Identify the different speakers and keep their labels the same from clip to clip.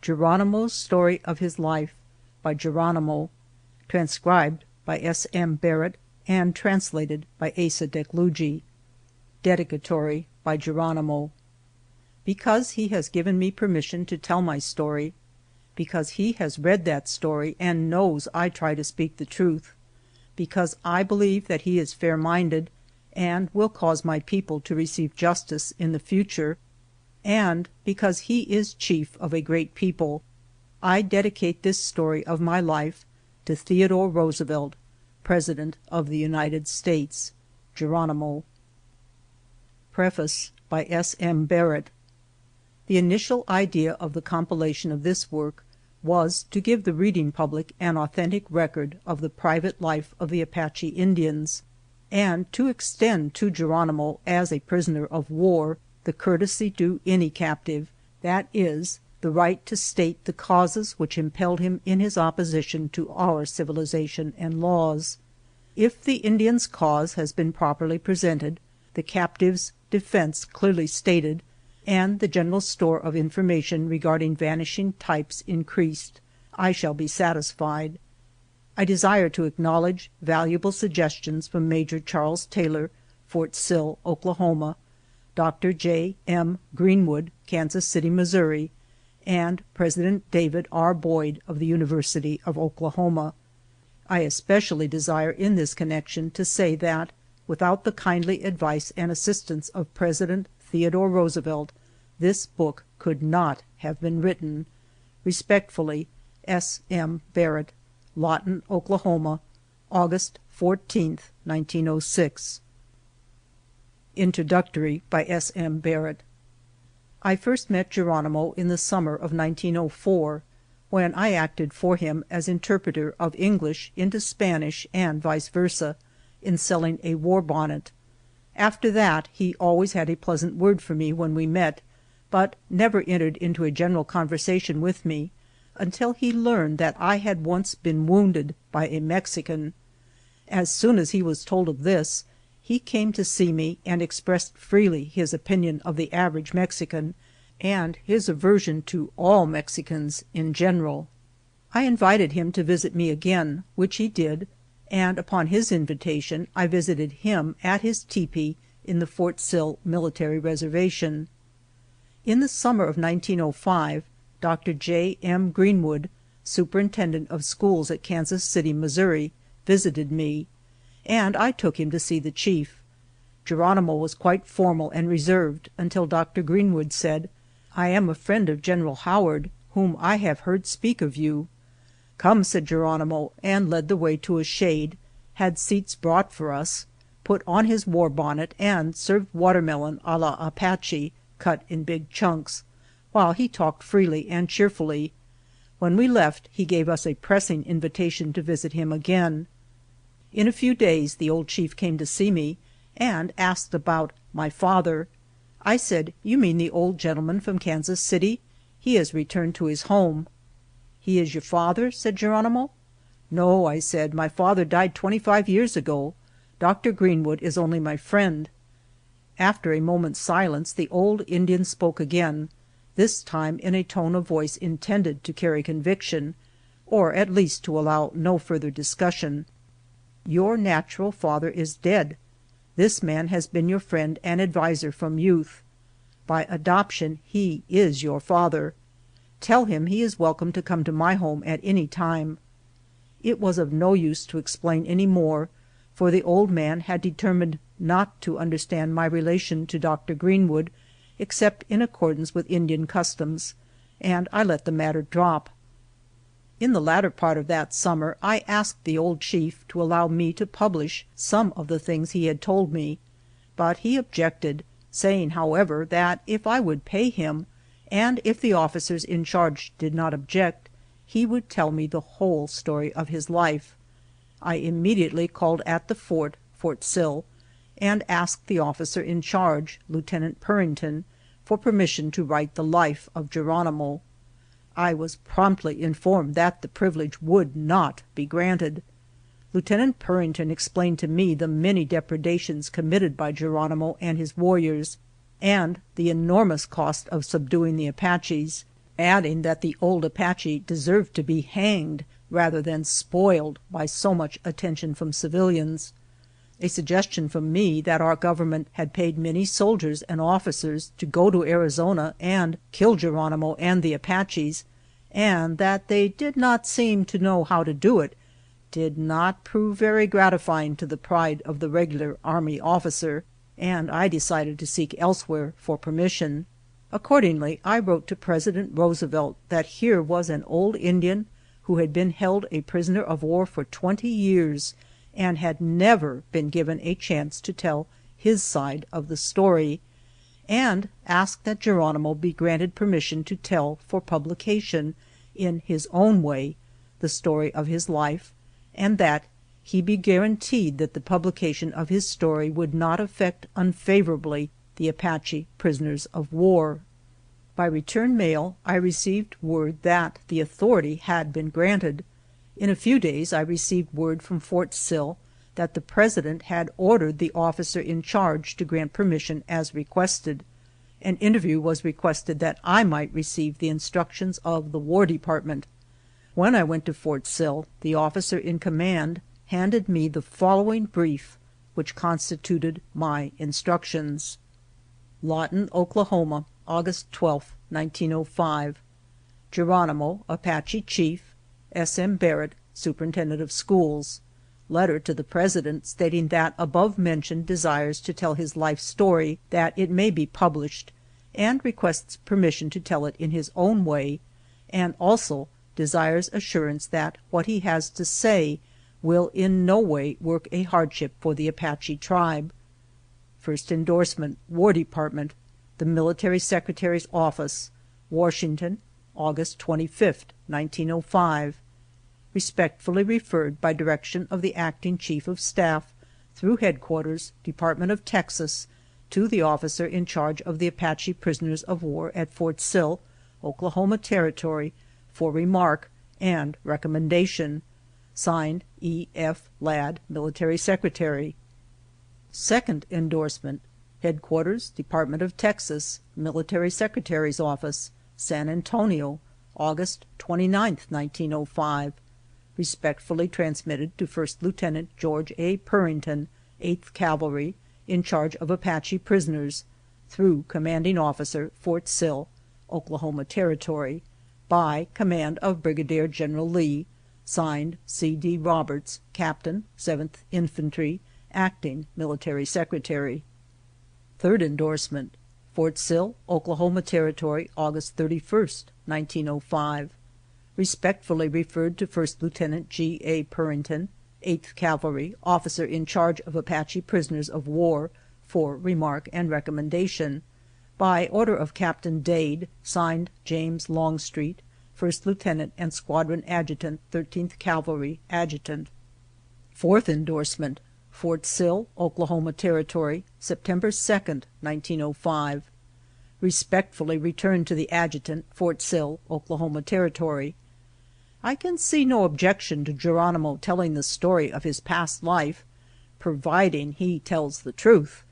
Speaker 1: Geronimo's Story of His Life by Geronimo, transcribed by S. M. Barrett and translated by Asa Dekluji. Dedicatory by Geronimo. Because he has given me permission to tell my story, because he has read that story and knows I try to speak the truth, because I believe that he is fair-minded and will cause my people to receive justice in the future, and because he is chief of a great people, I dedicate this story of my life to Theodore Roosevelt, President of the United States. Geronimo. Preface by S. M. Barrett. The initial idea of the compilation of this work was to give the reading public an authentic record of the private life of the Apache Indians, and to extend to Geronimo as a prisoner of war the courtesy due any captive, that is, the right to state the causes which impelled him in his opposition to our civilization and laws. If the Indian's cause has been properly presented, the captive's defense clearly stated, and the general store of information regarding vanishing types increased, I shall be satisfied. I desire to acknowledge valuable suggestions from Major Charles Taylor, Fort Sill, Oklahoma, Dr. J. M. Greenwood, Kansas City, Missouri, and President David R. Boyd of the University of Oklahoma. I especially desire in this connection to say that, without the kindly advice and assistance of President Theodore Roosevelt, this book could not have been written. Respectfully, S. M. Barrett, Lawton, Oklahoma, August 14, 1906. Introductory by S. M. Barrett. I first met Geronimo in the summer of 1904, when I acted for him as interpreter of English into Spanish and vice versa, in selling a war bonnet. After that he always had a pleasant word for me when we met, but never entered into a general conversation with me until he learned that I had once been wounded by a Mexican. As soon as he was told of this, he came to see me and expressed freely his opinion of the average Mexican and his aversion to all Mexicans in general. I invited him to visit me again, which he did, and upon his invitation I visited him at his tepee in the Fort Sill Military Reservation. In the summer of 1905, Dr. J. M. Greenwood, Superintendent of Schools at Kansas City, Missouri, visited me, and I took him to see the chief. Geronimo was quite formal and reserved until Dr. Greenwood said, "I am a friend of General Howard, whom I have heard speak of you." "Come," said Geronimo, and led the way to a shade, had seats brought for us, put on his war bonnet, and served watermelon a la Apache, cut in big chunks, while he talked freely and cheerfully. When we left, he gave us a pressing invitation to visit him again. In a few days the old chief came to see me, and asked about my father. I said, "You mean the old gentleman from Kansas City? He has returned to his home." "He is your father?" said Geronimo. "No," I said, "my father died 25 years ago. Dr. Greenwood is only my friend." After a moment's silence the old Indian spoke again, this time in a tone of voice intended to carry conviction, or at least to allow no further discussion. "Your natural father is dead. This man has been your friend and adviser from youth. By adoption he is your father. Tell him he is welcome to come to my home at any time." It was of no use to explain any more, for the old man had determined not to understand my relation to Dr. Greenwood except in accordance with Indian customs, and I let the matter drop. In the latter part of that summer I asked the old chief to allow me to publish some of the things he had told me, but he objected, saying, however, that if I would pay him, and if the officers in charge did not object, he would tell me the whole story of his life. I immediately called at the Fort Sill, and asked the officer in charge, Lieutenant Purrington, for permission to write the life of Geronimo. I was promptly informed that the privilege would not be granted. Lieutenant Purrington explained to me the many depredations committed by Geronimo and his warriors, and the enormous cost of subduing the Apaches, adding that the old Apache deserved to be hanged rather than spoiled by so much attention from civilians. A suggestion from me that our government had paid many soldiers and officers to go to Arizona and kill Geronimo and the Apaches, and that they did not seem to know how to do it, did not prove very gratifying to the pride of the regular army officer, and I decided to seek elsewhere for permission. Accordingly, I wrote to President Roosevelt that here was an old Indian who had been held a prisoner of war for 20 years and had never been given a chance to tell his side of the story, and asked that Geronimo be granted permission to tell for publication, in his own way, the story of his life, and that he be guaranteed that the publication of his story would not affect unfavorably the Apache prisoners of war. By return mail I received word that the authority had been granted. In a few days I received word from Fort Sill that the President had ordered the officer in charge to grant permission as requested. An interview was requested that I might receive the instructions of the War Department. When I went to Fort Sill, the officer in command handed me the following brief, which constituted my instructions. Lawton, Oklahoma, August 12, 1905. Geronimo, Apache Chief, S. M. Barrett, Superintendent of Schools. Letter to the President stating that above mentioned desires to tell his life story that it may be published, and requests permission to tell it in his own way, and also desires assurance that what he has to say will in no way work a hardship for the Apache tribe. First endorsement, War Department, the Military Secretary's Office, Washington, August 25, 1905. Respectfully referred by direction of the Acting Chief of Staff, through Headquarters, Department of Texas, to the officer in charge of the Apache prisoners of war at Fort Sill, Oklahoma Territory, for remark and recommendation. Signed, E. F. Ladd, Military Secretary. Second endorsement, Headquarters, Department of Texas, Military Secretary's Office, San Antonio, August 29, 1905. Respectfully transmitted to First Lieutenant George A. Purrington, 8th Cavalry, in charge of Apache prisoners, through Commanding Officer, Fort Sill, Oklahoma Territory, by command of Brigadier General Lee, signed C. D. Roberts, Captain, 7th Infantry, Acting Military Secretary. Third endorsement, Fort Sill, Oklahoma Territory, August 31, 1905. Respectfully referred to First Lieutenant G. A. Purrington, 8th Cavalry, officer in charge of Apache prisoners of war, for remark and recommendation. By order of Captain Dade, signed James Longstreet, 1st Lieutenant and Squadron Adjutant, 13th Cavalry, Adjutant. Fourth endorsement, Fort Sill, Oklahoma Territory, September 2, 1905. Respectfully returned to the Adjutant, Fort Sill, Oklahoma Territory. I can see no objection to Geronimo telling the story of his past life, providing he tells the truth.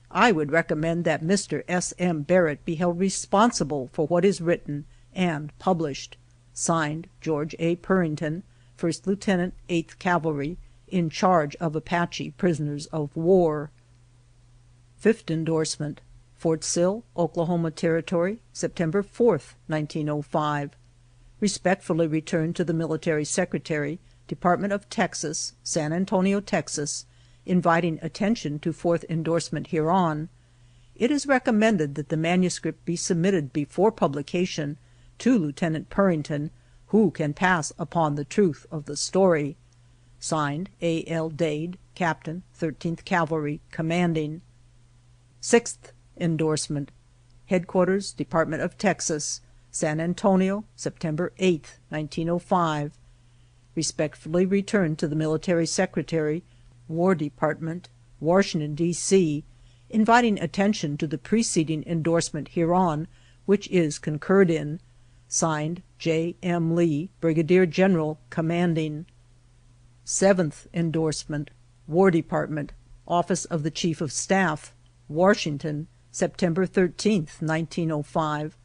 Speaker 1: I would recommend that Mr. S. M. Barrett be held responsible for what is written and published. Signed, George A. Purrington, 1st Lieutenant, 8th Cavalry, in charge of Apache prisoners of war. Fifth endorsement, Fort Sill, Oklahoma Territory, September 4, 1905. Respectfully returned to the Military Secretary, Department of Texas, San Antonio, Texas, inviting attention to fourth endorsement hereon. It is recommended that the manuscript be submitted before publication to Lieutenant Purrington, who can pass upon the truth of the story. Signed, A. L. Dade, Captain, 13th Cavalry, Commanding. Sixth endorsement, Headquarters, Department of Texas, San Antonio, September 8, 1905. Respectfully returned to the Military Secretary, War Department, Washington, D.C., inviting attention to the preceding endorsement hereon, which is concurred in. Signed, J. M. Lee, Brigadier General, Commanding. Seventh endorsement, War Department, Office of the Chief of Staff, Washington, September 13, 1905.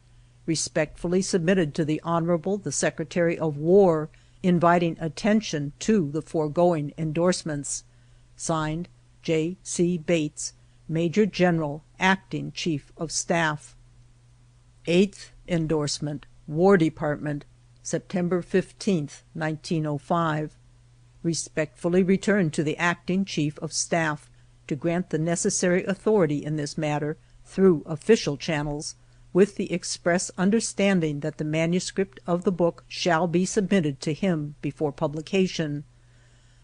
Speaker 1: respectfully submitted to the Honorable the Secretary of War, inviting attention to the foregoing endorsements. Signed, J. C. Bates, Major General, Acting Chief of Staff. 8th Endorsement. War Department, September 15, 1905. Respectfully returned to the Acting Chief of Staff to grant the necessary authority in this matter through official channels, with the express understanding that the manuscript of the book shall be submitted to him before publication.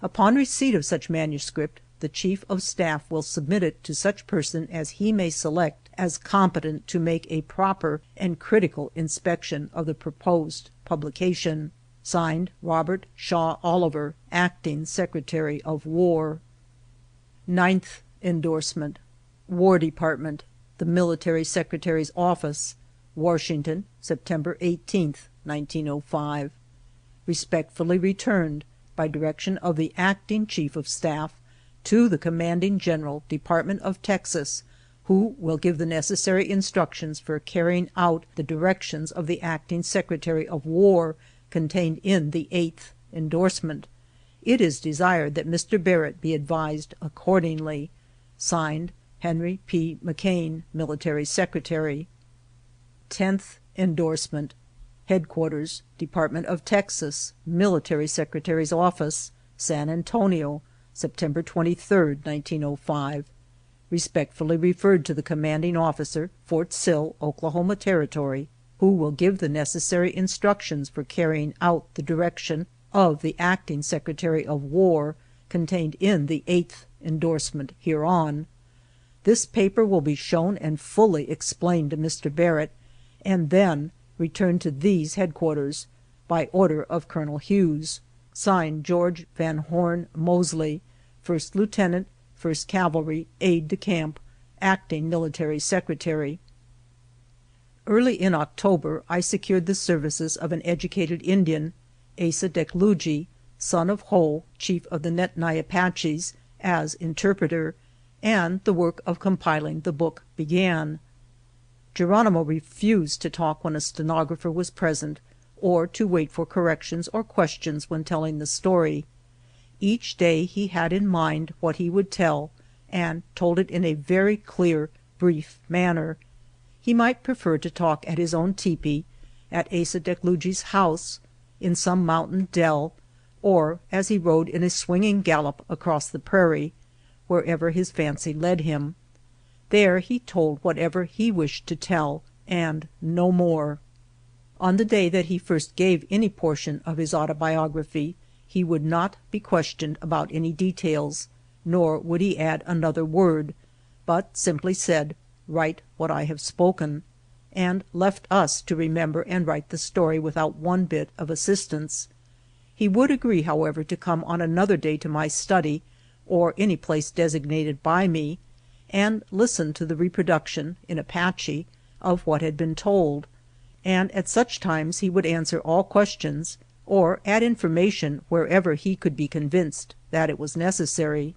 Speaker 1: Upon receipt of such manuscript, the Chief of Staff will submit it to such person as he may select as competent to make a proper and critical inspection of the proposed publication. Signed, Robert Shaw Oliver, Acting Secretary of War. 9th Endorsement. War Department, the Military Secretary's Office, Washington, September 18, 1905. Respectfully returned, by direction of the Acting Chief of Staff, to the Commanding General, Department of Texas, who will give the necessary instructions for carrying out the directions of the Acting Secretary of War contained in the 8th Endorsement. It is desired that Mr. Barrett be advised accordingly. Signed, Henry P. McCain, Military Secretary. 10th Endorsement. Headquarters, Department of Texas, Military Secretary's Office, San Antonio, September 23, 1905. Respectfully referred to the Commanding Officer, Fort Sill, Oklahoma Territory, who will give the necessary instructions for carrying out the direction of the Acting Secretary of War contained in the 8th Endorsement hereon. This paper will be shown and fully explained to Mr. Barrett, and then returned to these headquarters, by order of Colonel Hughes. Signed, George Van Horn Mosley, 1st Lieutenant, 1st Cavalry, Aide-de-Camp, Acting Military Secretary. Early in October I secured the services of an educated Indian, Asa Dekluji, son of Ho, chief of the Nedni Apaches, as interpreter, and the work of compiling the book began. Geronimo refused to talk when a stenographer was present, or to wait for corrections or questions when telling the story. Each day he had in mind what he would tell, and told it in a very clear, brief manner. He might prefer to talk at his own tepee, at Asa Dekluji's house, in some mountain dell, or as he rode in a swinging gallop across the prairie, wherever his fancy led him. There he told whatever he wished to tell, and no more. On the day that he first gave any portion of his autobiography, he would not be questioned about any details, nor would he add another word, but simply said, "Write what I have spoken," and left us to remember and write the story without one bit of assistance. He would agree, however, to come on another day to my study, or any place designated by me, and listen to the reproduction, in Apache, of what had been told, and at such times he would answer all questions, or add information wherever he could be convinced that it was necessary.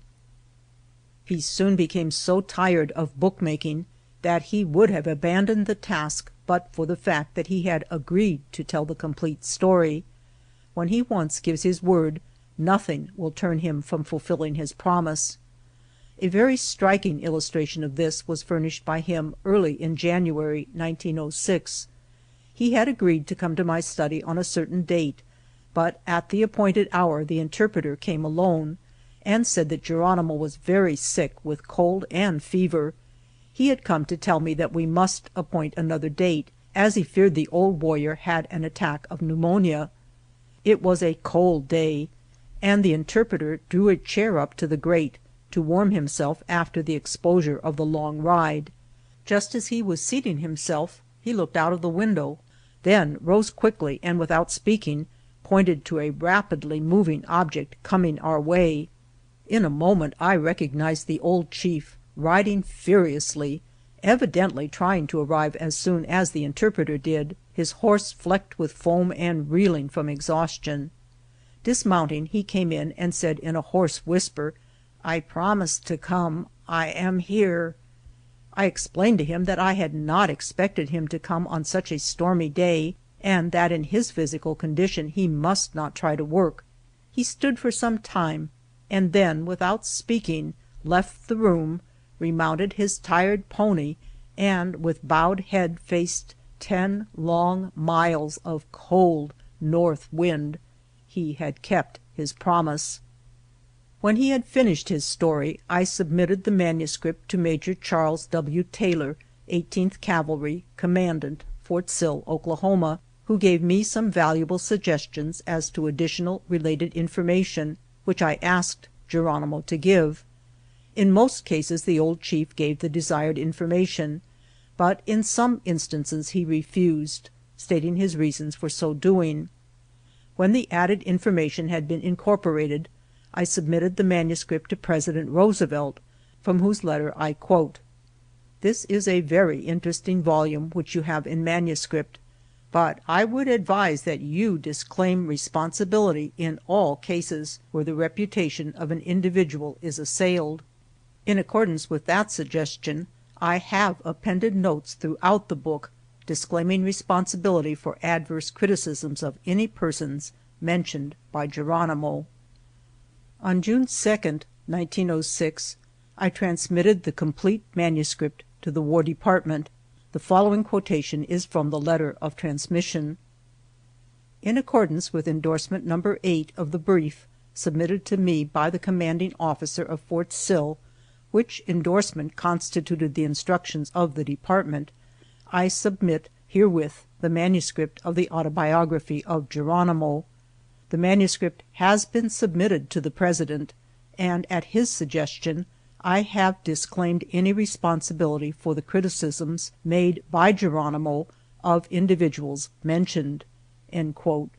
Speaker 1: He soon became so tired of bookmaking that he would have abandoned the task but for the fact that he had agreed to tell the complete story. When he once gives his word, nothing will turn him from fulfilling his promise. A very striking illustration of this was furnished by him early in January 1906. He had agreed to come to my study on a certain date, but at the appointed hour the interpreter came alone, and said that Geronimo was very sick with cold and fever. He had come to tell me that we must appoint another date, as he feared the old warrior had an attack of pneumonia. It was a cold day, and the interpreter drew a chair up to the grate to warm himself after the exposure of the long ride. Just as he was seating himself, he looked out of the window, then rose quickly and without speaking pointed to a rapidly moving object coming our way. In a moment I recognized the old chief, riding furiously, evidently trying to arrive as soon as the interpreter did, his horse flecked with foam and reeling from exhaustion. Dismounting, he came in and said in a hoarse whisper, "I promised to come. I am here." I explained to him that I had not expected him to come on such a stormy day, and that in his physical condition he must not try to work. He stood for some time, and then, without speaking, left the room, remounted his tired pony, and with bowed head faced 10 long miles of cold north wind. He had kept his promise. When he had finished his story, I submitted the manuscript to Major Charles W. Taylor, 18th Cavalry, Commandant, Fort Sill, Oklahoma, who gave me some valuable suggestions as to additional related information which I asked Geronimo to give. In most cases the old chief gave the desired information, but in some instances he refused, stating his reasons for so doing. When the added information had been incorporated, I submitted the manuscript to President Roosevelt, from whose letter I quote: "This is a very interesting volume which you have in manuscript, but I would advise that you disclaim responsibility in all cases where the reputation of an individual is assailed." In accordance with that suggestion, I have appended notes throughout the book disclaiming responsibility for adverse criticisms of any persons mentioned by Geronimo. On June 2, 1906, I transmitted the complete manuscript to the War Department. The following quotation is from the letter of transmission: "In accordance with Endorsement No. 8 of the brief submitted to me by the commanding officer of Fort Sill, which endorsement constituted the instructions of the Department, I submit herewith the manuscript of the autobiography of Geronimo. The manuscript has been submitted to the President, and at his suggestion I have disclaimed any responsibility for the criticisms made by Geronimo of individuals mentioned." End quote.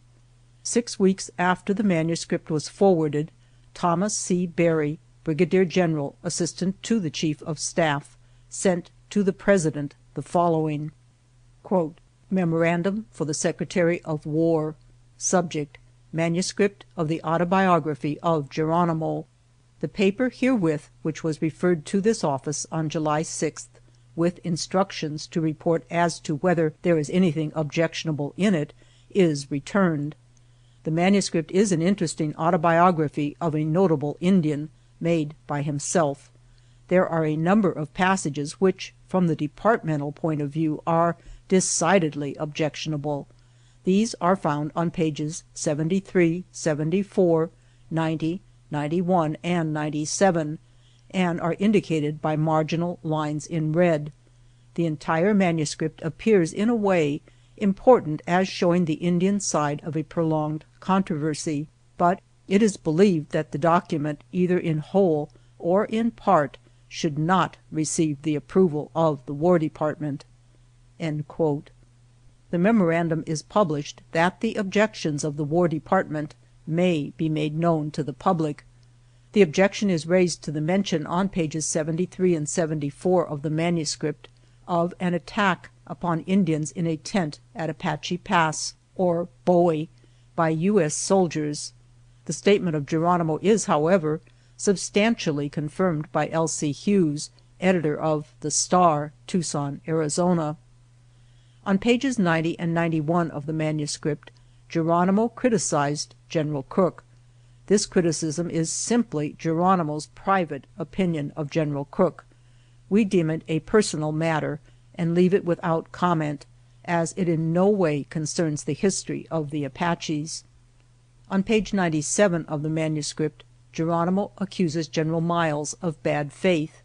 Speaker 1: 6 weeks after the manuscript was forwarded, Thomas C. Berry, Brigadier General, Assistant to the Chief of Staff, sent to the President the following: quote, "Memorandum for the Secretary of War. Subject: Manuscript of the Autobiography of Geronimo. The paper herewith, which was referred to this office on July 6th, with instructions to report as to whether there is anything objectionable in it, is returned. The manuscript is an interesting autobiography of a notable Indian, made by himself. There are a number of passages which, from the departmental point of view, are decidedly objectionable. These are found on pages 73, 74, 90, 91, and 97, and are indicated by marginal lines in red. The entire manuscript appears in a way important as showing the Indian side of a prolonged controversy, but it is believed that the document, either in whole or in part, should not receive the approval of the War Department." End quote. The memorandum is published that the objections of the War Department may be made known to the public. The objection is raised to the mention on pages 73 and 74 of the manuscript of an attack upon Indians in a tent at Apache Pass, or Bowie, by U.S. soldiers. The statement of Geronimo is, however, substantially confirmed by L.C. Hughes, editor of The Star, Tucson, Arizona. On pages 90 and 91 of the manuscript, Geronimo criticized General Crook. This criticism is simply Geronimo's private opinion of General Crook. We deem it a personal matter and leave it without comment, as it in no way concerns the history of the Apaches. On page 97 of the manuscript, Geronimo accuses General Miles of bad faith.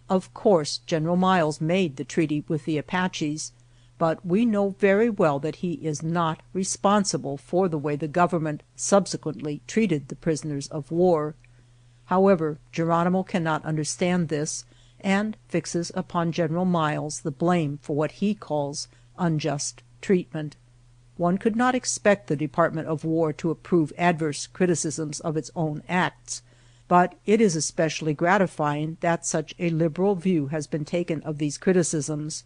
Speaker 1: Of course, General Miles made the treaty with the Apaches, but we know very well that he is not responsible for the way the government subsequently treated the prisoners of war. However, Geronimo cannot understand this, and fixes upon General Miles the blame for what he calls unjust treatment. One could not expect the Department of War to approve adverse criticisms of its own acts, but it is especially gratifying that such a liberal view has been taken of these criticisms,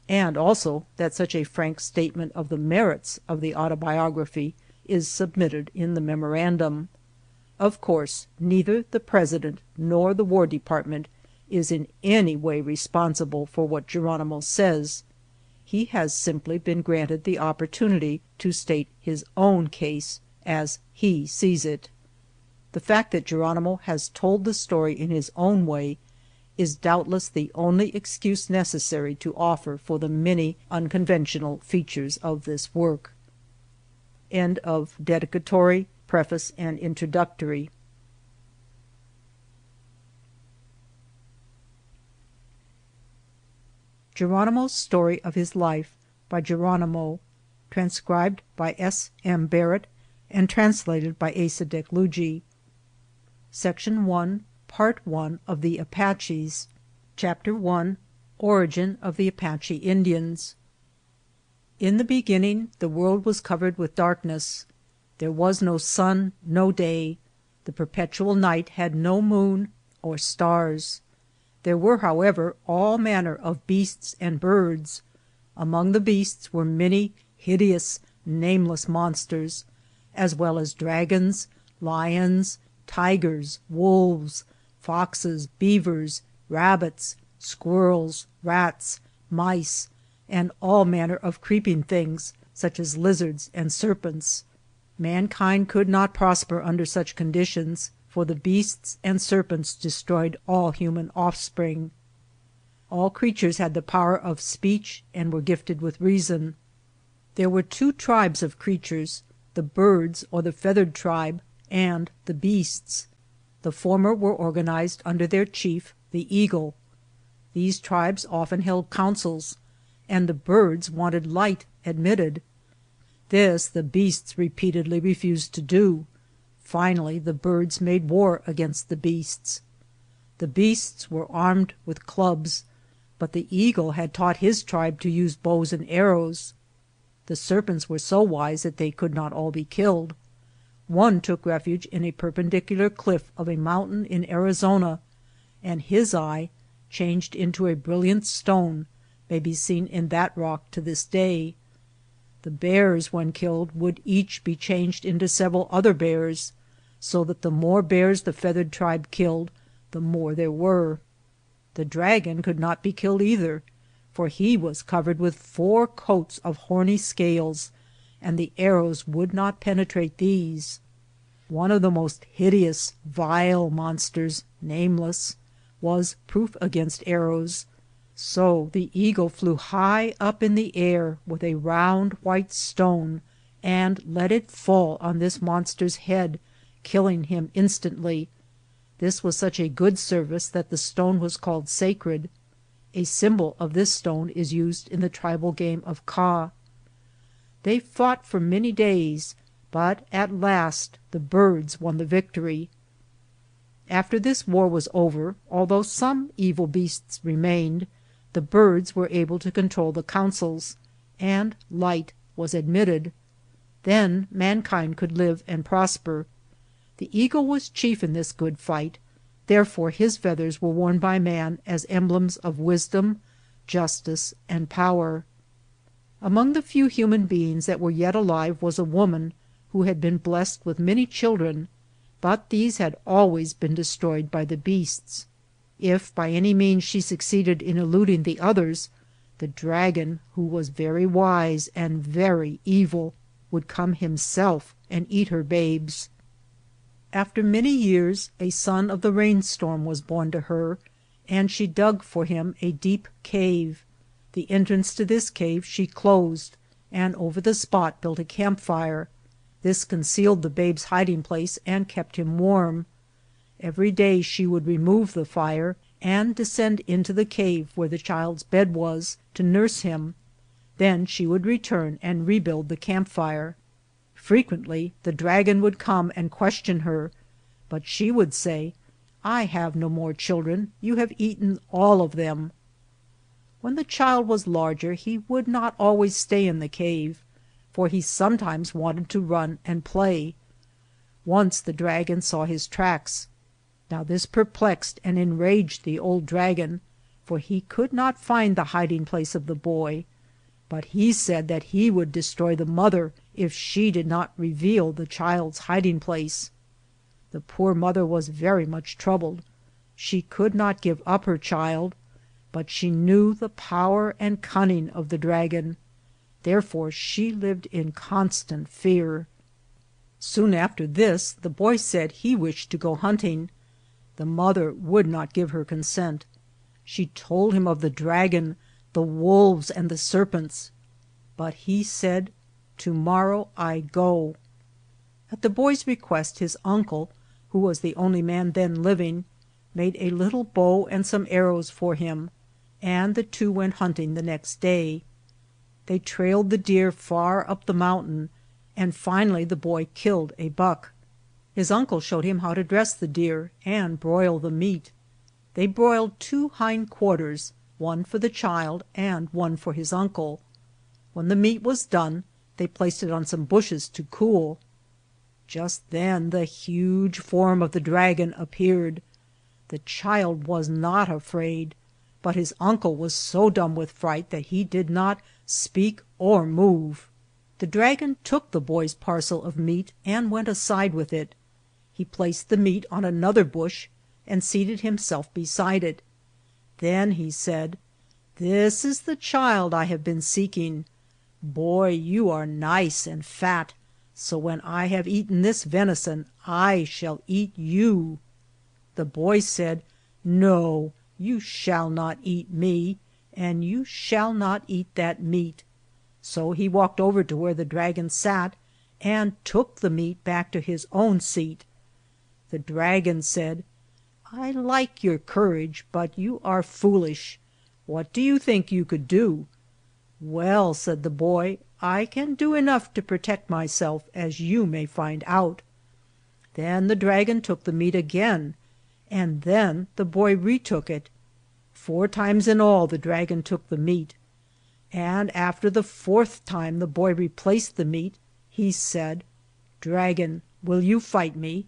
Speaker 1: and also that such a frank statement of the merits of the autobiography is submitted in the memorandum. Of course, neither the President nor the War Department is in any way responsible for what Geronimo says. He has simply been granted the opportunity to state his own case as he sees it. The fact that Geronimo has told the story in his own way is doubtless the only excuse necessary to offer for the many unconventional features of this work. End of dedicatory, preface, and introductory. Geronimo's Story of His Life by Geronimo, transcribed by S. M. Barrett and translated by Asa Dekluji. Section 1, Part 1 of the Apaches. Chapter 1, Origin of the Apache Indians. In the beginning the world was covered with darkness. There was no sun, no day. The perpetual night had no moon or stars. There were, however, all manner of beasts and birds. Among the beasts were many hideous, nameless monsters, as well as dragons, lions, tigers, wolves, foxes, beavers, rabbits, squirrels, rats, mice, and all manner of creeping things, such as lizards and serpents. Mankind could not prosper under such conditions, for the beasts and serpents destroyed all human offspring. All creatures had the power of speech and were gifted with reason. There were two tribes of creatures, the birds or the feathered tribe, and the beasts. The former were organized under their chief, the eagle. These tribes often held councils, and the birds wanted light admitted. This the beasts repeatedly refused to do. Finally the birds made war against the beasts. The beasts were armed with clubs, but the eagle had taught his tribe to use bows and arrows. The serpents were so wise that they could not all be killed. One took refuge in a perpendicular cliff of a mountain in Arizona, and his eye, changed into a brilliant stone, may be seen in that rock to this day. The bears, when killed, would each be changed into several other bears, so that the more bears the feathered tribe killed, the more there were. The dragon could not be killed either, for he was covered with 4 coats of horny scales, and the arrows would not penetrate these. One of the most hideous, vile monsters, nameless, was proof against arrows. So the eagle flew high up in the air with a round white stone and let it fall on this monster's head, killing him instantly. This was such a good service that the stone was called sacred. A symbol of this stone is used in the tribal game of Ka. They fought for many days, but at last the birds won the victory. After this war was over, although some evil beasts remained, the birds were able to control the councils, and light was admitted. Then mankind could live and prosper. The eagle was chief in this good fight, therefore his feathers were worn by man as emblems of wisdom, justice, and power. Among the few human beings that were yet alive was a woman who had been blessed with many children, but these had always been destroyed by the beasts. If by any means she succeeded in eluding the others, the dragon, who was very wise and very evil, would come himself and eat her babes. After many years a son of the rainstorm was born to her, and she dug for him a deep cave. The entrance to this cave she closed, and over the spot built a campfire. This concealed the babe's hiding place and kept him warm. Every day she would remove the fire and descend into the cave where the child's bed was, to nurse him. Then she would return and rebuild the campfire. Frequently the dragon would come and question her, but she would say, "I have no more children. You have eaten all of them." When the child was larger he would not always stay in the cave, for he sometimes wanted to run and play. Once the dragon saw his tracks. Now this perplexed and enraged the old dragon, for he could not find the hiding place of the boy, but he said that he would destroy the mother if she did not reveal the child's hiding place. The poor mother was very much troubled, She could not give up her child, but she knew the power and cunning of the dragon. Therefore she lived in constant fear. Soon after this the boy said he wished to go hunting. The mother would not give her consent. She told him of the dragon, the wolves, and the serpents. But he said, "Tomorrow I go." At the boy's request his uncle, who was the only man then living, made a little bow and some arrows for him, and the two went hunting the next day. They trailed the deer far up the mountain, and finally the boy killed a buck. His uncle showed him how to dress the deer and broil the meat. They broiled 2 hind quarters, one for the child and one for his uncle. When the meat was done, they placed it on some bushes to cool. Just then the huge form of the dragon appeared. The child was not afraid, but his uncle was so dumb with fright that he did not speak or move. The dragon took the boy's parcel of meat and went aside with it. He placed the meat on another bush and seated himself beside it. Then he said, "This is the child I have been seeking. Boy, you are nice and fat, so when I have eaten this venison, I shall eat you." The boy said, "No, you shall not eat me, and you shall not eat that meat." So he walked over to where the dragon sat and took the meat back to his own seat. The dragon said, "I like your courage, but you are foolish. What do you think you could do?" "Well," said the boy, "I can do enough to protect myself, as you may find out." Then the dragon took the meat again, and then the boy retook it. 4 times in all the dragon took the meat, and after the 4th time the boy replaced the meat, he said, "Dragon, will you fight me?"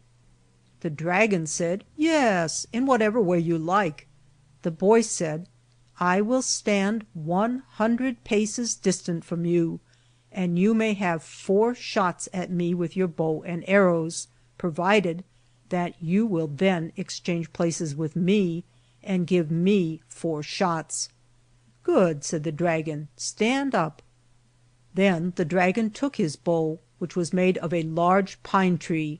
Speaker 1: The dragon said, "Yes, in whatever way you like." The boy said, "I will stand 100 paces distant from you, and you may have 4 shots at me with your bow and arrows, provided that you will then exchange places with me and give me 4 shots." "Good," said the dragon, "stand up." Then the dragon took his bow, which was made of a large pine tree.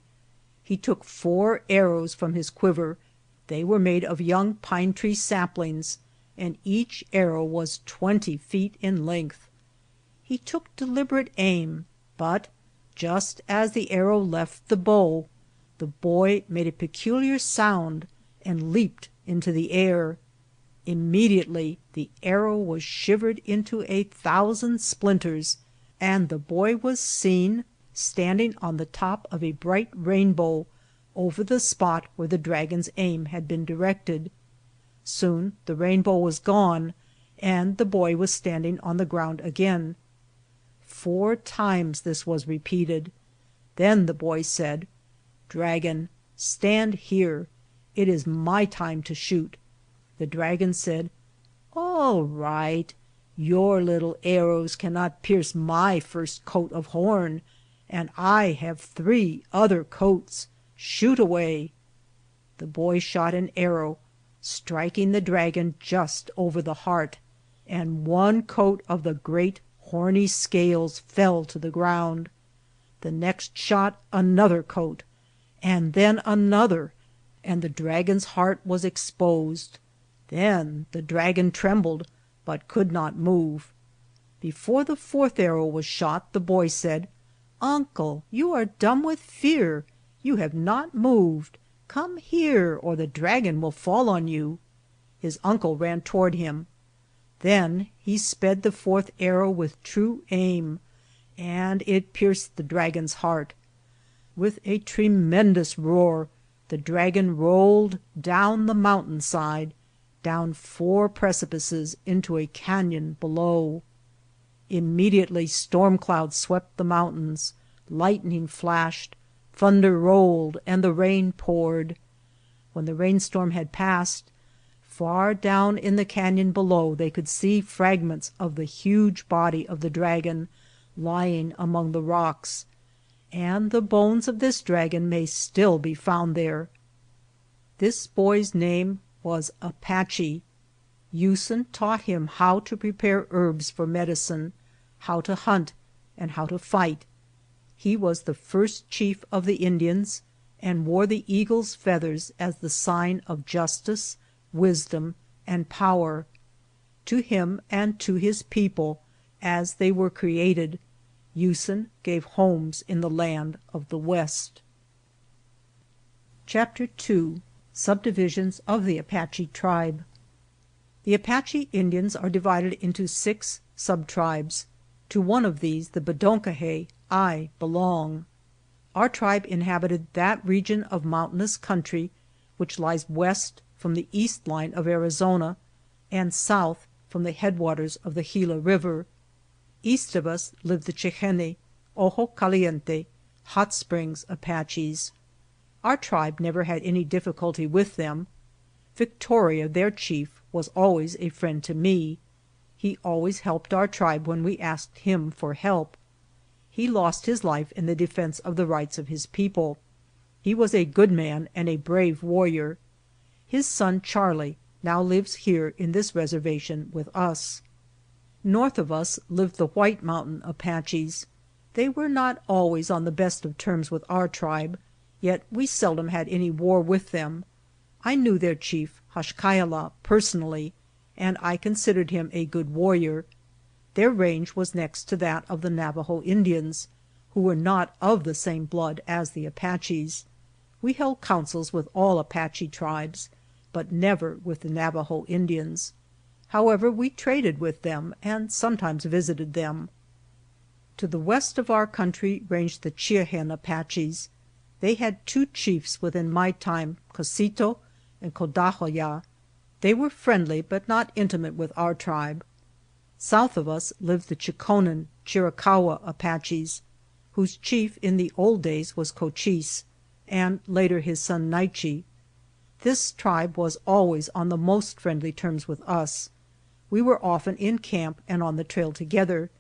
Speaker 1: He took 4 arrows from his quiver. They were made of young pine tree saplings, and each arrow was 20 feet in length. He took deliberate aim, but just as the arrow left the bow, the boy made a peculiar sound and leaped into the air. Immediately the arrow was shivered into 1,000 splinters, and the boy was seen standing on the top of a bright rainbow over the spot where the dragon's aim had been directed. Soon the rainbow was gone, and the boy was standing on the ground again. 4 times this was repeated. Then the boy said, "Dragon, stand here. It is my time to shoot." The dragon said, "All right. Your little arrows cannot pierce my first coat of horn, and I have 3 other coats. Shoot away." The boy shot an arrow, striking the dragon just over the heart, and 1 coat of the great horny scales fell to the ground. The next shot another coat, and then another, and the dragon's heart was exposed. Then the dragon trembled, but could not move. Before the 4th arrow was shot, the boy said, "Uncle, you are dumb with fear. You have not moved. Come here, or the dragon will fall on you." His uncle ran toward him. Then he sped the 4th arrow with true aim, and it pierced the dragon's heart. With a tremendous roar, the dragon rolled down the mountainside, down 4 precipices into a canyon below. Immediately storm clouds swept the mountains, lightning flashed, thunder rolled, and the rain poured. When the rainstorm had passed, far down in the canyon below they could see fragments of the huge body of the dragon lying among the rocks, and the bones of this dragon may still be found there. This boy's name was Apache. Usen taught him how to prepare herbs for medicine, how to hunt, and how to fight. He was the first chief of the Indians, and wore the eagle's feathers as the sign of justice, wisdom, and power. To him and to his people, as they were created, Usen gave homes in the land of the West. Chapter 2. Subdivisions of the Apache Tribe. The Apache Indians are divided into 6 subtribes. To one of these, the Bedonkohe, I belong. Our tribe inhabited that region of mountainous country which lies west from the east line of Arizona and south from the headwaters of the Gila River. East of us lived the Chihenne, Ojo Caliente, Hot Springs Apaches. Our tribe never had any difficulty with them. Victoria, their chief, was always a friend to me. He always helped our tribe when we asked him for help. He lost his life in the defense of the rights of his people. He was a good man and a brave warrior. His son Charlie now lives here in this reservation with us. North of us lived the White Mountain Apaches. They were not always on the best of terms with our tribe, yet we seldom had any war with them. I knew their chief, Hashkayala, personally, and I considered him a good warrior. Their range was next to that of the Navajo Indians, who were not of the same blood as the Apaches. We held councils with all Apache tribes, but never with the Navajo Indians. However, we traded with them and sometimes visited them. To the west of our country ranged the Chihenne Apaches. They had 2 chiefs within my time, Cosito and Codahoya. They were friendly but not intimate with our tribe. South of us lived the Chiconan, Chiricahua Apaches, whose chief in the old days was Cochise, and later his son Naiche. This tribe was always on the most friendly terms with us. We were often in camp and on the trail together.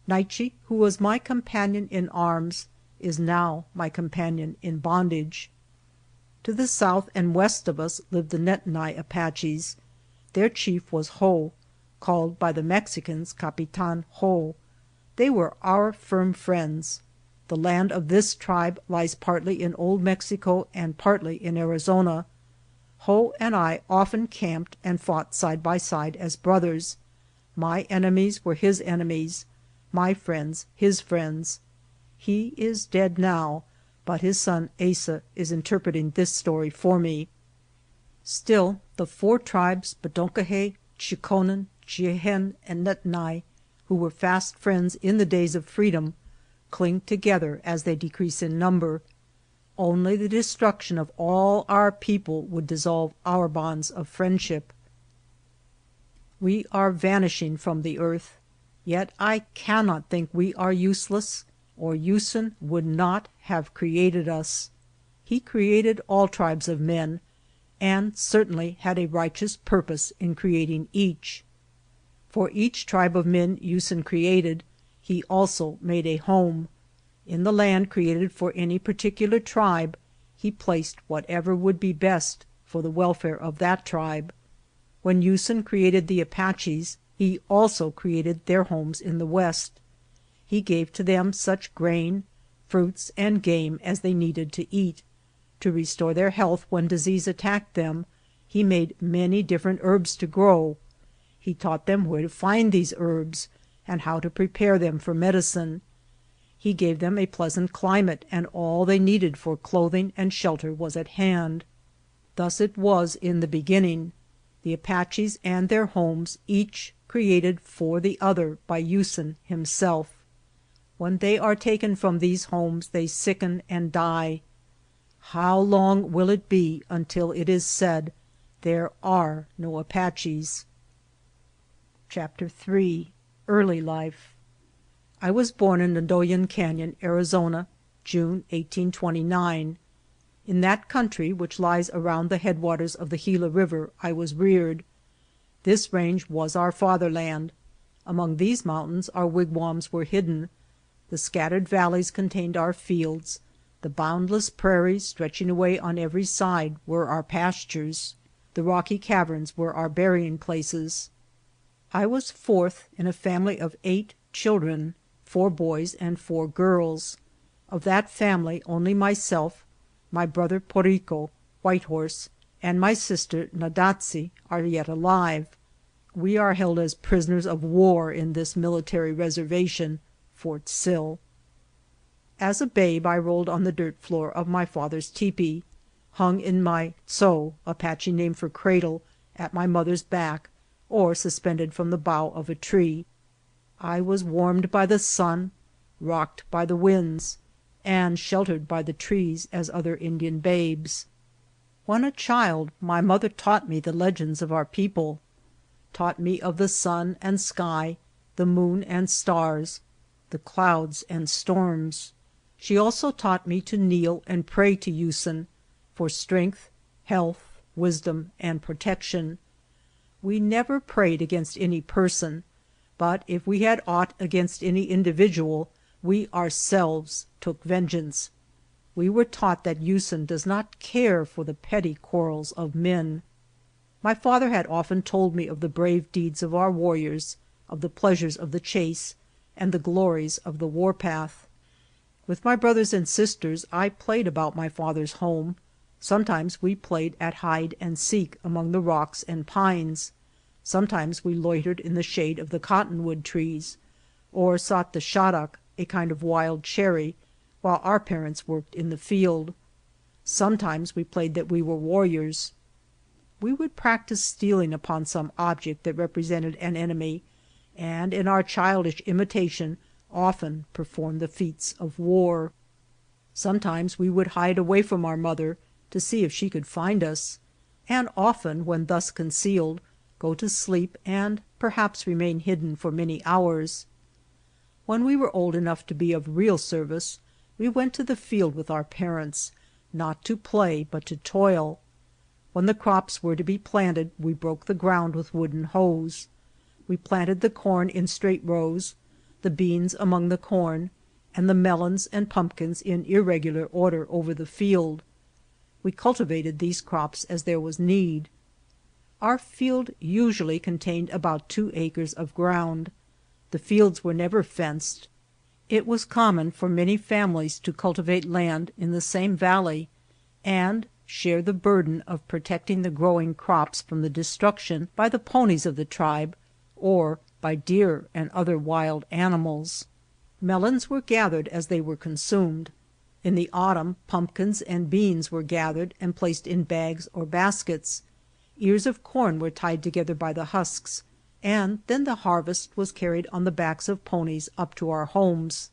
Speaker 1: Naiche, who was my companion in arms, is now my companion in bondage. To the south and west of us lived the Nedni Apaches. Their chief was Ho, called by the Mexicans Capitan Ho. They were our firm friends. The land of this tribe lies partly in Old Mexico and partly in Arizona. Ho and I often camped and fought side by side as brothers. My enemies were his enemies, my friends his friends. He is dead now, but his son Asa is interpreting this story for me. Still, the 4 tribes, Bedonkohe, Chiconan, Chihenne, and Nedni, who were fast friends in the days of freedom, cling together as they decrease in number. Only the destruction of all our people would dissolve our bonds of friendship. We are vanishing from the earth, yet I cannot think we are useless, or Usen would not have created us. He created all tribes of men, and certainly had a righteous purpose in creating each. For each tribe of men Usen created, he also made a home. In the land created for any particular tribe, he placed whatever would be best for the welfare of that tribe. When Usen created the Apaches, he also created their homes in the west. He gave to them such grain, fruits, and game as they needed to eat. To restore their health when disease attacked them, he made many different herbs to grow. He taught them where to find these herbs and how to prepare them for medicine. He gave them a pleasant climate, and all they needed for clothing and shelter was at hand. Thus it was in the beginning. The Apaches and their homes, each created for the other by Usen himself. When they are taken from these homes, they sicken and die. How long will it be until it is said, "There are no Apaches"? Chapter 3. Early Life. I was born in Ndoyen Canyon, Arizona, June 1829. In that country, which lies around the headwaters of the Gila River, I was reared. This range was our fatherland. Among these mountains our wigwams were hidden. The scattered valleys contained our fields. The boundless prairies stretching away on every side were our pastures. The rocky caverns were our burying places. I was fourth in a family of 8 children, 4 boys and 4 girls. Of that family only myself, my brother Porrico, White Horse, and my sister Nadatsi are yet alive. We are held as prisoners of war in this military reservation, Fort Sill. As a babe I rolled on the dirt floor of my father's tepee, hung in my tso, Apache name for cradle, at my mother's back, or suspended from the bough of a tree. I was warmed by the sun, rocked by the winds, and sheltered by the trees as other Indian babes. When a child my mother taught me the legends of our people, taught me of the sun and sky, the moon and stars, the clouds and storms. She also taught me to kneel and pray to Usen for strength, health, wisdom, and protection. We never prayed against any person, but if we had aught against any individual, we ourselves took vengeance. We were taught that Usen does not care for the petty quarrels of men. My father had often told me of the brave deeds of our warriors, of the pleasures of the chase, and the glories of the warpath. With my brothers and sisters I played about my father's home. Sometimes we played at hide and seek among the rocks and pines. Sometimes we loitered in the shade of the cottonwood trees, or sought the shaddock, a kind of wild cherry, while our parents worked in the field. Sometimes we played that we were warriors. We would practice stealing upon some object that represented an enemy, and in our childish imitation often performed the feats of war. Sometimes we would hide away from our mother to see if she could find us, and often, when thus concealed, go to sleep and perhaps remain hidden for many hours. When we were old enough to be of real service, we went to the field with our parents, not to play but to toil. When the crops were to be planted we broke the ground with wooden hoes. We planted the corn in straight rows, the beans among the corn, and the melons and pumpkins in irregular order over the field. We cultivated these crops as there was need. Our field usually contained about 2 acres of ground. The fields were never fenced. It was common for many families to cultivate land in the same valley and share the burden of protecting the growing crops from the destruction by the ponies of the tribe or by deer and other wild animals. Melons were gathered as they were consumed. In the autumn pumpkins and beans were gathered and placed in bags or baskets. Ears of corn were tied together by the husks, and then the harvest was carried on the backs of ponies up to our homes.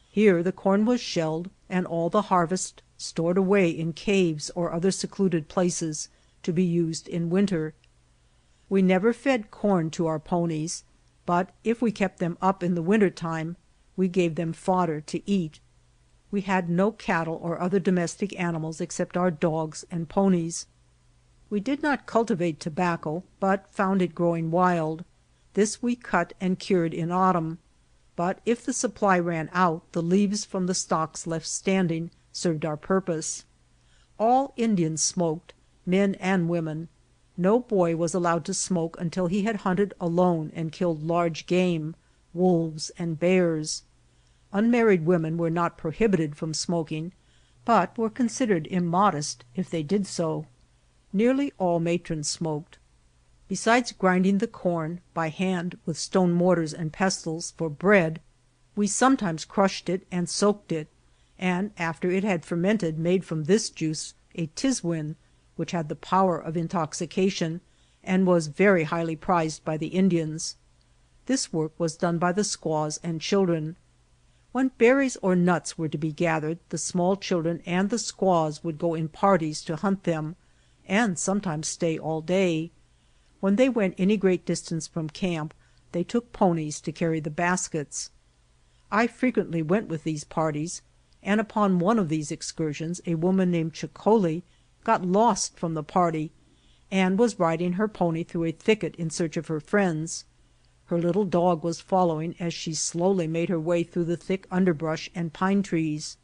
Speaker 1: Here the corn was shelled and all the harvest stored away in caves or other secluded places to be used in winter. We never fed corn to our ponies, but if we kept them up in the winter time, we gave them fodder to eat. We had no cattle or other domestic animals except our dogs and ponies. We did not cultivate tobacco, but found it growing wild. This we cut and cured in autumn, but if the supply ran out, the leaves from the stalks left standing served our purpose. All Indians smoked, men and women. No boy was allowed to smoke until he had hunted alone and killed large game, wolves and bears. Unmarried women were not prohibited from smoking, but were considered immodest if they did so. Nearly all matrons smoked. Besides grinding the corn by hand with stone mortars and pestles for bread, we sometimes crushed it and soaked it, and after it had fermented made from this juice a tiswin, which had the power of intoxication and was very highly prized by the Indians. This work was done by the squaws and children. When berries or nuts were to be gathered, the small children and the squaws would go in parties to hunt them, and sometimes stay all day. When they went any great distance from camp, they took ponies to carry the baskets. I frequently went with these parties, and upon one of these excursions a woman named Chicoli got lost from the party, and was riding her pony through a thicket in search of her friends. Her little dog was following as she slowly made her way through the thick underbrush and pine trees.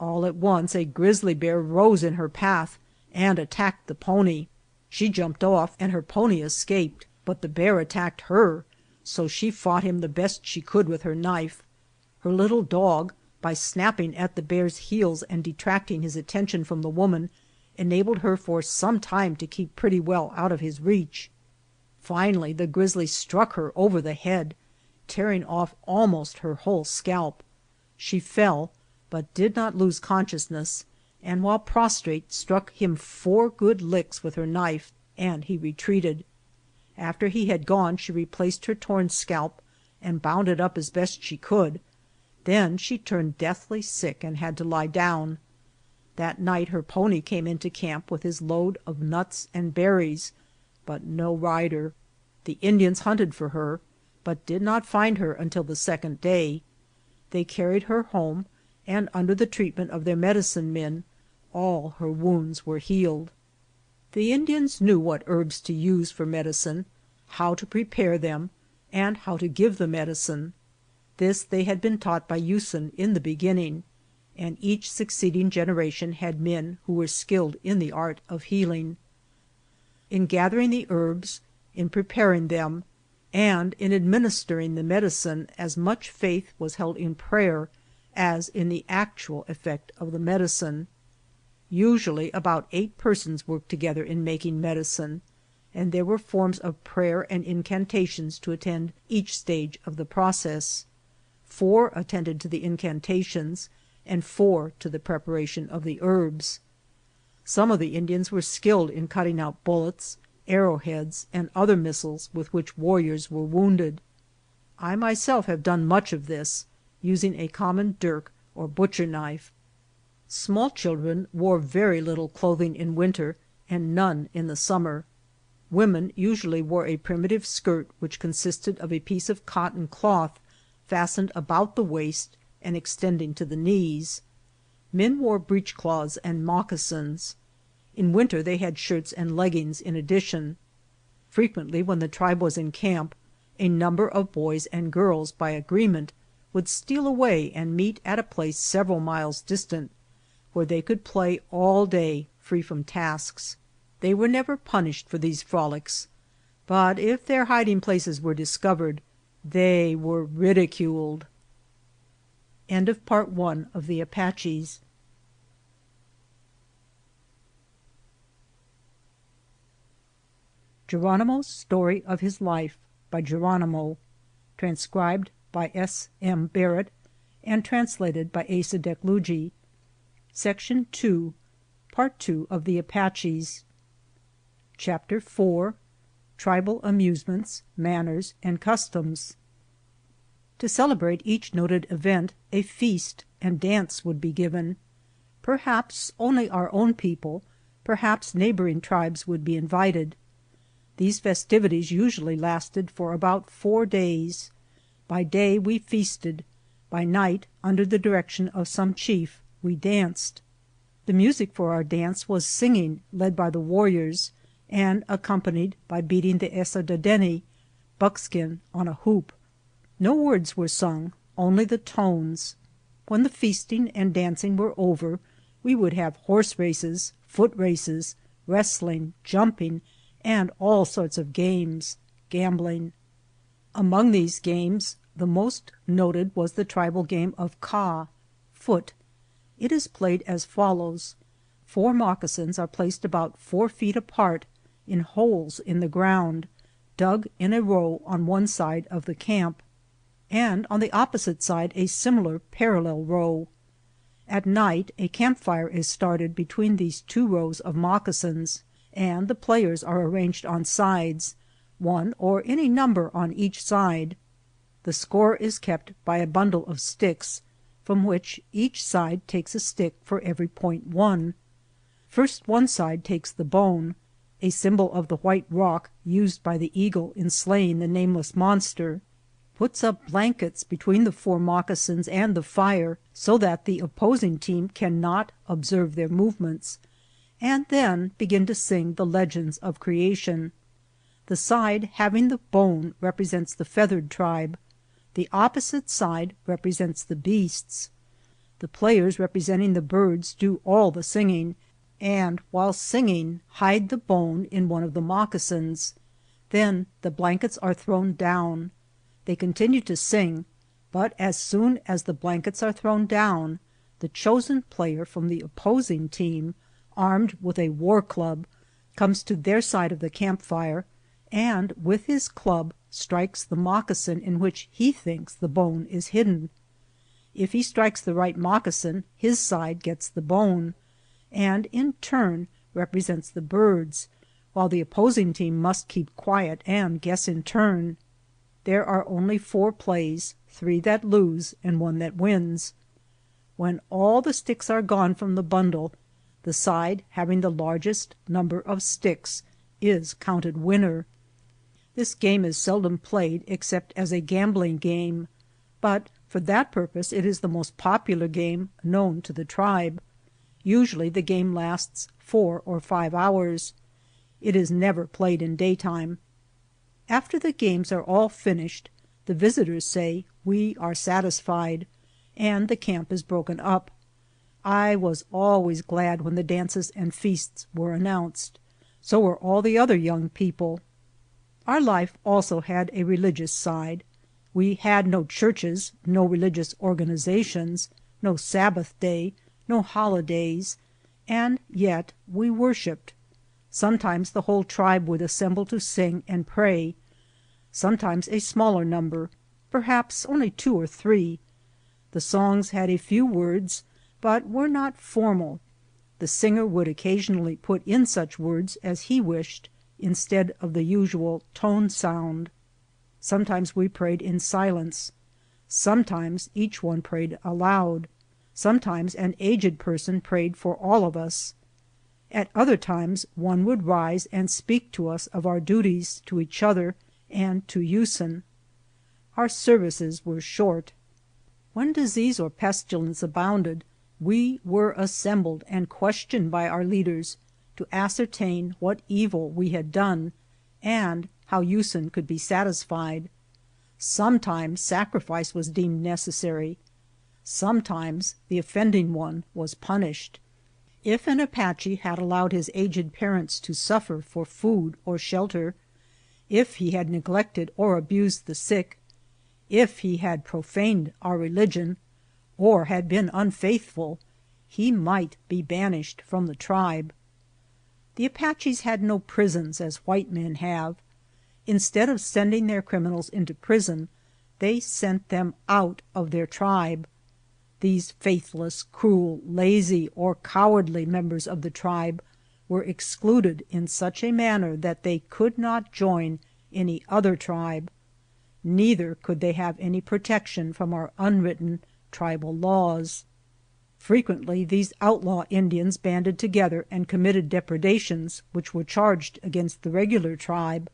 Speaker 1: All at once a grizzly bear rose in her path and attacked the pony. She jumped off and her pony escaped, but the bear attacked her, so she fought him the best she could with her knife. Her little dog, by snapping at the bear's heels and detracting his attention from the woman, enabled her for some time to keep pretty well out of his reach. Finally the grizzly struck her over the head, tearing off almost her whole scalp. She fell, but did not lose consciousness, and while prostrate struck him 4 good licks with her knife, and he retreated. After he had gone she replaced her torn scalp and bound it up as best she could. Then she turned deathly sick and had to lie down. That night her pony came into camp with his load of nuts and berries, but no rider. The Indians hunted for her, but did not find her until the 2nd day. They carried her home, and under the treatment of their medicine men, all her wounds were healed. The Indians knew what herbs to use for medicine, how to prepare them, and how to give the medicine. This they had been taught by Usen in the beginning, and each succeeding generation had men who were skilled in the art of healing. In gathering the herbs, in preparing them, and in administering the medicine, as much faith was held in prayer as in the actual effect of the medicine. Usually about 8 persons worked together in making medicine, and there were forms of prayer and incantations to attend each stage of the process. 4 attended to the incantations, and 4 to the preparation of the herbs. Some of the Indians were skilled in cutting out bullets, arrowheads, and other missiles with which warriors were wounded. I myself have done much of this, using a common dirk or butcher knife. Small children wore very little clothing in winter and none in the summer. Women usually wore a primitive skirt which consisted of a piece of cotton cloth fastened about the waist and extending to the knees. Men wore breechcloths and moccasins. In winter they had shirts and leggings in addition. Frequently when the tribe was in camp, a number of boys and girls, by agreement, would steal away and meet at a place several miles distant, where they could play all day free from tasks. They were never punished for these frolics, but if their hiding places were discovered, they were ridiculed. End of Part 1 of the Apaches. Geronimo's Story of His Life by Geronimo, transcribed by S. M. Barrett and translated by Asa Dekluji. Section 2, Part 2 of the Apaches. Chapter 4, Tribal Amusements, Manners, and Customs. To celebrate each noted event, a feast and dance would be given. Perhaps only our own people, perhaps neighboring tribes would be invited. These festivities usually lasted for about 4 days. By day we feasted. By night, under the direction of some chief, we danced. The music for our dance was singing led by the warriors, and accompanied by beating the esadadeni, buckskin, on a hoop. No words were sung, only the tones. When the feasting and dancing were over, we would have horse races, foot races, wrestling, jumping, and all sorts of games, gambling. Among these games the most noted was the tribal game of ka, foot. It is played as follows. 4 moccasins are placed about 4 feet apart in holes in the ground, dug in a row on one side of the camp, and on the opposite side a similar parallel row. At night a campfire is started between these 2 rows of moccasins, and the players are arranged on sides, 1 or any number on each side. The score is kept by a bundle of sticks, from which each side takes a stick for every point won. First one side takes the bone, a symbol of the white rock used by the eagle in slaying the nameless monster, puts up blankets between the 4 moccasins and the fire so that the opposing team cannot observe their movements, and then begin to sing the legends of creation. The side having the bone represents the feathered tribe. The opposite side represents the beasts. The players representing the birds do all the singing, and while singing hide the bone in one of the moccasins. Then the blankets are thrown down. They continue to sing, but as soon as the blankets are thrown down, the chosen player from the opposing team, armed with a war club, comes to their side of the campfire and with his club strikes the moccasin in which he thinks the bone is hidden. If he strikes the right moccasin, his side gets the bone, and in turn represents the birds, while the opposing team must keep quiet and guess in turn. There are only 4 plays, 3 that lose and 1 that wins. When all the sticks are gone from the bundle, the side having the largest number of sticks is counted winner. This game is seldom played except as a gambling game, but for that purpose it is the most popular game known to the tribe. Usually the game lasts 4 or 5 hours. It is never played in daytime. After the games are all finished, the visitors say, "We are satisfied," and the camp is broken up. I was always glad when the dances and feasts were announced. So were all the other young people. Our life also had a religious side. We had no churches, no religious organizations, no Sabbath day, no holidays, and yet we worshiped. Sometimes the whole tribe would assemble to sing and pray. Sometimes a smaller number, perhaps only 2 or 3. The songs had a few words, but were not formal. The singer would occasionally put in such words as he wished, instead of the usual tone sound. Sometimes we prayed in silence. Sometimes each one prayed aloud. Sometimes an aged person prayed for all of us. At other times one would rise and speak to us of our duties to each other and to Usen. Our services were short. When disease or pestilence abounded, we were assembled and questioned by our leaders to ascertain what evil we had done and how Usen could be satisfied. Sometimes sacrifice was deemed necessary. Sometimes the offending one was punished. If an Apache had allowed his aged parents to suffer for food or shelter, if he had neglected or abused the sick, if he had profaned our religion, or had been unfaithful, he might be banished from the tribe. The Apaches had no prisons as white men have. Instead of sending their criminals into prison, they sent them out of their tribe. These faithless, cruel, lazy, or cowardly members of the tribe were excluded in such a manner that they could not join any other tribe. Neither could they have any protection from our unwritten tribal laws. Frequently these outlaw Indians banded together and committed depredations which were charged against the regular tribe.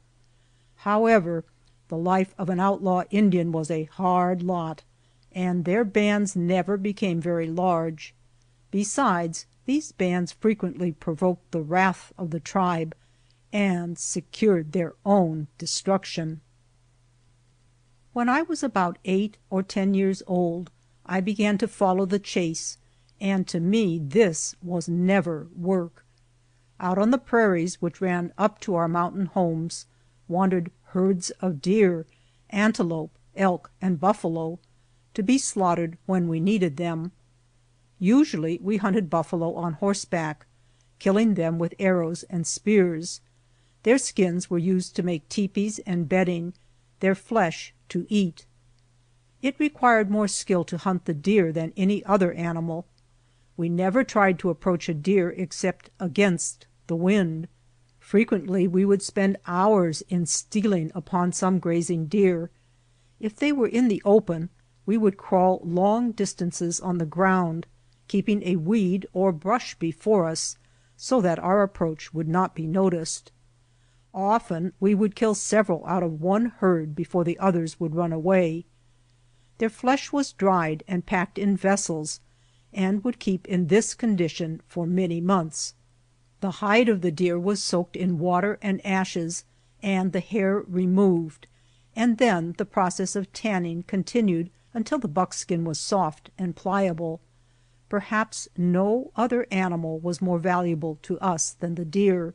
Speaker 1: However, the life of an outlaw Indian was a hard lot, and their bands never became very large. Besides, these bands frequently provoked the wrath of the tribe and secured their own destruction. When I was about 8 or 10 years old, I began to follow the chase, and to me this was never work. Out on the prairies which ran up to our mountain homes wandered herds of deer, antelope, elk, and buffalo, to be slaughtered when we needed them. Usually we hunted buffalo on horseback, killing them with arrows and spears. Their skins were used to make teepees and bedding, their flesh to eat. It required more skill to hunt the deer than any other animal. We never tried to approach a deer except against the wind. Frequently we would spend hours in stealing upon some grazing deer. If they were in the open, we would crawl long distances on the ground, keeping a weed or brush before us so that our approach would not be noticed. Often we would kill several out of one herd before the others would run away. Their flesh was dried and packed in vessels and would keep in this condition for many months. The hide of the deer was soaked in water and ashes and the hair removed, and then the process of tanning continued until the buckskin was soft and pliable. Perhaps no other animal was more valuable to us than the deer.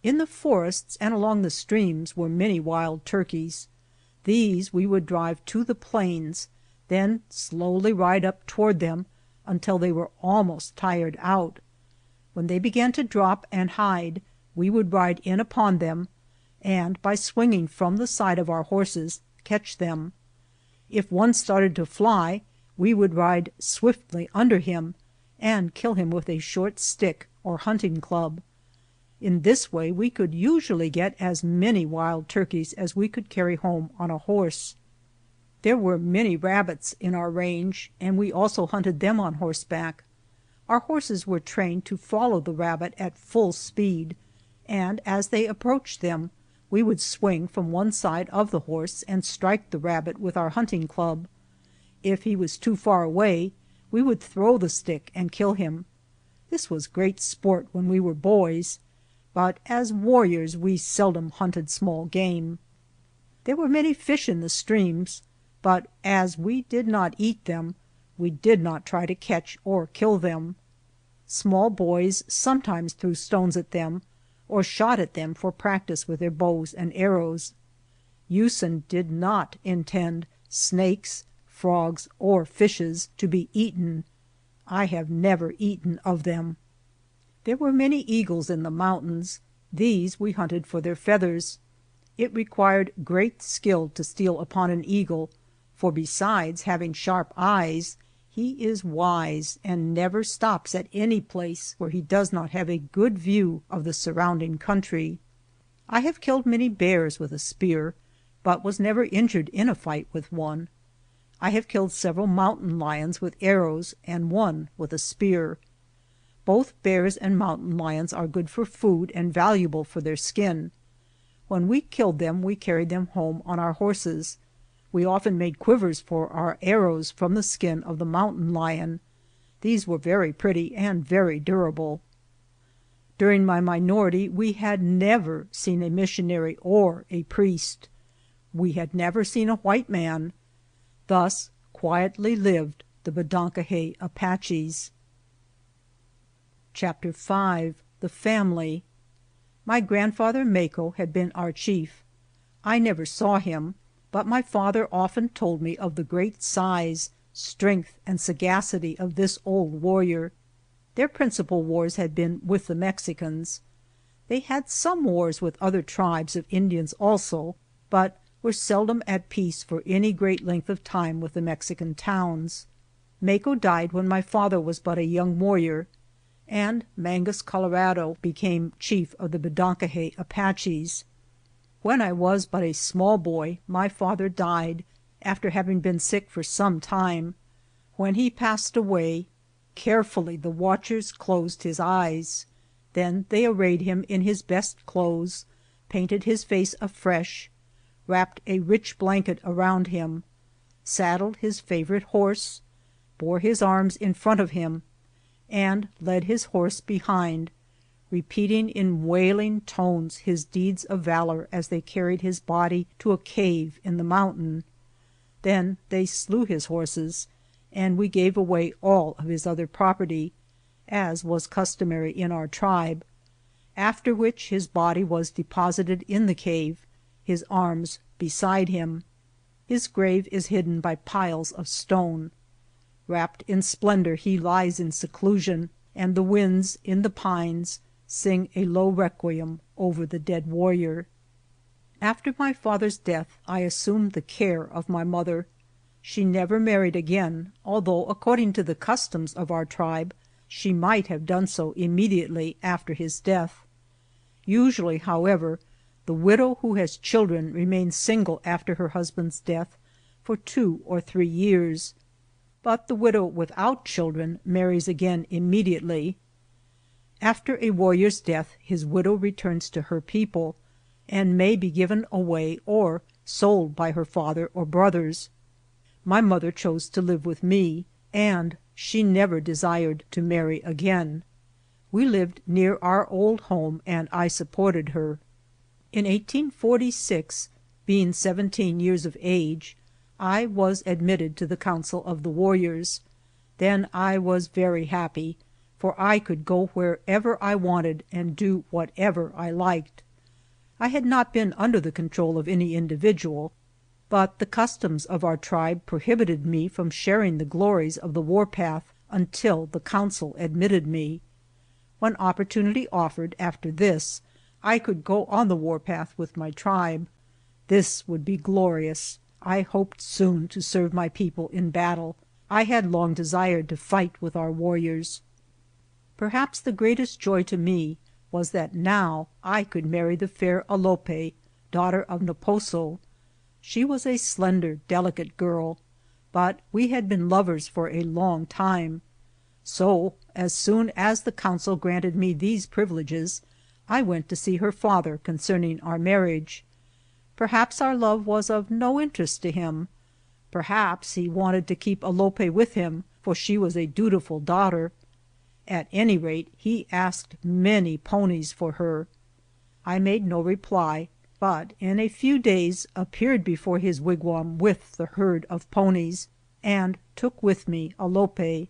Speaker 1: In the forests and along the streams were many wild turkeys. These we would drive to the plains, then slowly ride up toward them until they were almost tired out. When they began to drop and hide, we would ride in upon them, and by swinging from the side of our horses, catch them. If one started to fly, we would ride swiftly under him and kill him with a short stick or hunting club. In this way we could usually get as many wild turkeys as we could carry home on a horse. There were many rabbits in our range, and we also hunted them on horseback. Our horses were trained to follow the rabbit at full speed, and as they approached them, we would swing from one side of the horse and strike the rabbit with our hunting club. If he was too far away, we would throw the stick and kill him. This was great sport when we were boys, but as warriors we seldom hunted small game. There were many fish in the streams, but as we did not eat them, we did not try to catch or kill them. Small boys sometimes threw stones at them or shot at them for practice with their bows and arrows. Usen did not intend snakes, frogs, or fishes to be eaten. I have never eaten of them. There were many eagles in the mountains. These we hunted for their feathers. It required great skill to steal upon an eagle, for besides having sharp eyes, he is wise and never stops at any place where he does not have a good view of the surrounding country. I have killed many bears with a spear, but was never injured in a fight with one. I have killed several mountain lions with arrows and one with a spear. Both bears and mountain lions are good for food and valuable for their skin. When we killed them, we carried them home on our horses. We often made quivers for our arrows from the skin of the mountain lion. These were very pretty and very durable. During my minority we had never seen a missionary or a priest. We had never seen a white man. Thus quietly lived the Bedonkohe Apaches. Chapter 5. The Family. My grandfather Mako had been our chief. I never saw him, but my father often told me of the great size, strength, and sagacity of this old warrior. Their principal wars had been with the Mexicans. They had some wars with other tribes of Indians also, but were seldom at peace for any great length of time with the Mexican towns. Mako died when my father was but a young warrior, and Mangus Colorado became chief of the Bedonkohe Apaches. When I was but a small boy, my father died, after having been sick for some time. When he passed away, carefully the watchers closed his eyes. Then they arrayed him in his best clothes, painted his face afresh, wrapped a rich blanket around him, saddled his favorite horse, bore his arms in front of him, and led his horse behind, repeating in wailing tones his deeds of valor as they carried his body to a cave in the mountain. Then they slew his horses, and we gave away all of his other property, as was customary in our tribe, after which his body was deposited in the cave, his arms beside him. His grave is hidden by piles of stone. Wrapped in splendor he lies in seclusion, and the winds in the pines sing a low requiem over the dead warrior. After my father's death I assumed the care of my mother. She never married again, although according to the customs of our tribe she might have done so immediately after his death. Usually, however, the widow who has children remains single after her husband's death for 2 or 3 years, but the widow without children marries again immediately. After a warrior's death his widow returns to her people, and may be given away or sold by her father or brothers. My mother chose to live with me, and she never desired to marry again. We lived near our old home, and I supported her. In 1846, being 17 years of age, I was admitted to the council of the warriors. Then I was very happy, for I could go wherever I wanted and do whatever I liked. I had not been under the control of any individual, but the customs of our tribe prohibited me from sharing the glories of the warpath until the council admitted me. When opportunity offered after this, I could go on the warpath with my tribe. This would be glorious. I hoped soon to serve my people in battle. I had long desired to fight with our warriors. Perhaps the greatest joy to me was that now I could marry the fair Alope, daughter of Naposo. She was a slender, delicate girl, but we had been lovers for a long time. So, as soon as the council granted me these privileges, I went to see her father concerning our marriage. Perhaps our love was of no interest to him. Perhaps he wanted to keep Alope with him, for she was a dutiful daughter. At any rate, he asked many ponies for her. I made no reply, but in a few days appeared before his wigwam with the herd of ponies, and took with me Alope.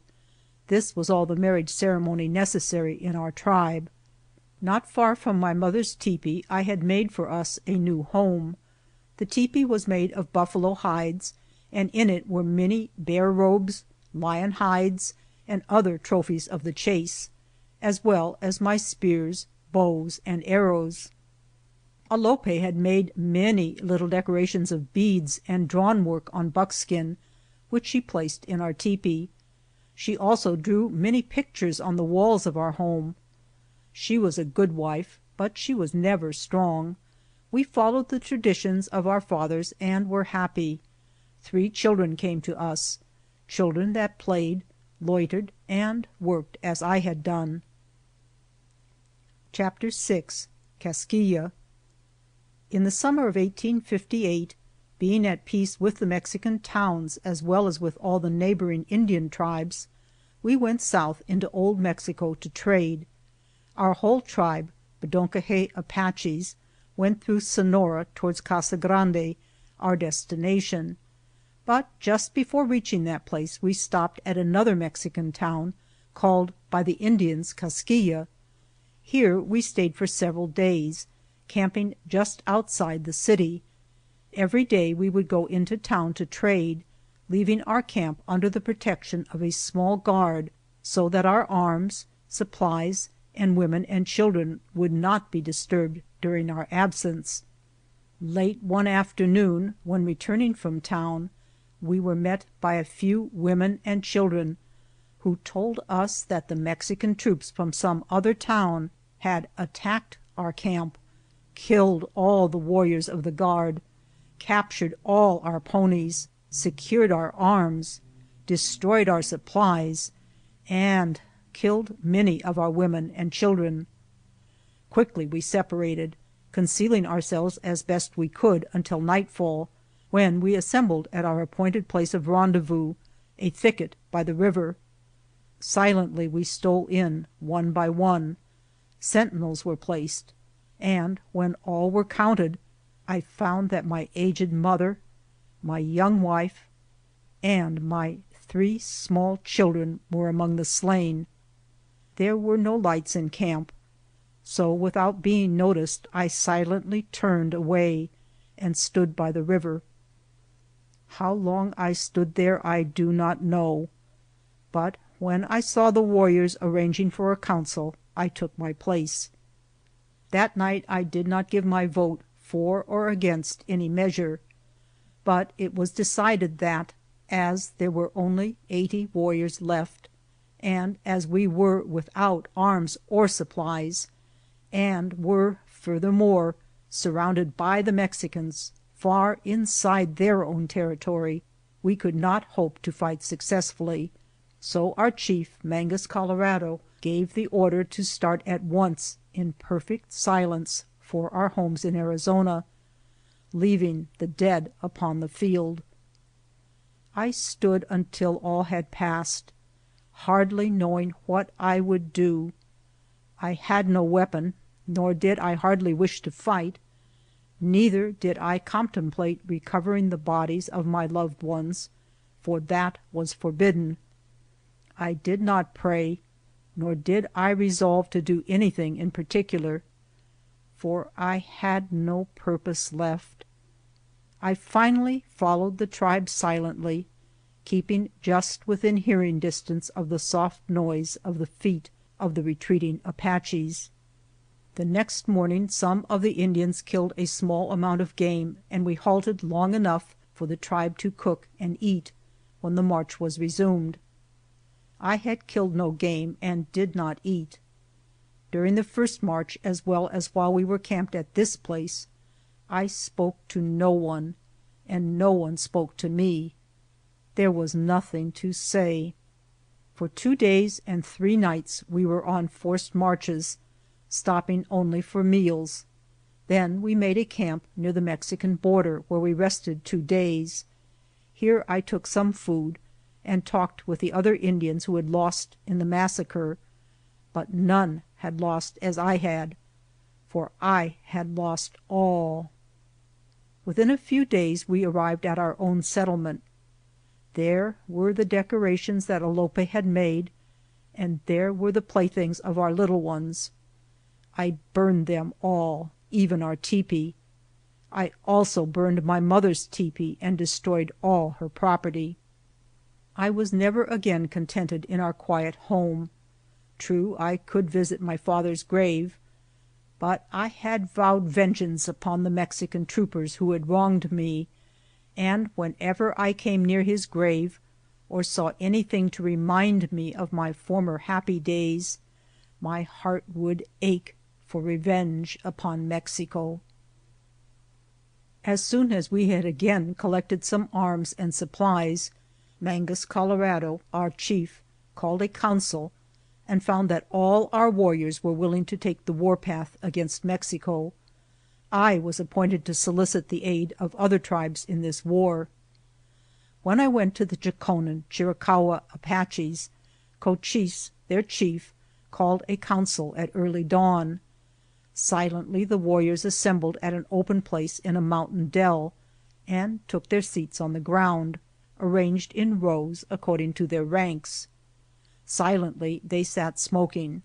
Speaker 1: This was all the marriage ceremony necessary in our tribe. Not far from my mother's tepee I had made for us a new home. The tepee was made of buffalo hides, and in it were many bear robes, lion hides, and other trophies of the chase, as well as my spears, bows, and arrows. Alope had made many little decorations of beads and drawn work on buckskin, which she placed in our tepee. She also drew many pictures on the walls of our home. She was a good wife, but she was never strong. We followed the traditions of our fathers and were happy. 3 children came to us, children that played, loitered, and worked as I had done. Chapter 6. Caskia. In the summer of 1858, being at peace with the Mexican towns as well as with all the neighboring Indian tribes, we went south into Old Mexico to trade. Our whole tribe, Bedonkohe Apaches, went through Sonora towards Casa Grande, our destination. But just before reaching that place we stopped at another Mexican town called by the Indians Caskia. Here we stayed for several days, camping just outside the city. Every day we would go into town to trade, leaving our camp under the protection of a small guard so that our arms, supplies, and women and children would not be disturbed during our absence. Late one afternoon, when returning from town, we were met by a few women and children who told us that the Mexican troops from some other town had attacked our camp, killed all the warriors of the guard, captured all our ponies, secured our arms, destroyed our supplies, and killed many of our women and children. Quickly we separated, concealing ourselves as best we could until nightfall, when we assembled at our appointed place of rendezvous, a thicket by the river. Silently we stole in one by one. Sentinels were placed, and when all were counted, I found that my aged mother, my young wife, and my 3 small children were among the slain. There were no lights in camp, so without being noticed I silently turned away and stood by the river. How long I stood there I do not know, but when I saw the warriors arranging for a council, I took my place. That night I did not give my vote for or against any measure, but it was decided that, as there were only 80 warriors left, and as we were without arms or supplies, and were furthermore surrounded by the Mexicans far inside their own territory, we could not hope to fight successfully. So our chief, Mangus Colorado, gave the order to start at once in perfect silence for our homes in Arizona, leaving the dead upon the field. I stood until all had passed, hardly knowing what I would do. I had no weapon, nor did I hardly wish to fight. Neither did I contemplate recovering the bodies of my loved ones, for that was forbidden. I did not pray, nor did I resolve to do anything in particular, for I had no purpose left. I finally followed the tribe silently, keeping just within hearing distance of the soft noise of the feet of the retreating Apaches. The next morning some of the Indians killed a small amount of game, and we halted long enough for the tribe to cook and eat, when the march was resumed. I had killed no game and did not eat. During the first march, as well as while we were camped at this place, I spoke to no one, and no one spoke to me. There was nothing to say. For 2 days and 3 nights we were on forced marches, stopping only for meals. Then we made a camp near the Mexican border, where we rested 2 days. Here I took some food and talked with the other Indians who had lost in the massacre, but none had lost as I had, for I had lost all. Within a few days we arrived at our own settlement. There were the decorations that Alope had made, and there were the playthings of our little ones. I burned them all, even our tepee. I also burned my mother's tepee and destroyed all her property. I was never again contented in our quiet home. True, I could visit my father's grave, but I had vowed vengeance upon the Mexican troopers who had wronged me, and whenever I came near his grave, or saw anything to remind me of my former happy days, my heart would ache for revenge upon Mexico. As soon as we had again collected some arms and supplies, Mangus Colorado, our chief, called a council and found that all our warriors were willing to take the warpath against Mexico. I was appointed to solicit the aid of other tribes in this war. When I went to the Chokonen Chiricahua Apaches, Cochise, their chief, called a council at early dawn. Silently the warriors assembled at an open place in a mountain dell and took their seats on the ground, arranged in rows according to their ranks. Silently they sat smoking.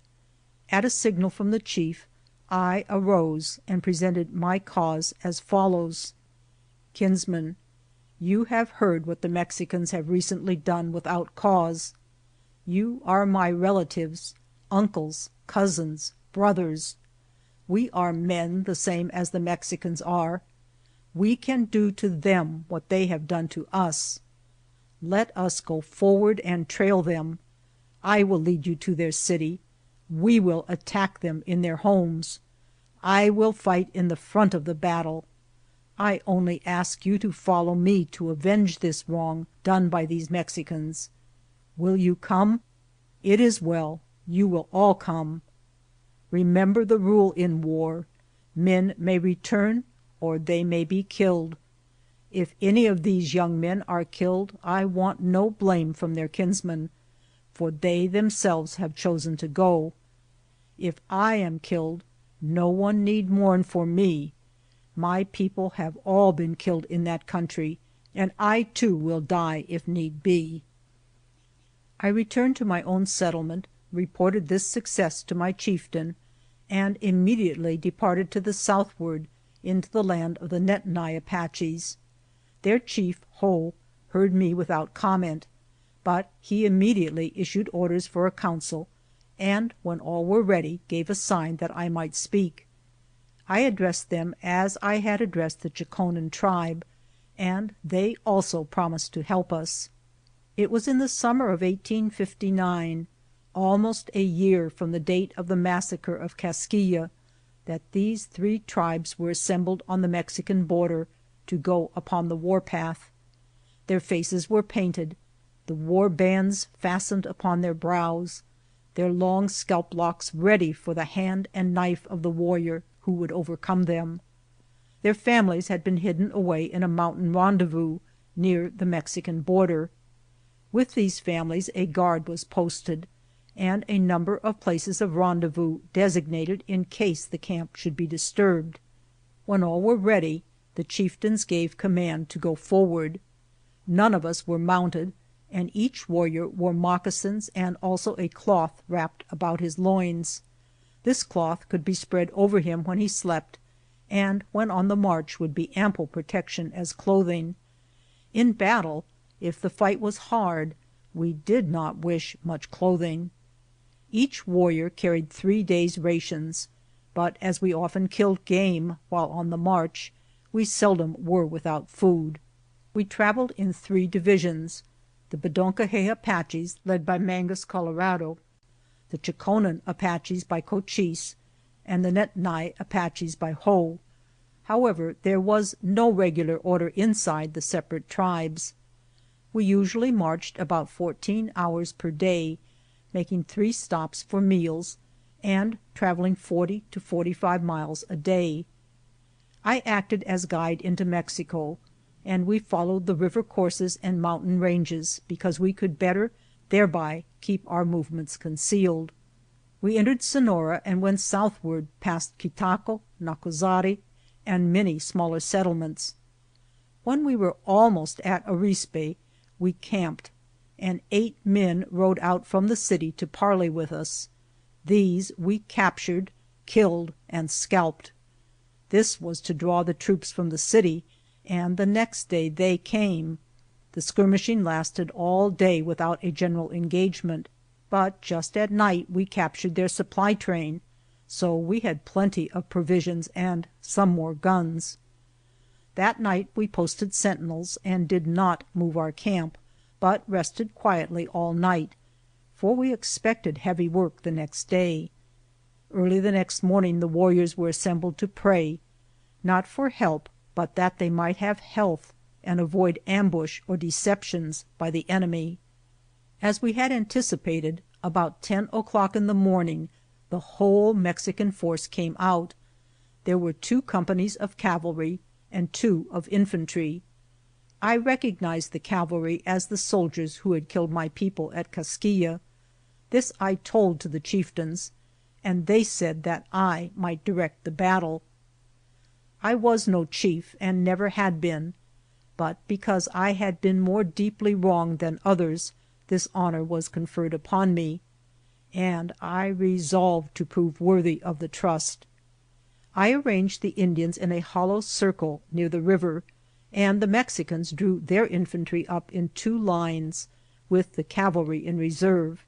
Speaker 1: At a signal from the chief, I arose and presented my cause as follows: Kinsmen, you have heard what the Mexicans have recently done without cause. You are my relatives, uncles, cousins, brothers. We are men the same as the Mexicans are. We can do to them what they have done to us. Let us go forward and trail them. I will lead you to their city. We will attack them in their homes. I will fight in the front of the battle. I only ask you to follow me to avenge this wrong done by these Mexicans. Will you come? It is well. You will all come. Remember the rule in war. Men may return or they may be killed. If any of these young men are killed, I want no blame from their kinsmen, for they themselves have chosen to go. If I am killed, no one need mourn for me. My people have all been killed in that country, and I too will die if need be. I returned to my own settlement, reported this success to my chieftain, and immediately departed to the southward into the land of the Nedni Apaches. Their chief, Ho, heard me without comment, but he immediately issued orders for a council, and when all were ready gave a sign that I might speak. I addressed them as I had addressed the Chokonen tribe, and they also promised to help us. It was in the summer of 1859, almost a year from the date of the massacre of Caskia, that these 3 tribes were assembled on the Mexican border to go upon the warpath. Their faces were painted, the war bands fastened upon their brows, their long scalp locks ready for the hand and knife of the warrior who would overcome them. Their families had been hidden away in a mountain rendezvous near the Mexican border. With these families a guard was posted, and a number of places of rendezvous designated in case the camp should be disturbed. When all were ready, the chieftains gave command to go forward. None of us were mounted, and each warrior wore moccasins and also a cloth wrapped about his loins. This cloth could be spread over him when he slept, and when on the march would be ample protection as clothing. In battle, if the fight was hard, we did not wish much clothing. Each warrior carried 3 days' rations, but as we often killed game while on the march, we seldom were without food. We traveled in 3 divisions: the Bedonkohe Apaches, led by Mangus Colorado, the Chokonen Apaches by Cochise, and the Nedni Apaches by Ho. However, there was no regular order inside the separate tribes. We usually marched about 14 hours per day, making 3 stops for meals, and traveling 40 to 45 miles a day. I acted as guide into Mexico, and we followed the river courses and mountain ranges because we could better thereby keep our movements concealed. We entered Sonora and went southward past Quitaco, Nacozari, and many smaller settlements. When we were almost at Arispe, we camped, and 8 men rode out from the city to parley with us. These we captured, killed, and scalped. This was to draw the troops from the city, and the next day they came. The skirmishing lasted all day without a general engagement, but just at night we captured their supply train, so we had plenty of provisions and some more guns. That night we posted sentinels and did not move our camp, but rested quietly all night, for we expected heavy work the next day. Early the next morning the warriors were assembled to pray, not for help, but that they might have health and avoid ambush or deceptions by the enemy. As we had anticipated, about 10 o'clock in the morning the whole Mexican force came out. There were 2 companies of cavalry and 2 of infantry. I recognized the cavalry as the soldiers who had killed my people at Caskia. This I told to the chieftains, and they said that I might direct the battle. I was no chief and never had been, but because I had been more deeply wronged than others, this honor was conferred upon me, and I resolved to prove worthy of the trust. I arranged the Indians in a hollow circle near the river, and the Mexicans drew their infantry up in 2 lines, with the cavalry in reserve.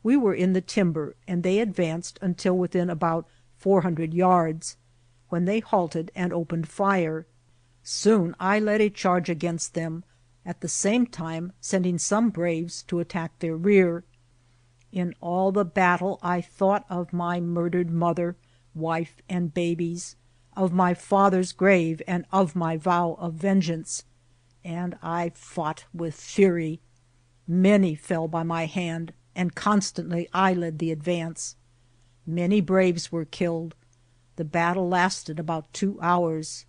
Speaker 1: We were in the timber, and they advanced until within about 400 yards, when they halted and opened fire. Soon I led a charge against them, at the same time sending some braves to attack their rear. In all the battle I thought of my murdered mother, wife, and babies, of my father's grave, and of my vow of vengeance, and I fought with fury. Many fell by my hand, and constantly I led the advance. Many braves were killed. The battle lasted about 2 hours.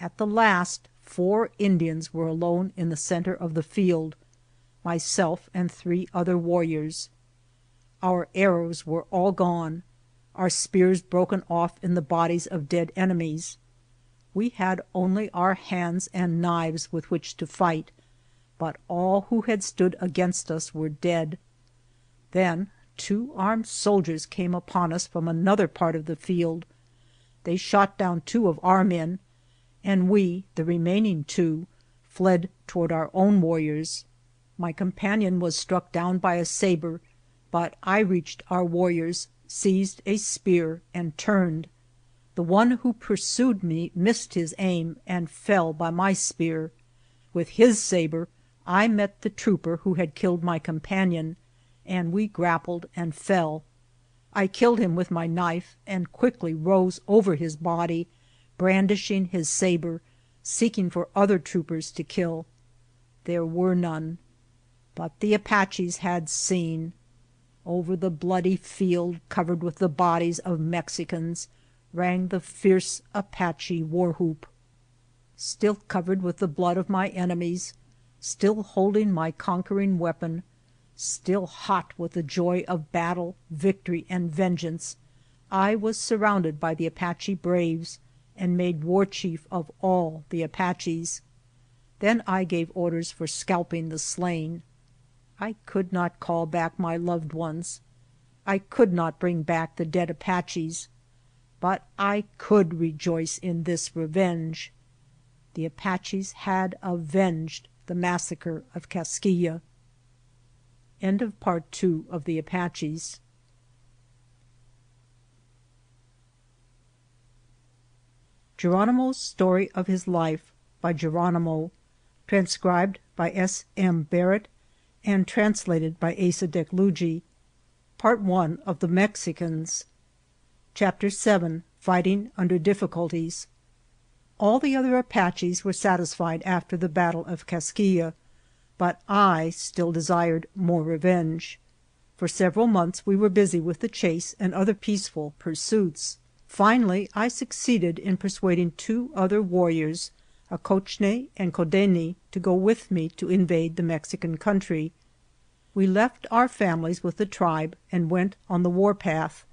Speaker 1: At the last, 4 Indians were alone in the center of the field, myself and 3 other warriors. Our arrows were all gone, our spears broken off in the bodies of dead enemies. We had only our hands and knives with which to fight, but all who had stood against us were dead. Then 2 armed soldiers came upon us from another part of the field. They shot down 2 of our men, and we, the remaining 2, fled toward our own warriors. My companion was struck down by a saber, but I reached our warriors, seized a spear, and turned. The one who pursued me missed his aim and fell by my spear. With his saber I met the trooper who had killed my companion, and we grappled and fell. I killed him with my knife and quickly rose over his body, brandishing his saber, seeking for other troopers to kill. There were none, but the Apaches had seen. Over the bloody field covered with the bodies of Mexicans rang the fierce Apache war whoop. Still covered with the blood of my enemies, still holding my conquering weapon, still hot with the joy of battle, victory, and vengeance, I was surrounded by the Apache braves and made war chief of all the Apaches. Then I gave orders for scalping the slain. I could not call back my loved ones. I could not bring back the dead Apaches. But I could rejoice in this revenge. The Apaches had avenged the massacre of Caskia. End of Part 2 of the Apaches. Geronimo's Story of His Life by Geronimo, transcribed by S. M. Barrett and translated by Asa Deklugi. Part 1 of the Mexicans. Chapter 7, Fighting Under Difficulties. All the other Apaches were satisfied after the Battle of Caskia, but I still desired more revenge. For several months we were busy with the chase and other peaceful pursuits. Finally I succeeded in persuading 2 other warriors, Acochne and Codeni, to go with me to invade the Mexican country. We left our families with the tribe and went on the warpath.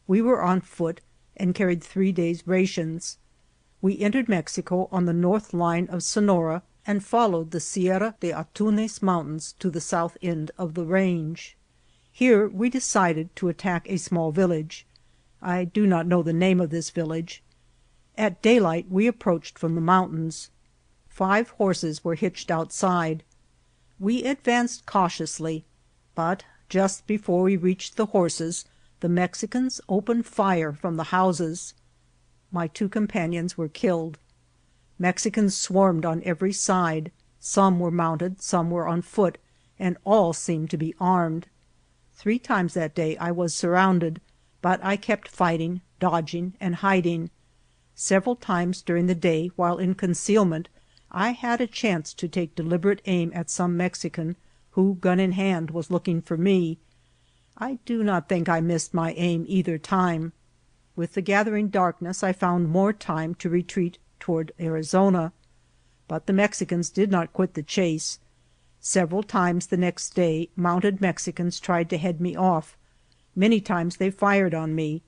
Speaker 1: We were on foot and carried 3 days' rations. We entered Mexico on the north line of Sonora and followed the Sierra de Atunes mountains to the south end of the range. Here we decided to attack a small village. I do not know the name of this village. At daylight we approached from the mountains. 5 horses were hitched outside. We advanced cautiously, but just before we reached the horses, the Mexicans opened fire from the houses. My 2 companions were killed. Mexicans swarmed on every side. Some were mounted, some were on foot, and all seemed to be armed. 3 times that day I was surrounded, but I kept fighting, dodging, and hiding. Several times during the day, while in concealment, I had a chance to take deliberate aim at some Mexican who, gun in hand, was looking for me. I do not think I missed my aim either time. With the gathering darkness I found more time to retreat toward Arizona. But the Mexicans did not quit the chase. Several times the next day mounted Mexicans tried to head me off. Many times they fired on me.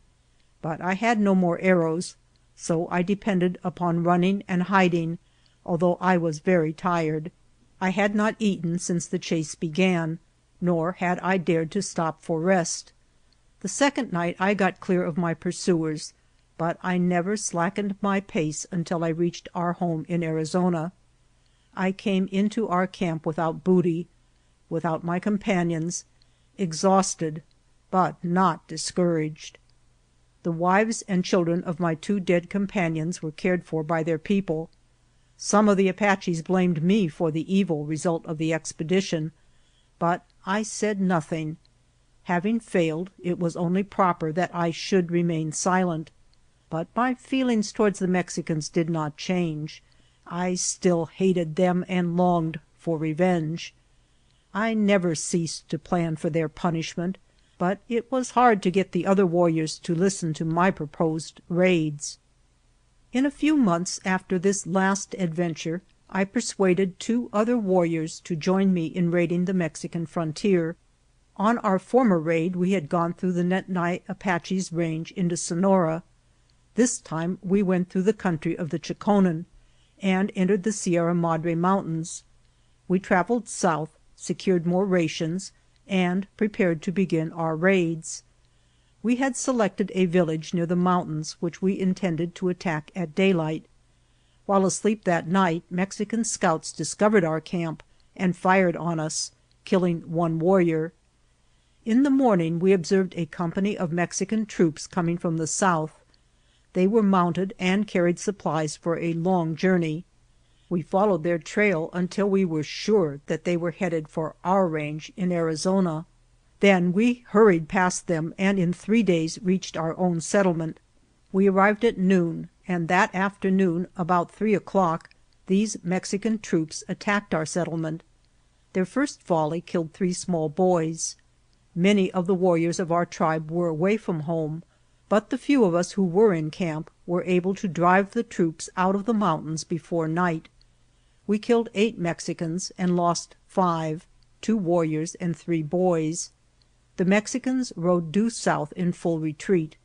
Speaker 1: But I had no more arrows, so I depended upon running and hiding, although I was very tired. I had not eaten since the chase began, nor had I dared to stop for rest. The second night I got clear of my pursuers, but I never slackened my pace until I reached our home in Arizona. I came into our camp without booty, without my companions, exhausted, but not discouraged. The wives and children of my 2 dead companions were cared for by their people. Some of the Apaches blamed me for the evil result of the expedition, but I said nothing. Having failed, it was only proper that I should remain silent. But my feelings towards the Mexicans did not change. I still hated them and longed for revenge. I never ceased to plan for their punishment, but it was hard to get the other warriors to listen to my proposed raids. In a few months after this last adventure, I persuaded 2 other warriors to join me in raiding the Mexican frontier. On our former raid we had gone through the Nedni Apaches' range into Sonora. This time we went through the country of the Chokonen and entered the Sierra Madre Mountains. We traveled south, secured more rations, and prepared to begin our raids. We had selected a village near the mountains which we intended to attack at daylight. While asleep that night, Mexican scouts discovered our camp and fired on us, killing 1 warrior. In the morning we observed a company of Mexican troops coming from the south. They were mounted and carried supplies for a long journey. We followed their trail until we were sure that they were headed for our range in Arizona. Then we hurried past them and in 3 days reached our own settlement. We arrived at noon, and that afternoon, about 3 o'clock, these Mexican troops attacked our settlement. Their first volley killed 3 small boys. Many of the warriors of our tribe were away from home, but the few of us who were in camp were able to drive the troops out of the mountains before night. We killed 8 Mexicans and lost 5, 2 warriors and 3 boys. The Mexicans rode due south in full retreat.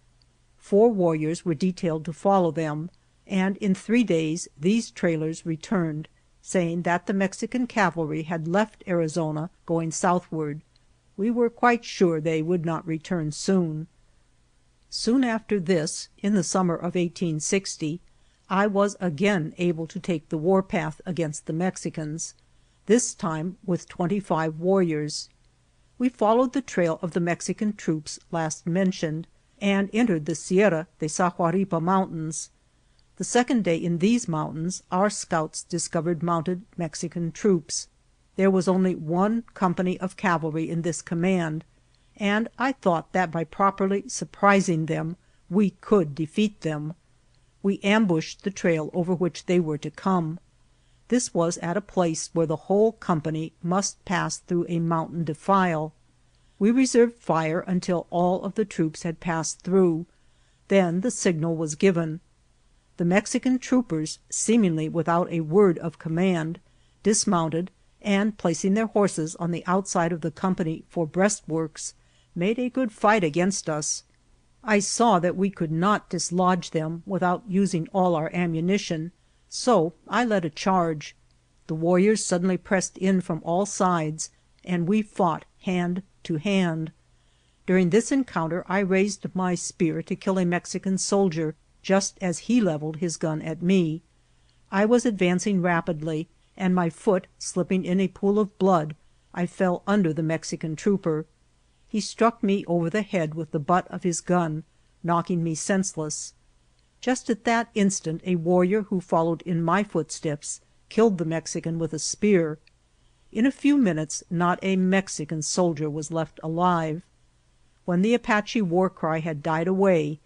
Speaker 1: 4 warriors were detailed to follow them, and in 3 days these trailers returned, saying that the Mexican cavalry had left Arizona going southward. We were quite sure they would not return soon. Soon after this, in the summer of 1860, I was again able to take the warpath against the Mexicans, this time with 25 warriors. We followed the trail of the Mexican troops last mentioned, and entered the Sierra de Sahuaripa Mountains. The second day in these mountains our scouts discovered mounted Mexican troops. There was only one company of cavalry in this command, and I thought that by properly surprising them we could defeat them. We ambushed the trail over which they were to come. This was at a place where the whole company must pass through a mountain defile. We reserved fire until all of the troops had passed through. Then the signal was given. The Mexican troopers, seemingly without a word of command, dismounted, and placing their horses on the outside of the company for breastworks, made a good fight against us. I saw that we could not dislodge them without using all our ammunition, so I led a charge. The warriors suddenly pressed in from all sides, and we fought hand to hand. During this encounter I raised my spear to kill a Mexican soldier just as he leveled his gun at me. I was advancing rapidly, and my foot slipping in a pool of blood, I fell under the Mexican trooper. He struck me over the head with the butt of his gun, knocking me senseless. Just at that instant a warrior who followed in my footsteps killed the Mexican with a spear. In a few minutes not a Mexican soldier was left alive. When the Apache war cry had died away,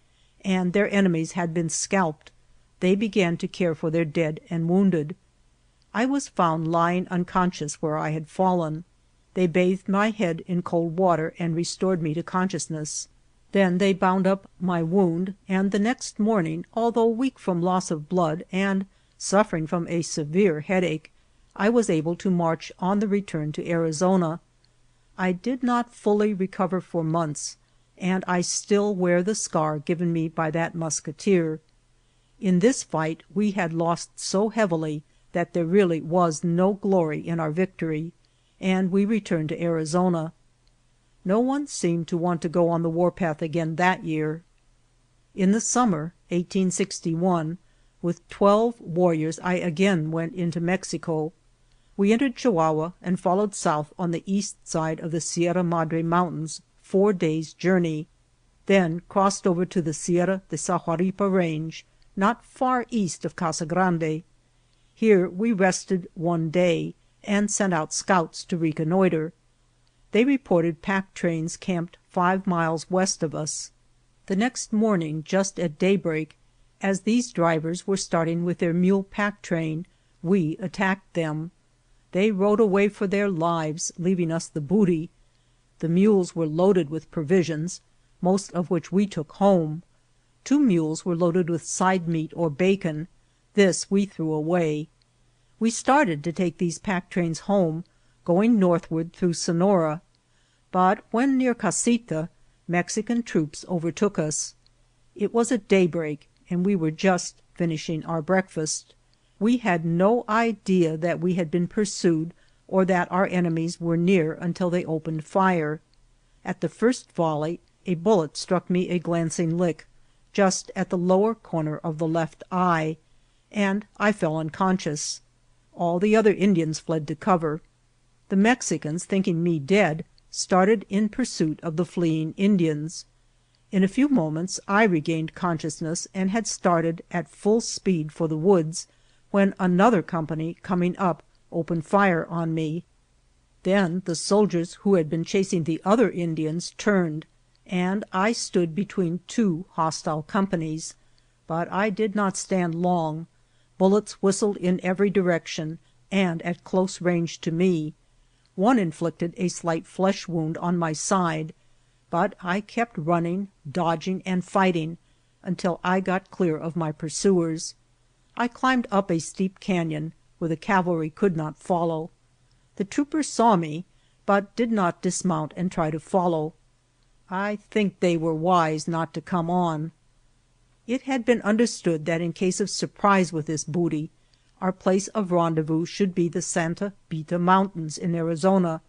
Speaker 1: and their enemies had been scalped, they began to care for their dead and wounded. I was found lying unconscious where I had fallen. They bathed my head in cold water and restored me to consciousness. Then they bound up my wound, and the next morning, although weak from loss of blood and suffering from a severe headache, I was able to march on the return to Arizona. I did not fully recover for months, and I still wear the scar given me by that musketeer. In this fight we had lost so heavily that there really was no glory in our victory, and we returned to Arizona. No one seemed to want to go on the warpath again that year. In the summer, 1861, with 12 warriors I again went into Mexico. We entered Chihuahua and followed south on the east side of the Sierra Madre Mountains 4 days' journey, then crossed over to the Sierra de Sahuaripa Range, not far east of Casa Grande. Here we rested 1 day and sent out scouts to reconnoiter. They reported pack trains camped 5 miles west of us. The next morning, just at daybreak, as these drivers were starting with their mule pack train, we attacked them. They rode away for their lives, leaving us the booty. The mules were loaded with provisions, most of which we took home. 2 mules were loaded with side meat or bacon. This we threw away. We started to take these pack trains home, going northward through Sonora. But when near Casita, Mexican troops overtook us. It was at daybreak, and we were just finishing our breakfast. We had no idea that we had been pursued or that our enemies were near until they opened fire. At the first volley, a bullet struck me a glancing lick, just at the lower corner of the left eye, and I fell unconscious. All the other Indians fled to cover. The Mexicans, thinking me dead, started in pursuit of the fleeing Indians. In a few moments I regained consciousness and had started at full speed for the woods, when another company coming up opened fire on me. Then the soldiers who had been chasing the other Indians turned, and I stood between 2 hostile companies. But I did not stand long. Bullets whistled in every direction and at close range to me. One inflicted a slight flesh wound on my side, but I kept running, dodging, and fighting until I got clear of my pursuers. I climbed up a steep canyon where the cavalry could not follow. The troopers saw me, but did not dismount and try to follow. I think they were wise not to come on. It had been understood that in case of surprise with this booty, Our place of rendezvous should be the Santa Bita Mountains in Arizona.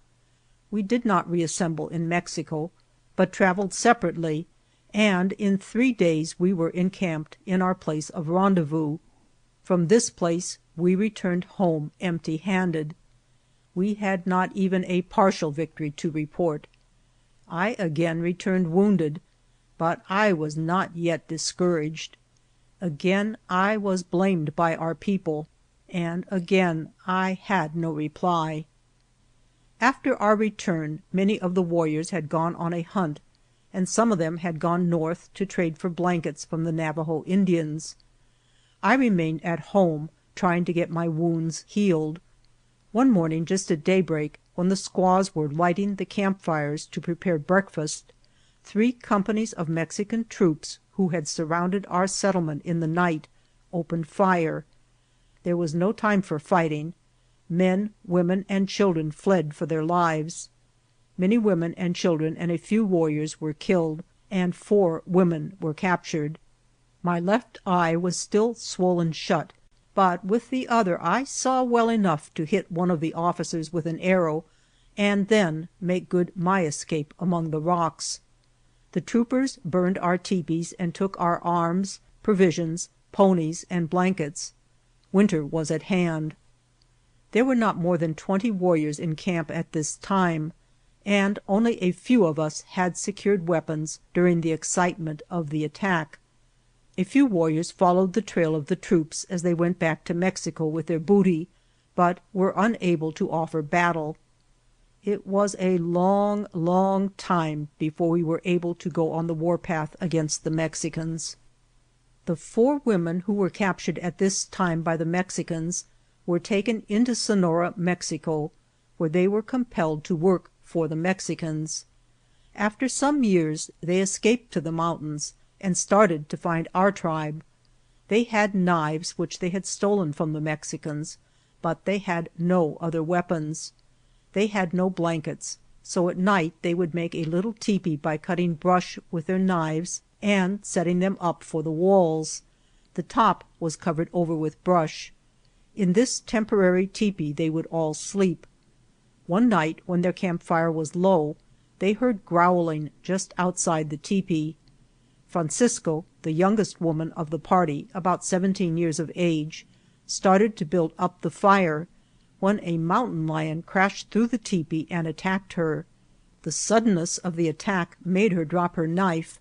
Speaker 1: We did not reassemble in Mexico, but traveled separately, and in 3 days we were encamped in our place of rendezvous. From this place we returned home empty-handed. We had not even a partial victory to report. I again returned wounded, but I was not yet discouraged. Again I was blamed by our people, and again I had no reply. After our return, many of the warriors had gone on a hunt, and some of them had gone north to trade for blankets from the Navajo Indians. I remained at home, trying to get my wounds healed. One morning, just at daybreak, when the squaws were lighting the campfires to prepare breakfast, 3 companies of Mexican troops who had surrounded our settlement in the night opened fire. There was no time for fighting. Men, women, and children fled for their lives. Many women and children and a few warriors were killed, and 4 women were captured. My left eye was still swollen shut, but with the other I saw well enough to hit one of the officers with an arrow and then make good my escape among the rocks. The troopers burned our teepees and took our arms, provisions, ponies, and blankets. Winter was at hand. There were not more than 20 warriors in camp at this time, and only a few of us had secured weapons during the excitement of the attack. A few warriors followed the trail of the troops as they went back to Mexico with their booty, but were unable to offer battle. It was a long, long time before we were able to go on the warpath against the Mexicans. The 4 women who were captured at this time by the Mexicans were taken into Sonora, Mexico, where they were compelled to work for the Mexicans. After some years they escaped to the mountains and started to find our tribe. They had knives which they had stolen from the Mexicans, but they had no other weapons. They had no blankets, so at night they would make a little tepee by cutting brush with their knives and setting them up for the walls. The top was covered over with brush. In this temporary tepee they would all sleep. One night, when their campfire was low, they heard growling just outside the tepee. Francisco, the youngest woman of the party, about 17 years of age, started to build up the fire, when a mountain lion crashed through the tepee and attacked her. The suddenness of the attack made her drop her knife,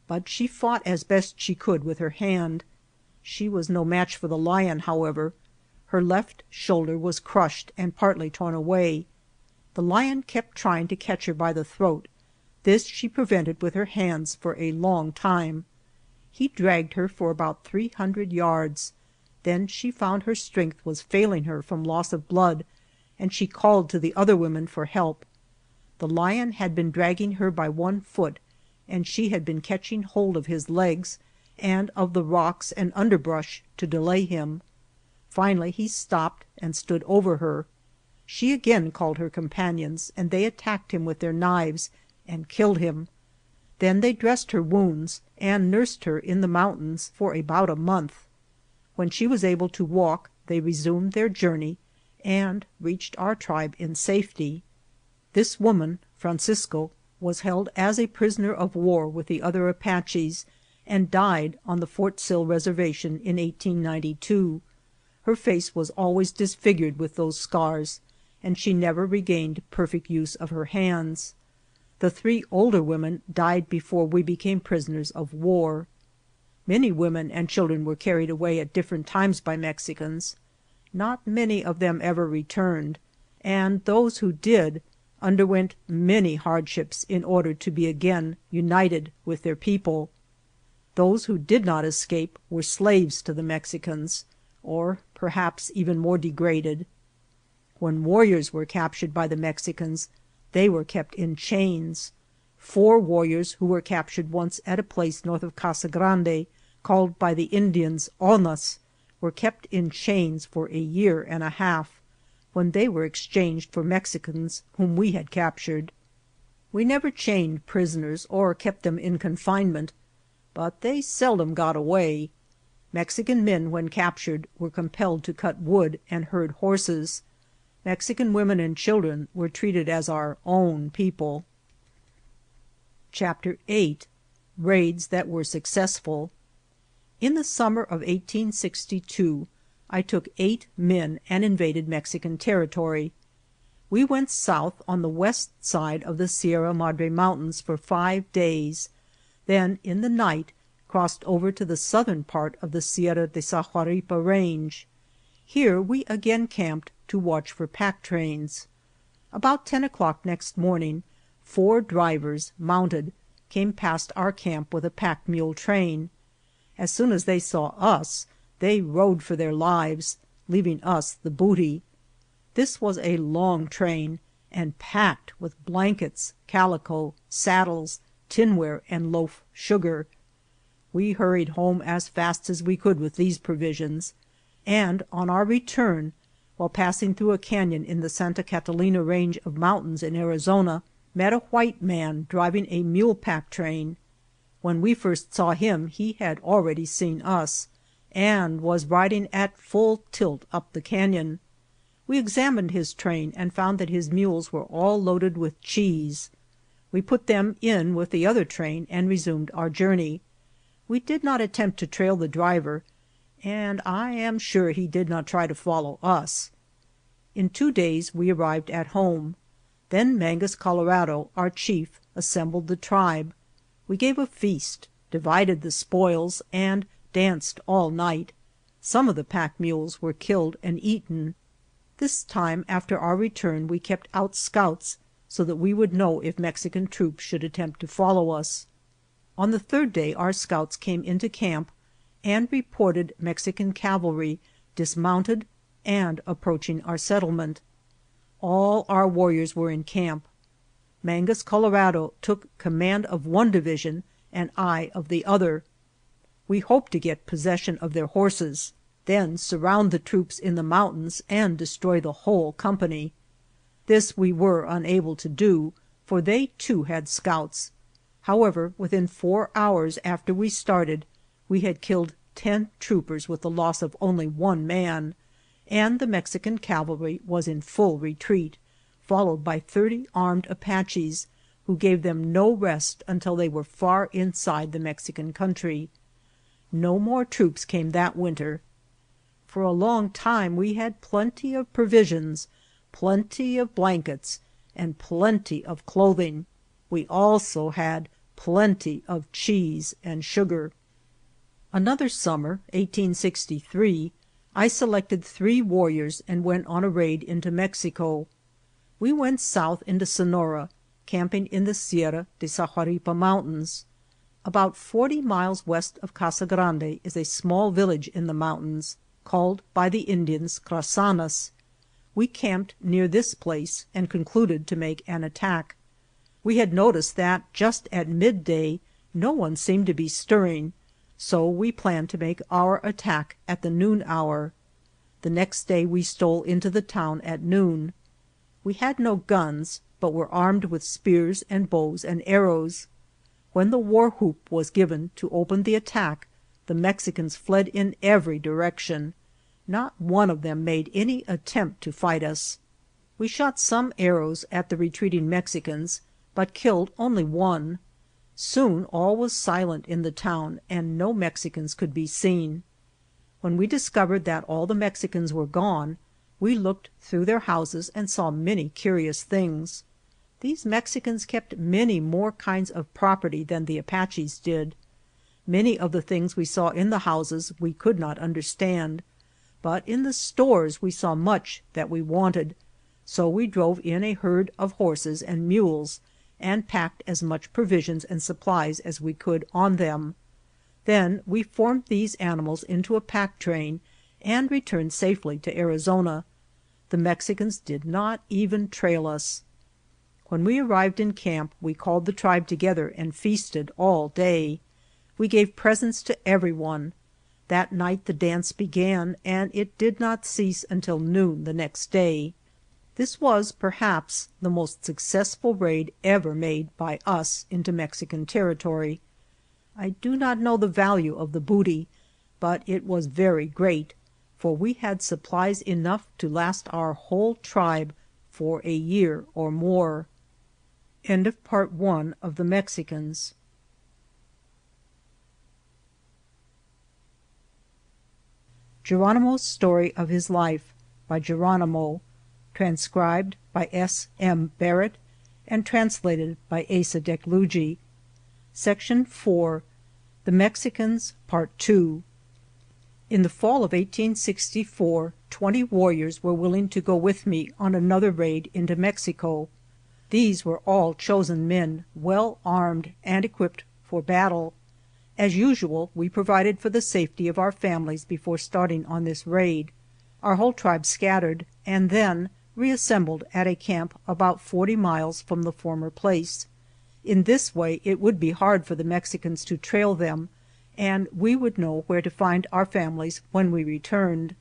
Speaker 1: but she fought as best she could with her hand. She was no match for the lion, however. Her left shoulder was crushed and partly torn away. The lion kept trying to catch her by the throat. This she prevented with her hands for a long time. He dragged her for about 300 yards. Then she found her strength was failing her from loss of blood, and she called to the other women for help. The lion had been dragging her by one foot, and she had been catching hold of his legs and of the rocks and underbrush to delay him. Finally he stopped and stood over her. She again called her companions, and they attacked him with their knives and killed him. Then they dressed her wounds and nursed her in the mountains for about a month. When she was able to walk, they resumed their journey and reached our tribe in safety. This woman, Francisco, was held as a prisoner of war with the other Apaches and died on the Fort Sill Reservation in 1892. Her face was always disfigured with those scars, and she never regained perfect use of her hands. The 3 older women died before we became prisoners of war. Many women and children were carried away at different times by Mexicans. Not many of them ever returned, and those who did underwent many hardships in order to be again united with their people. Those who did not escape were slaves to the Mexicans, or perhaps even more degraded. When warriors were captured by the Mexicans, they were kept in chains. 4 warriors who were captured once at a place north of Casa Grande, called by the Indians Onas, were kept in chains for a year and a half, when they were exchanged for Mexicans whom we had captured. We never chained prisoners or kept them in confinement, but they seldom got away. Mexican men, when captured, were compelled to cut wood and herd horses. Mexican women and children were treated as our own people. Chapter 8. Raids that were successful. In the summer of 1862, I took 8 men and invaded Mexican territory. We went south on the west side of the Sierra Madre Mountains for 5 days, then in the night crossed over to the southern part of the Sierra de Sahuaripa range. Here we again camped to watch for pack trains. About 10 o'clock next morning, 4 drivers, mounted, came past our camp with a pack mule train. As soon as they saw us, they rode for their lives, leaving us the booty. This was a long train and packed with blankets, calico, saddles, tinware, and loaf sugar. We hurried home as fast as we could with these provisions, and on our return, while passing through a canyon in the Santa Catalina range of mountains in Arizona, met a white man driving a mule pack train. When we first saw him he had already seen us, and was riding at full tilt up the canyon. We examined his train and found that his mules were all loaded with cheese. We put them in with the other train and resumed our journey. We did not attempt to trail the driver, and I am sure he did not try to follow us. In 2 days we arrived at home. Then Mangus Colorado, our chief, assembled the tribe. We gave a feast, divided the spoils, and danced all night. Some of the pack mules were killed and eaten. This time after our return we kept out scouts so that we would know if Mexican troops should attempt to follow us. On the 3rd day our scouts came into camp and reported Mexican cavalry dismounted and approaching our settlement. All our warriors were in camp. Mangus Colorado took command of one division and I of the other. We hoped to get possession of their horses, then surround the troops in the mountains and destroy the whole company. This we were unable to do, for they too had scouts. However, within 4 hours after we started, we had killed 10 troopers with the loss of only 1 man, and the Mexican cavalry was in full retreat, followed by 30 armed Apaches, who gave them no rest until they were far inside the Mexican country. No more troops came that winter. For a long time we had plenty of provisions, plenty of blankets, and plenty of clothing. We also had plenty of cheese and sugar. Another summer, 1863, I selected 3 warriors and went on a raid into Mexico. We went south into Sonora, camping in the Sierra de Sahuaripa Mountains. About 40 miles west of Casa Grande is a small village in the mountains, called by the Indians Crasanas. We camped near this place and concluded to make an attack. We had noticed that just at midday no one seemed to be stirring, so we planned to make our attack at the noon hour. The next day we stole into the town at noon. We had no guns, but were armed with spears and bows and arrows. When the war whoop was given to open the attack, the Mexicans fled in every direction. Not one of them made any attempt to fight us. We shot some arrows at the retreating Mexicans, but killed only 1. Soon all was silent in the town and no Mexicans could be seen. When we discovered that all the Mexicans were gone, we looked through their houses and saw many curious things. These Mexicans kept many more kinds of property than the Apaches did. Many of the things we saw in the houses we could not understand, but in the stores we saw much that we wanted, so we drove in a herd of horses and mules and packed as much provisions and supplies as we could on them. Then we formed these animals into a pack train and returned safely to Arizona. The Mexicans did not even trail us. When we arrived in camp, we called the tribe together and feasted all day. We gave presents to everyone. That night the dance began, and it did not cease until noon the next day. This was, perhaps, the most successful raid ever made by us into Mexican territory. I do not know the value of the booty, but it was very great, for we had supplies enough to last our whole tribe for a year or more. End of Part 1 of The Mexicans. Geronimo's Story of His Life by Geronimo, transcribed by S. M. Barrett and translated by Asa Deklugi. Section 4, The Mexicans, Part 2. In the fall of 1864, 20 warriors were willing to go with me on another raid into Mexico. These were all chosen men, well armed and equipped for battle. As usual, we provided for the safety of our families before starting on this raid. Our whole tribe scattered and then reassembled at a camp about 40 miles from the former place. In this way it would be hard for the Mexicans to trail them, and we would know where to find our families when we returned.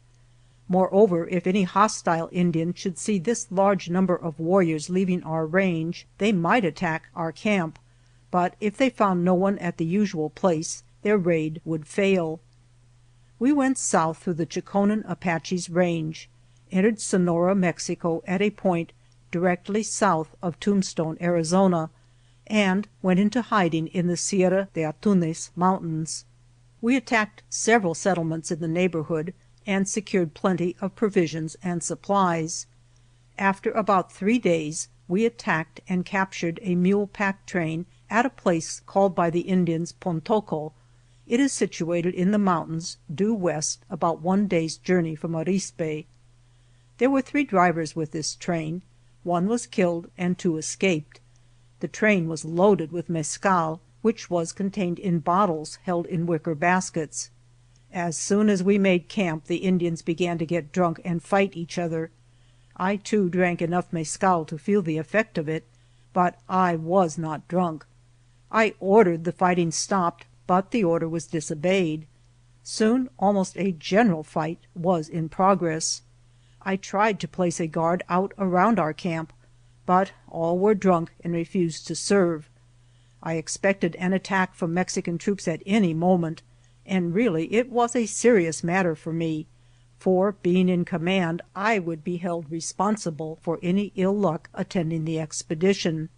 Speaker 1: Moreover, if any hostile Indian should see this large number of warriors leaving our range, they might attack our camp, but if they found no one at the usual place, their raid would fail. We went south through the Chokonen Apaches range, entered Sonora, Mexico at a point directly south of Tombstone, Arizona, and went into hiding in the Sierra de Antunez mountains. We attacked several settlements in the neighborhood and secured plenty of provisions and supplies. After about 3 days we attacked and captured a mule pack train at a place called by the Indians Pontoco. It is situated in the mountains due west about 1 day's journey from Arispe. There were 3 drivers with this train. 1 was killed and 2 escaped. The train was loaded with mescal, which was contained in bottles held in wicker baskets. As soon as we made camp the Indians began to get drunk and fight each other. I too drank enough mescal to feel the effect of it, but I was not drunk. I ordered the fighting stopped, but the order was disobeyed. Soon almost a general fight was in progress. I tried to place a guard out around our camp, but all were drunk and refused to serve. I expected an attack from Mexican troops at any moment, and really it was a serious matter for me, for, being in command, I would be held responsible for any ill luck attending the expedition.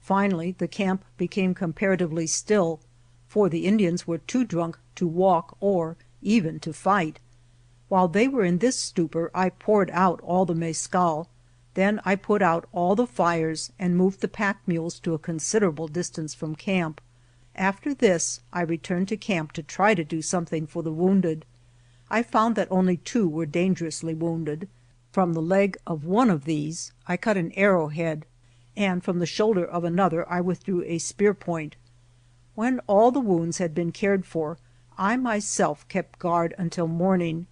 Speaker 1: Finally the camp became comparatively still, for the Indians were too drunk to walk or even to fight. While they were in this stupor I poured out all the mescal. Then I put out all the fires and moved the pack mules to a considerable distance from camp. After this I returned to camp to try to do something for the wounded. I found that only 2 were dangerously wounded. From the leg of one of these I cut an arrowhead, and from the shoulder of another I withdrew a spear point. When all the wounds had been cared for, I myself kept guard until morning.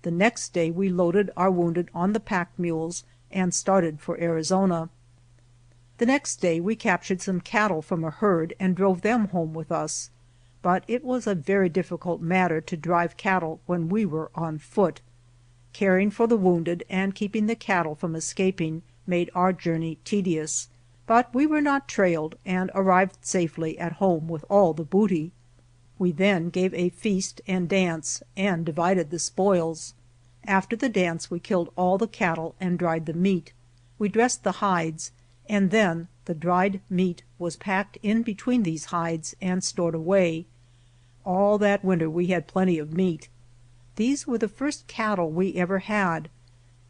Speaker 1: The next day we loaded our wounded on the pack mules and started for Arizona. The next day we captured some cattle from a herd and drove them home with us, but it was a very difficult matter to drive cattle when we were on foot. Caring for the wounded and keeping the cattle from escaping made our journey tedious, but we were not trailed and arrived safely at home with all the booty. We then gave a feast and dance and divided the spoils. After the dance we killed all the cattle and dried the meat. We dressed the hides, and then the dried meat was packed in between these hides and stored away. All that winter we had plenty of meat. These were the first cattle we ever had.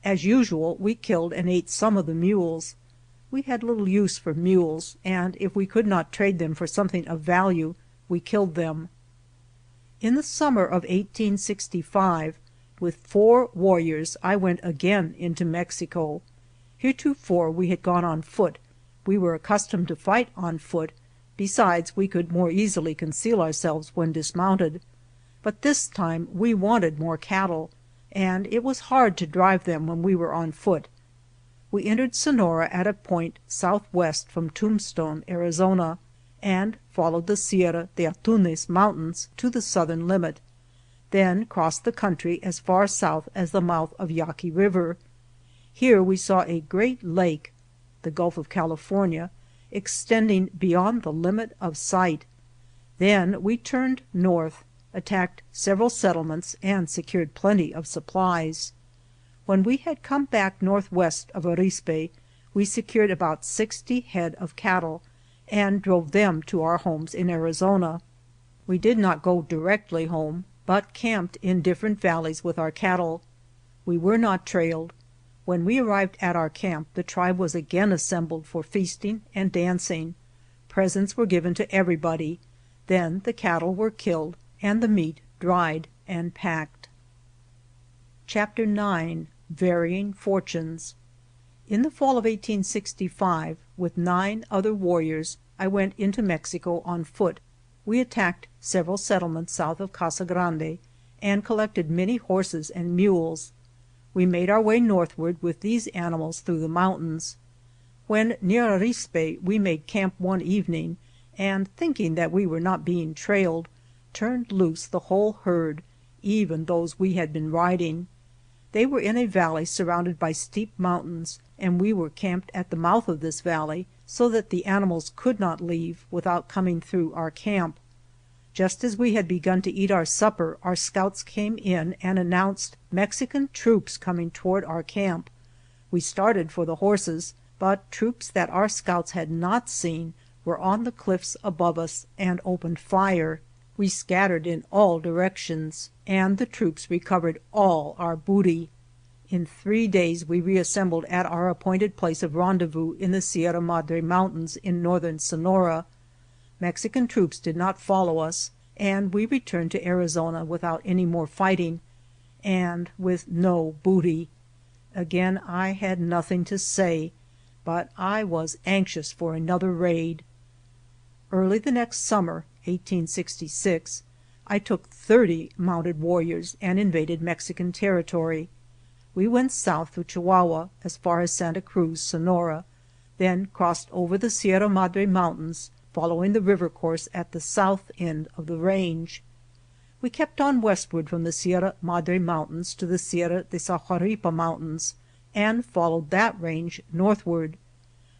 Speaker 1: As usual we killed and ate some of the mules. We had little use for mules, and if we could not trade them for something of value we killed them. In the summer of 1865, with 4 warriors I went again into Mexico. Heretofore we had gone on foot. We were accustomed to fight on foot. Besides, we could more easily conceal ourselves when dismounted. But this time we wanted more cattle, and it was hard to drive them when we were on foot. We entered Sonora at a point southwest from Tombstone, Arizona, and followed the Sierra de Antunez mountains to the southern limit, then crossed the country as far south as the mouth of Yaqui River. Here we saw a great lake, the Gulf of California, extending beyond the limit of sight. Then we turned north attacked several settlements, and secured plenty of supplies. When we had come back northwest of Arispe, we secured about 60 head of cattle and drove them to our homes in Arizona. We did not go directly home, but camped in different valleys with our cattle. We were not trailed. When we arrived at our camp, the tribe was again assembled for feasting and dancing. Presents were given to everybody. Then the cattle were killed and the meat dried and packed. Chapter 9. Varying Fortunes. In the fall of 1865, with 9 other warriors, I went into Mexico on foot. We attacked several settlements south of Casa Grande and collected many horses and mules. We made our way northward with these animals through the mountains. When near Arispe, we made camp one evening, and, thinking that we were not being trailed, turned loose the whole herd, even those we had been riding. They were in a valley surrounded by steep mountains, and we were camped at the mouth of this valley, so that the animals could not leave without coming through our camp. Just as we had begun to eat our supper, our scouts came in and announced Mexican troops coming toward our camp. We started for the horses, but troops that our scouts had not seen were on the cliffs above us and opened fire. We scattered in all directions, and the troops recovered all our booty. In 3 days we reassembled at our appointed place of rendezvous in the Sierra Madre Mountains in northern Sonora. Mexican troops did not follow us, and we returned to Arizona without any more fighting, and with no booty. Again I had nothing to say, but I was anxious for another raid. Early the next summer, 1866, I took 30 mounted warriors and invaded Mexican territory. We went south through Chihuahua as far as Santa Cruz, Sonora, then crossed over the Sierra Madre Mountains, following the river course at the south end of the range. We kept on westward from the Sierra Madre Mountains to the Sierra de Sahuaripa Mountains, and followed that range northward.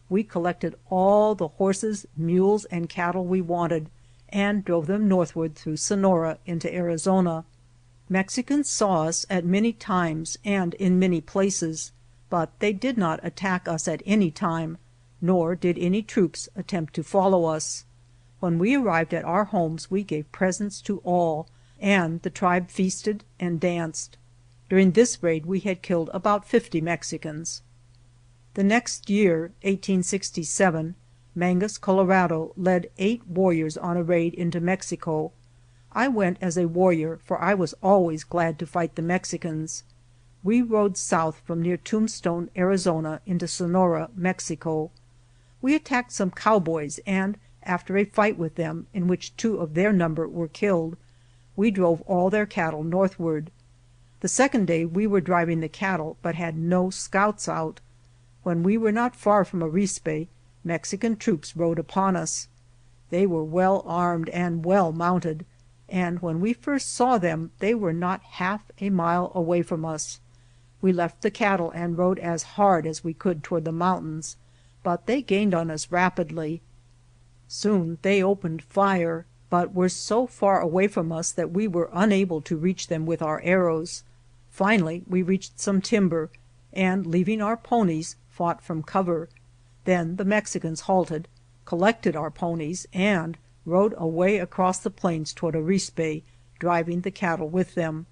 Speaker 1: We collected all the horses, mules, and cattle we wanted, and drove them northward through Sonora into Arizona. Mexicans saw us at many times and in many places, but they did not attack us at any time, nor did any troops attempt to follow us. When we arrived at our homes we gave presents to all, and the tribe feasted and danced. During this raid we had killed about 50 Mexicans. The next year, 1867, Mangus Colorado led 8 warriors on a raid into Mexico. I went as a warrior, for I was always glad to fight the Mexicans. We rode south from near Tombstone, Arizona, into Sonora, Mexico. We attacked some cowboys, and after a fight with them, in which 2 of their number were killed, we drove all their cattle northward. The second day we were driving the cattle, but had no scouts out. When we were not far from Arispe, Mexican troops rode upon us. They were well armed and well mounted, and when we first saw them they were not half a mile away from us. We left the cattle and rode as hard as we could toward the mountains, but they gained on us rapidly. Soon they opened fire, but were so far away from us that we were unable to reach them with our arrows. Finally we reached some timber, and leaving our ponies, fought from cover. Then the Mexicans halted, collected our ponies, and rode away across the plains toward Arispe, driving the cattle with them.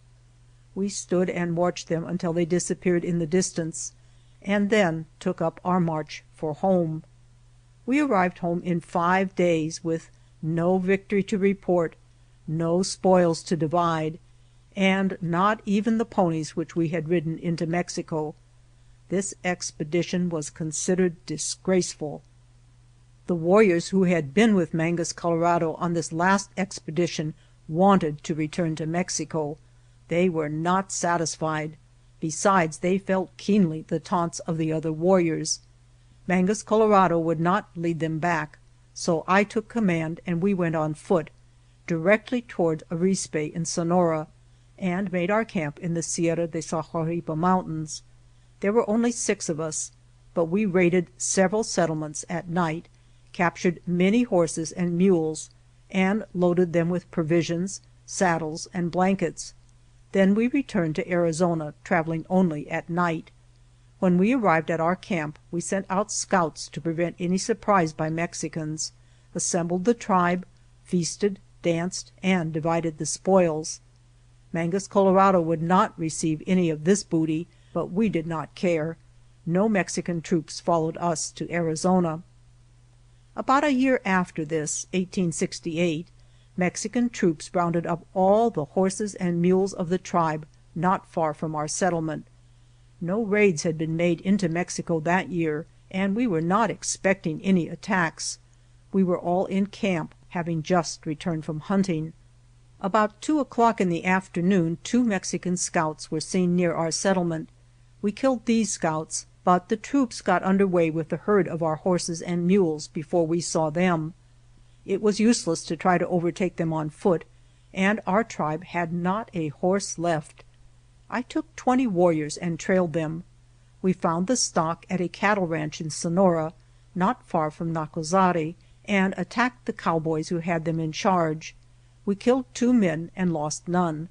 Speaker 1: We stood and watched them until they disappeared in the distance, and then took up our march for home. We arrived home in 5 days with no victory to report, no spoils to divide, and not even the ponies which we had ridden into Mexico. This expedition was considered disgraceful. The warriors who had been with Mangus Colorado on this last expedition wanted to return to Mexico. They were not satisfied. Besides, they felt keenly the taunts of the other warriors. Mangus Colorado would not lead them back, so I took command and we went on foot, directly toward Arispe in Sonora, and made our camp in the Sierra de Sahuaripa Mountains. There were only 6 of us, but we raided several settlements at night, captured many horses and mules, and loaded them with provisions, saddles, and blankets. Then we returned to Arizona, traveling only at night. When we arrived at our camp we sent out scouts to prevent any surprise by Mexicans, assembled the tribe, feasted, danced, and divided the spoils. Mangus Colorado would not receive any of this booty, but we did not care. No Mexican troops followed us to Arizona. About a year after this, 1868, Mexican troops rounded up all the horses and mules of the tribe not far from our settlement. No raids had been made into Mexico that year, and we were not expecting any attacks. We were all in camp, having just returned from hunting. About 2 o'clock in the afternoon 2 Mexican scouts were seen near our settlement. We killed these scouts, but the troops got under way with the herd of our horses and mules before we saw them. It was useless to try to overtake them on foot, and our tribe had not a horse left. I took 20 warriors and trailed them. We found the stock at a cattle ranch in Sonora, not far from Nacozari, and attacked the cowboys who had them in charge. We killed 2 men and lost none.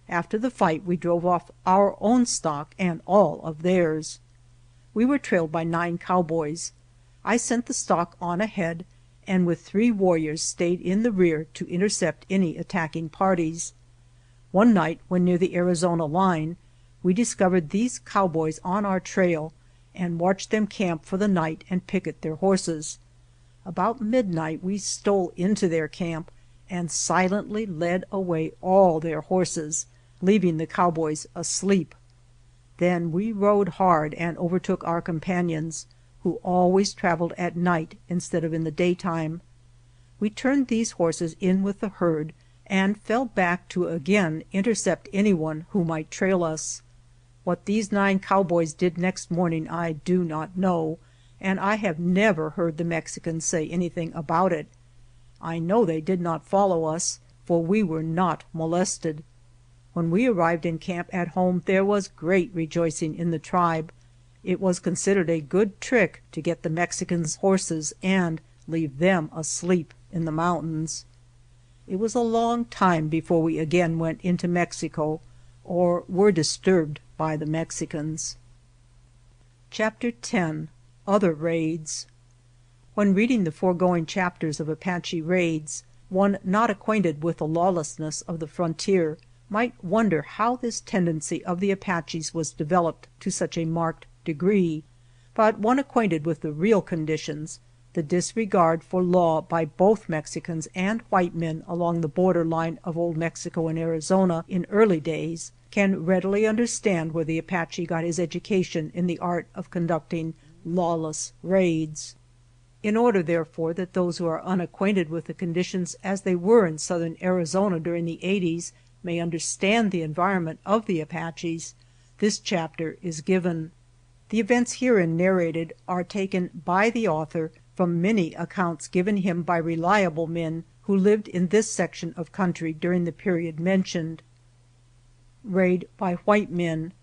Speaker 1: After the fight we drove off our own stock and all of theirs. We were trailed by 9 cowboys. I sent the stock on ahead, and with 3 warriors stayed in the rear to intercept any attacking parties. One night, when near the Arizona line, we discovered these cowboys on our trail and watched them camp for the night and picket their horses. About midnight we stole into their camp and silently led away all their horses, leaving the cowboys asleep. Then we rode hard and overtook our companions, who always traveled at night instead of in the daytime. We turned these horses in with the herd and fell back to again intercept anyone who might trail us. What these 9 cowboys did next morning I do not know, and I have never heard the Mexicans say anything about it. I know they did not follow us, for we were not molested. When we arrived in camp at home there was great rejoicing in the tribe. It was considered a good trick to get the Mexicans' horses and leave them asleep in the mountains. It was a long time before we again went into Mexico or were disturbed by the Mexicans. Chapter 10. Other Raids. When reading the foregoing chapters of Apache raids, one not acquainted with the lawlessness of the frontier might wonder how this tendency of the Apaches was developed to such a marked degree, but one acquainted with the real conditions, the disregard for law by both Mexicans and white men along the border line of Old Mexico and Arizona in early days, can readily understand where the Apache got his education in the art of conducting lawless raids. In order, therefore, that those who are unacquainted with the conditions as they were in southern Arizona during the '80s may understand the environment of the Apaches, this chapter is given. The events herein narrated are taken by the author from many accounts given him by reliable men who lived in this section of country during the period mentioned. Raid by white men.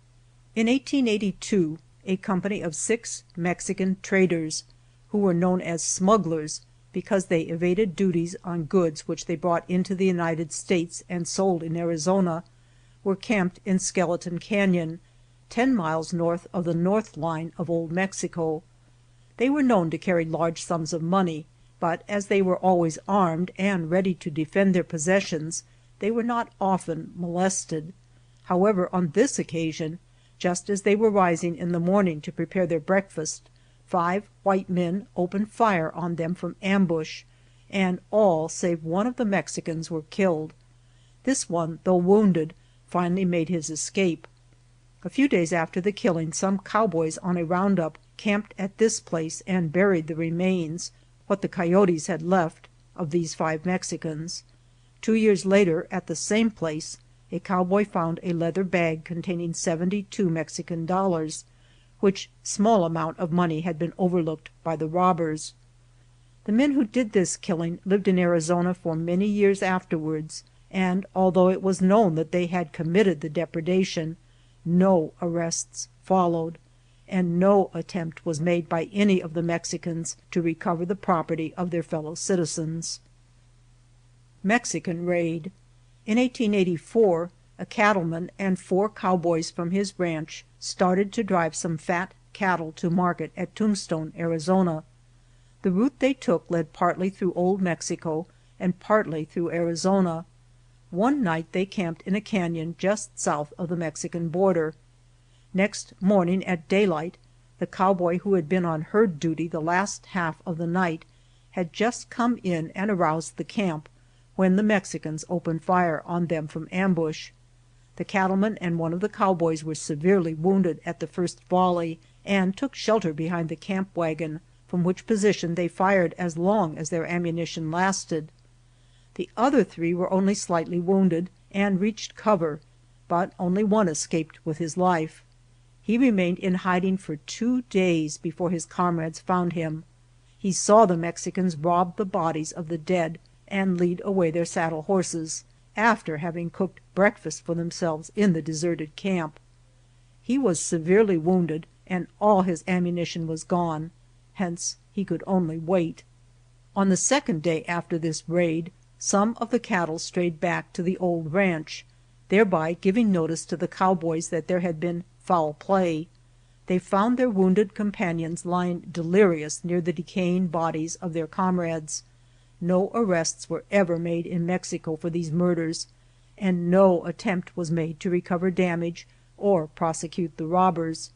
Speaker 1: In 1882, a company of 6 Mexican traders, who were known as smugglers because they evaded duties on goods which they brought into the United States and sold in Arizona, were camped in Skeleton Canyon, 10 miles north of the north line of Old Mexico. They were known to carry large sums of money, but as they were always armed and ready to defend their possessions, they were not often molested. However, on this occasion, just as they were rising in the morning to prepare their breakfast, 5 white men opened fire on them from ambush, and all save one of the Mexicans were killed. This one, though wounded, finally made his escape. A few days after the killing, some cowboys on a roundup camped at this place and buried the remains, what the coyotes had left, of these 5 Mexicans. 2 years later, at the same place, a cowboy found a leather bag containing 72 Mexican dollars, which small amount of money had been overlooked by the robbers. The men who did this killing lived in Arizona for many years afterwards, and although it was known that they had committed the depredation, no arrests followed, and no attempt was made by any of the Mexicans to recover the property of their fellow citizens. Mexican Raid. In 1884, a cattleman and 4 cowboys from his ranch started to drive some fat cattle to market at Tombstone, Arizona. The route they took led partly through Old Mexico and partly through Arizona. One night they camped in a canyon just south of the Mexican border. Next morning at daylight, the cowboy who had been on herd duty the last half of the night had just come in and aroused the camp, when the Mexicans opened fire on them from ambush. The cattleman and one of the cowboys were severely wounded at the first volley, and took shelter behind the camp wagon, from which position they fired as long as their ammunition lasted. The other 3 were only slightly wounded, and reached cover, but only one escaped with his life. He remained in hiding for 2 days before his comrades found him. He saw the Mexicans rob the bodies of the dead and lead away their saddle horses, after having cooked breakfast for themselves in the deserted camp. He was severely wounded, and all his ammunition was gone, hence he could only wait. On the 2nd day after this raid, some of the cattle strayed back to the old ranch, thereby giving notice to the cowboys that there had been foul play. They found their wounded companions lying delirious near the decaying bodies of their comrades. No arrests were ever made in Mexico for these murders, and no attempt was made to recover damage or prosecute the robbers.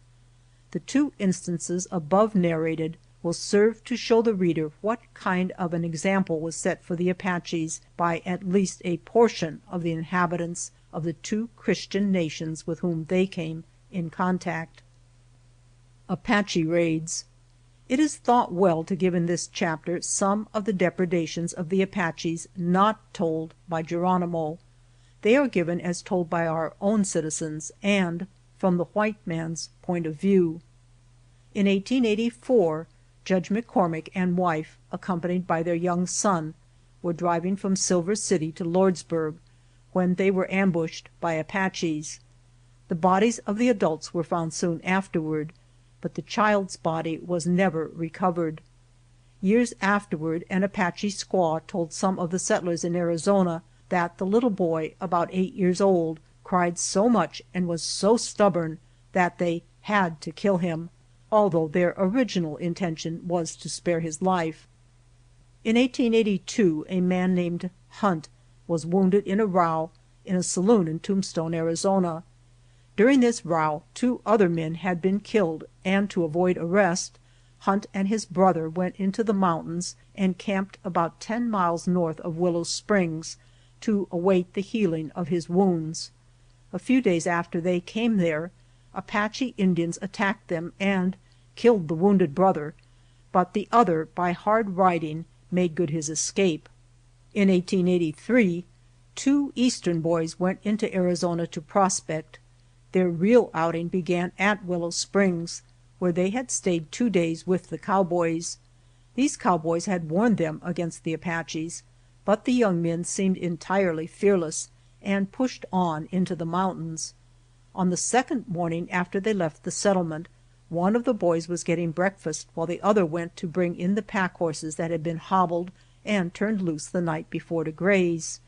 Speaker 1: The 2 instances above narrated will serve to show the reader what kind of an example was set for the Apaches by at least a portion of the inhabitants of the 2 Christian nations with whom they came in contact. Apache Raids. It is thought well to give in this chapter some of the depredations of the Apaches not told by Geronimo. They are given as told by our own citizens and from the white man's point of view. In 1884, Judge McCormick and wife, accompanied by their young son, were driving from Silver City to Lordsburg, when they were ambushed by Apaches. The bodies of the adults were found soon afterward, but the child's body was never recovered. Years afterward an Apache squaw told some of the settlers in Arizona that the little boy, about 8 years old, cried so much and was so stubborn that they had to kill him, although their original intention was to spare his life. In 1882 a man named Hunt was wounded in a row in a saloon in Tombstone, Arizona. During this row 2 other men had been killed, and to avoid arrest, Hunt and his brother went into the mountains and camped about 10 miles north of Willow Springs to await the healing of his wounds. A few days after they came there, Apache Indians attacked them and killed the wounded brother, but the other, by hard riding, made good his escape. In 1883, 2 Eastern boys went into Arizona to prospect. Their real outing began at Willow Springs, where they had stayed 2 days with the cowboys. These cowboys had warned them against the Apaches, but the young men seemed entirely fearless and pushed on into the mountains. On the 2nd morning after they left the settlement, one of the boys was getting breakfast while the other went to bring in the pack horses that had been hobbled and turned loose the night before to graze.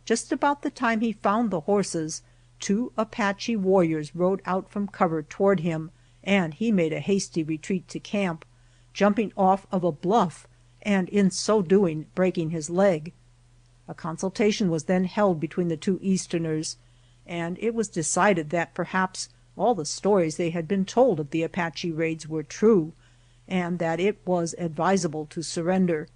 Speaker 1: Just about the time he found the horses, 2 Apache warriors rode out from cover toward him, and he made a hasty retreat to camp, jumping off of a bluff and in so doing breaking his leg. A consultation was then held between the 2 Easterners, and it was decided that perhaps all the stories they had been told of the Apache raids were true, and that it was advisable to surrender.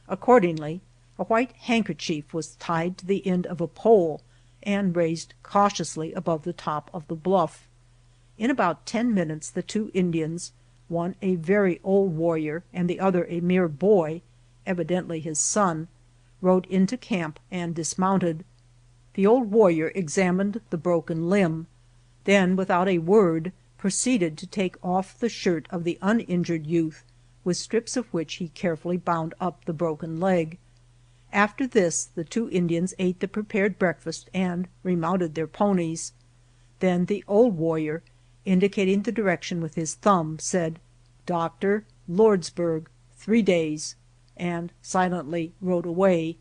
Speaker 1: Accordingly, a white handkerchief was tied to the end of a pole and raised cautiously above the top of the bluff. In about 10 minutes the 2 Indians, one a very old warrior and the other a mere boy, evidently his son, rode into camp and dismounted. The old warrior examined the broken limb, then without a word proceeded to take off the shirt of the uninjured youth, with strips of which he carefully bound up the broken leg. After this the 2 Indians ate the prepared breakfast and remounted their ponies. Then the old warrior, indicating the direction with his thumb, said, "Doctor, Lordsburg, 3 days," and silently rode away.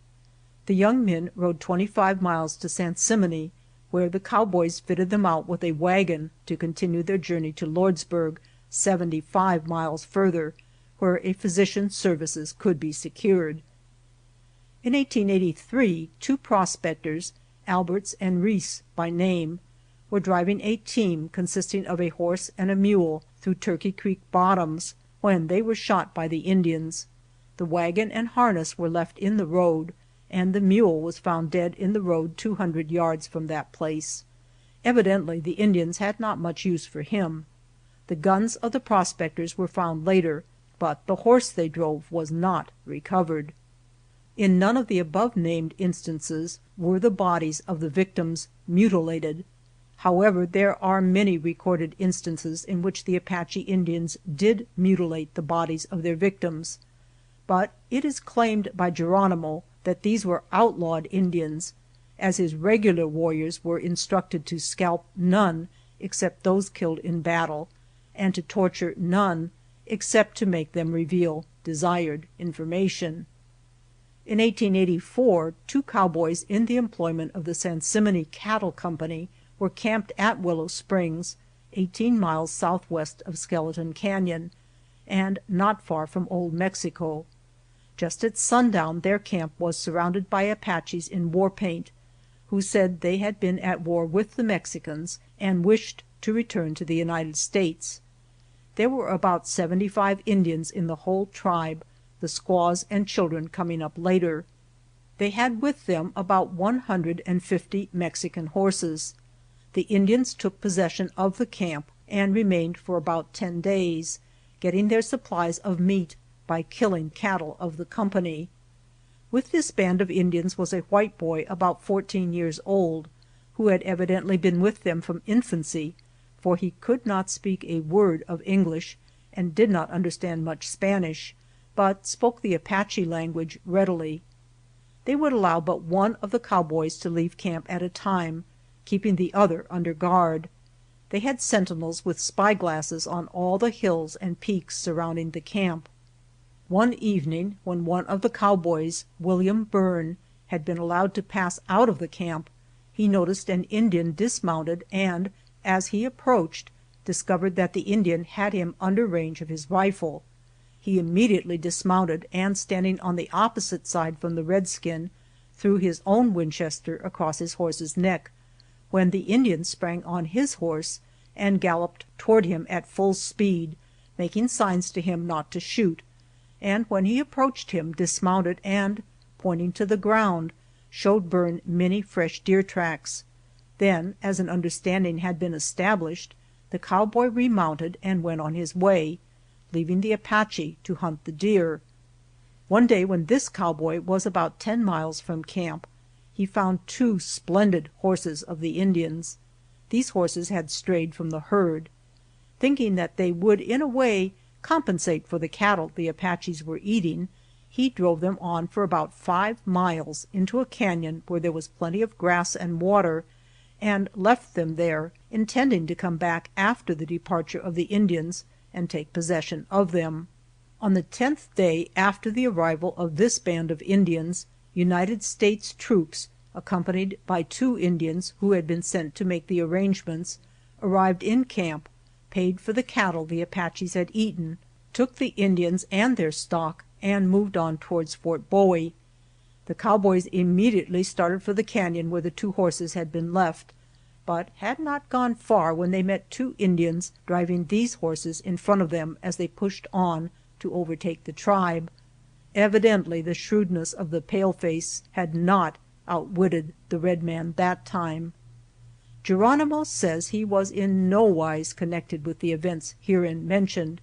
Speaker 1: The young men rode 25 miles to San Simeon, where the cowboys fitted them out with a wagon to continue their journey to Lordsburg, 75 miles further, where a physician's services could be secured. In 1883, two prospectors, Alberts and Reese by name, were driving a team consisting of a horse and a mule through Turkey Creek bottoms when they were shot by the Indians. The wagon and harness were left in the road, and the mule was found dead in the road 200 yards from that place. Evidently the Indians had not much use for him. The guns of the prospectors were found later, but the horse they drove was not recovered. In none of the above-named instances were the bodies of the victims mutilated. However, there are many recorded instances in which the Apache Indians did mutilate the bodies of their victims, but it is claimed by Geronimo that these were outlawed Indians, as his regular warriors were instructed to scalp none except those killed in battle, and to torture none except to make them reveal desired information. In 1884, two cowboys in the employment of the San Simeon Cattle Company were camped at Willow Springs, 18 miles southwest of Skeleton Canyon, and not far from Old Mexico. Just at sundown their camp was surrounded by Apaches in war paint, who said they had been at war with the Mexicans and wished to return to the United States. There were about 75 Indians in the whole tribe, the squaws and children coming up later. They had with them about 150 Mexican horses. The Indians took possession of the camp and remained for about 10 days, getting their supplies of meat by killing cattle of the company. With this band of Indians was a white boy about 14 years old, who had evidently been with them from infancy, for he could not speak a word of English and did not understand much Spanish, but spoke the Apache language readily. They would allow but one of the cowboys to leave camp at a time, keeping the other under guard. They had sentinels with spyglasses on all the hills and peaks surrounding the camp. One evening, when one of the cowboys, William Bourne, had been allowed to pass out of the camp, he noticed an Indian dismounted and, as he approached, discovered that the Indian had him under range of his rifle. He immediately dismounted and, standing on the opposite side from the redskin, threw his own Winchester across his horse's neck, when the Indian sprang on his horse and galloped toward him at full speed, making signs to him not to shoot, and when he approached him, dismounted and, pointing to the ground, showed Bourne many fresh deer tracks. Then, as an understanding had been established, the cowboy remounted and went on his way, leaving the Apache to hunt the deer. One day when this cowboy was about 10 miles from camp, he found two splendid horses of the Indians. These horses had strayed from the herd. Thinking that they would in a way compensate for the cattle the Apaches were eating, he drove them on for about 5 miles into a canyon where there was plenty of grass and water, and left them there, intending to come back after the departure of the Indians and take possession of them. On the 10th day after the arrival of this band of Indians, United States troops, accompanied by 2 Indians who had been sent to make the arrangements, arrived in camp, paid for the cattle the Apaches had eaten, took the Indians and their stock, and moved on towards Fort Bowie. The cowboys immediately started for the canyon where the 2 horses had been left, but had not gone far when they met 2 Indians driving these horses in front of them as they pushed on to overtake the tribe. Evidently the shrewdness of the paleface had not outwitted the red man that time. Geronimo says he was in no wise connected with the events herein mentioned,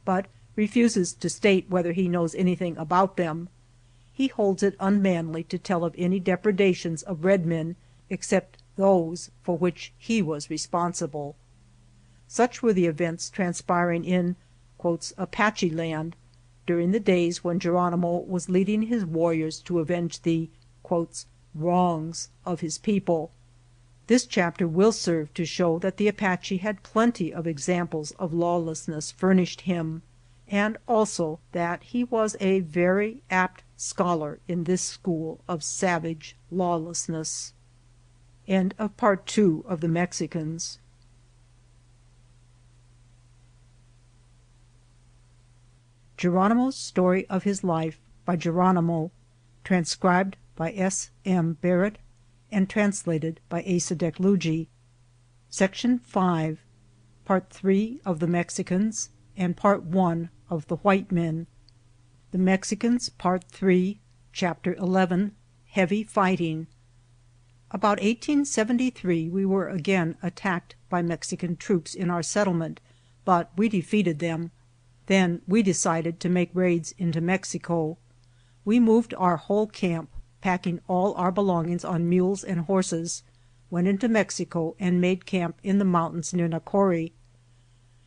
Speaker 1: but refuses to state whether he knows anything about them. He holds it unmanly to tell of any depredations of red men except those for which he was responsible. Such were the events transpiring in "Apache land" during the days when Geronimo was leading his warriors to avenge the "wrongs of his people." This chapter will serve to show that the Apache had plenty of examples of lawlessness furnished him. and also that he was a very apt scholar in this school of savage lawlessness. End of Part 2 of The Mexicans. Geronimo's Story of His Life by Geronimo, transcribed by S. M. Barrett and translated by Asa Deklugi. Section 5, Part 3 of The Mexicans and Part 1 of The White Men. The Mexicans, Part 3, Chapter 11, Heavy Fighting. About 1873 we were again attacked by Mexican troops in our settlement, but we defeated them. Then we decided to make raids into Mexico. We moved our whole camp, packing all our belongings on mules and horses, went into Mexico and made camp in the mountains near Nacori.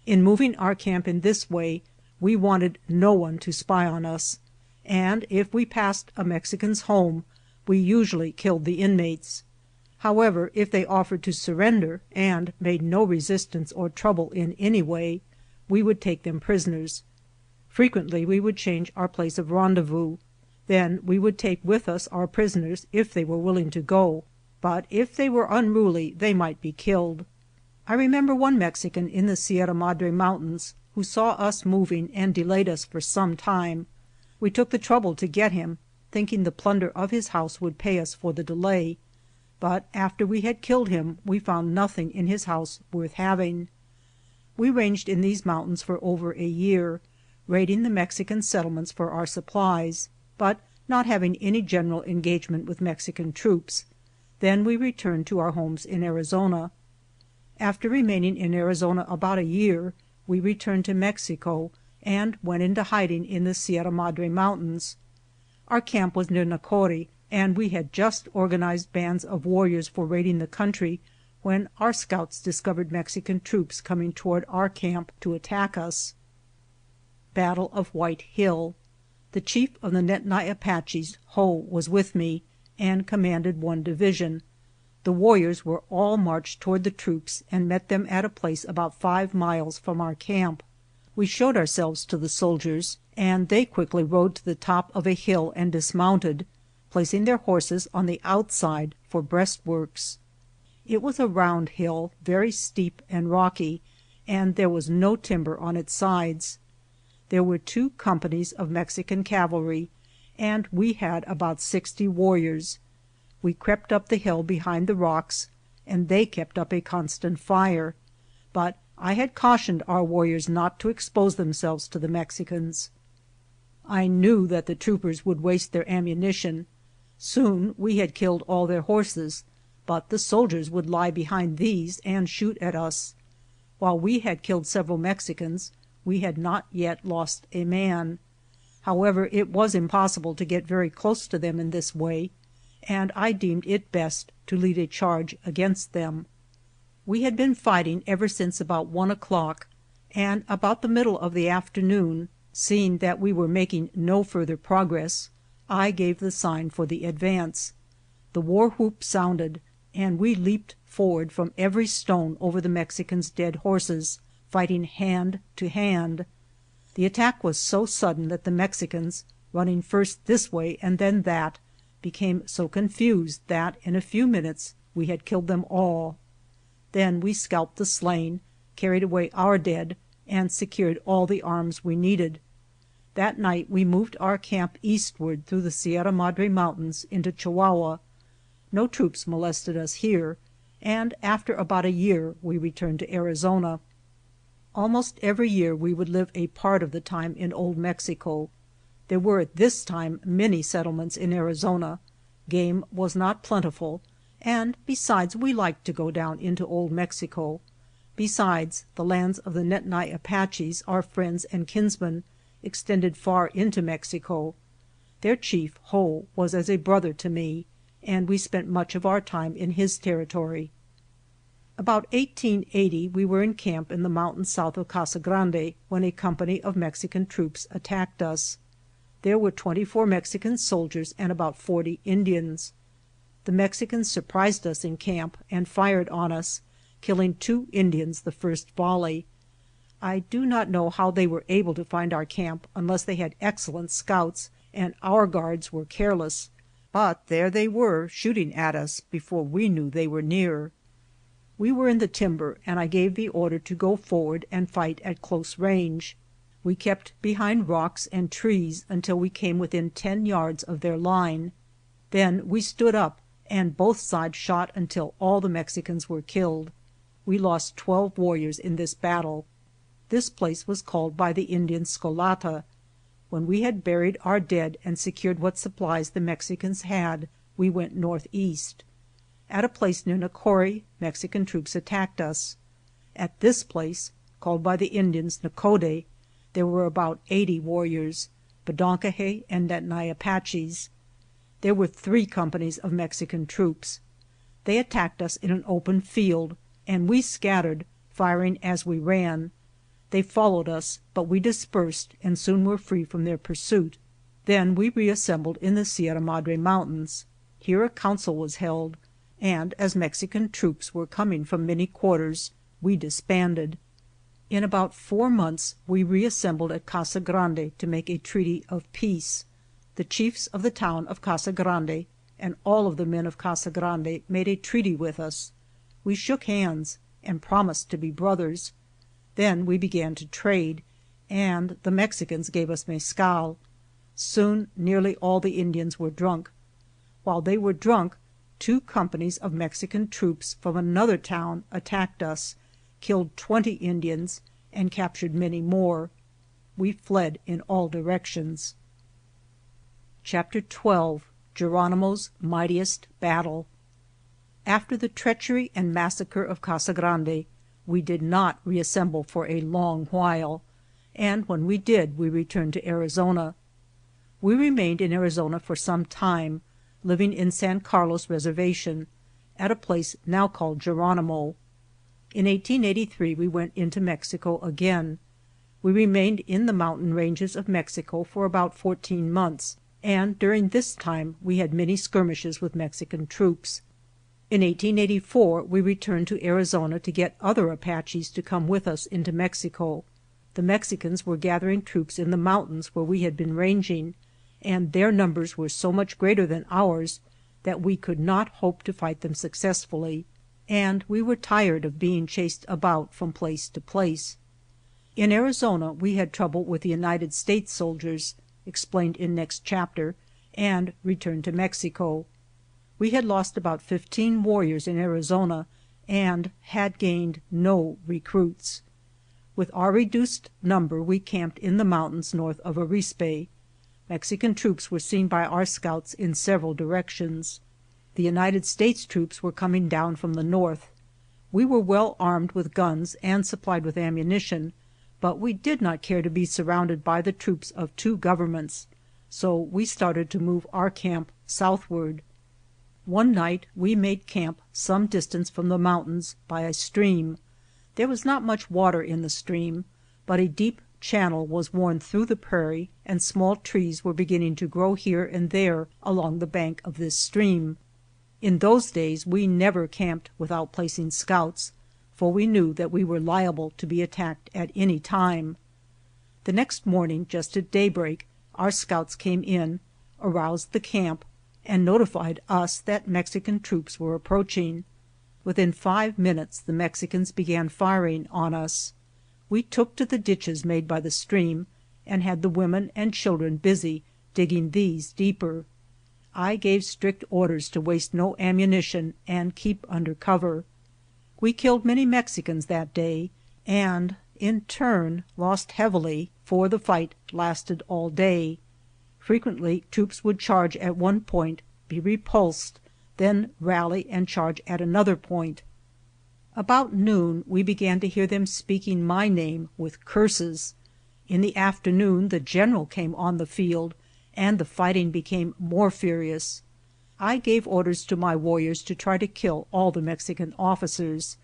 Speaker 1: In moving our camp in this way, we wanted no one to spy on us, and if we passed a Mexican's home, we usually killed the inmates. However, if they offered to surrender and made no resistance or trouble in any way, we would take them prisoners. Frequently we would change our place of rendezvous. Then we would take with us our prisoners if they were willing to go, but if they were unruly they might be killed. I remember one Mexican in the Sierra Madre Mountains who saw us moving and delayed us for some time. We took the trouble to get him, thinking the plunder of his house would pay us for the delay. But after we had killed him we found nothing in his house worth having. We ranged in these mountains for over a year, raiding the Mexican settlements for our supplies, but not having any general engagement with Mexican troops. Then we returned to our homes in Arizona. After remaining in Arizona about a year, we returned to Mexico and went into hiding in the Sierra Madre Mountains. Our camp was near Nacori, and we had just organized bands of warriors for raiding the country when our scouts discovered Mexican troops coming toward our camp to attack us. Battle of White Hill. The chief of the Nedni Apaches, Ho, was with me and commanded one division. The warriors were all marched toward the troops and met them at a place about 5 miles from our camp. We showed ourselves to the soldiers, and they quickly rode to the top of a hill and dismounted, placing their horses on the outside for breastworks. It was a round hill, very steep and rocky, and there was no timber on its sides. There were 2 companies of Mexican cavalry, and we had about 60 warriors. We crept up the hill behind the rocks, and they kept up a constant fire, but I had cautioned our warriors not to expose themselves to the Mexicans. I knew that the troopers would waste their ammunition. Soon we had killed all their horses, but the soldiers would lie behind these and shoot at us. While we had killed several Mexicans, we had not yet lost a man. However, it was impossible to get very close to them in this way, and I deemed it best to lead a charge against them. We had been fighting ever since about 1 o'clock, and about the middle of the afternoon, seeing that we were making no further progress, I gave the sign for the advance. The war whoop sounded, and we leaped forward from every stone over the Mexicans' dead horses, fighting hand to hand. The attack was so sudden that the Mexicans, running first this way and then that, became so confused that in a few minutes we had killed them all. Then we scalped the slain, carried away our dead, and secured all the arms we needed. That night we moved our camp eastward through the Sierra Madre Mountains into Chihuahua. No troops molested us here, and after about a year we returned to Arizona. Almost every year we would live a part of the time in Old Mexico. There were at this time many settlements in Arizona. Game was not plentiful, and besides we liked to go down into Old Mexico. Besides, the lands of the Nedni Apaches, our friends and kinsmen, extended far into Mexico. Their chief, Ho, was as a brother to me, and we spent much of our time in his territory. About 1880 we were in camp in the mountains south of Casa Grande when a company of Mexican troops attacked us. There were 24 Mexican soldiers and about 40 Indians. The Mexicans surprised us in camp and fired on us, killing 2 Indians the first volley. I do not know how they were able to find our camp unless they had excellent scouts and our guards were careless, but there they were shooting at us before we knew they were near. We were in the timber and I gave the order to go forward and fight at close range. We kept behind rocks and trees until we came within 10 yards of their line. Then we stood up and both sides shot until all the Mexicans were killed. We lost 12 warriors in this battle. This place was called by the Indians Scolata. When we had buried our dead and secured what supplies the Mexicans had, we went northeast. At a place near Nacori, Mexican troops attacked us. At this place, called by the Indians Nacode, there were about 80 warriors, Bedonkohe and Nedni Apaches. There were 3 companies of Mexican troops. They attacked us in an open field, and we scattered, firing as we ran. They followed us, but we dispersed and soon were free from their pursuit. Then we reassembled in the Sierra Madre Mountains. Here a council was held, and as Mexican troops were coming from many quarters, we disbanded. In about 4 months we reassembled at Casa Grande to make a treaty of peace. The chiefs of the town of Casa Grande and all of the men of Casa Grande made a treaty with us. We shook hands and promised to be brothers. Then we began to trade, and the Mexicans gave us mezcal. Soon nearly all the Indians were drunk. While they were drunk, 2 companies of Mexican troops from another town attacked us, killed 20 Indians, and captured many more. We fled in all directions. Chapter 12. Geronimo's Mightiest Battle. After the treachery and massacre of Casa Grande, we did not reassemble for a long while, and when we did we returned to Arizona. We remained in Arizona for some time, living in San Carlos Reservation, at a place now called Geronimo. In 1883 we went into Mexico again. We remained in the mountain ranges of Mexico for about 14 months, and during this time we had many skirmishes with Mexican troops. In 1884 we returned to Arizona to get other Apaches to come with us into Mexico. The Mexicans were gathering troops in the mountains where we had been ranging, and their numbers were so much greater than ours that we could not hope to fight them successfully, and we were tired of being chased about from place to place. In Arizona we had trouble with the United States soldiers, explained in next chapter, and returned to Mexico. We had lost about 15 warriors in Arizona and had gained no recruits. With our reduced number we camped in the mountains north of Arispe. Mexican troops were seen by our scouts in several directions. The United States troops were coming down from the north. We were well armed with guns and supplied with ammunition, but we did not care to be surrounded by the troops of 2 governments, so we started to move our camp southward. One night we made camp some distance from the mountains by a stream. There was not much water in the stream, but a deep channel was worn through the prairie, and small trees were beginning to grow here and there along the bank of this stream. In those days we never camped without placing scouts, for we knew that we were liable to be attacked at any time. The next morning, just at daybreak, our scouts came in, aroused the camp, and notified us that Mexican troops were approaching. Within 5 minutes the Mexicans began firing on us. We took to the ditches made by the stream, and had the women and children busy digging these deeper. I gave strict orders to waste no ammunition and keep under cover. We killed many Mexicans that day, and in turn lost heavily, for the fight lasted all day. Frequently troops would charge at one point, be repulsed, then rally and charge at another point. About noon we began to hear them speaking my name with curses. In the afternoon the general came on the field, and the fighting became more furious. I gave orders to my warriors to try to kill all the Mexican officers.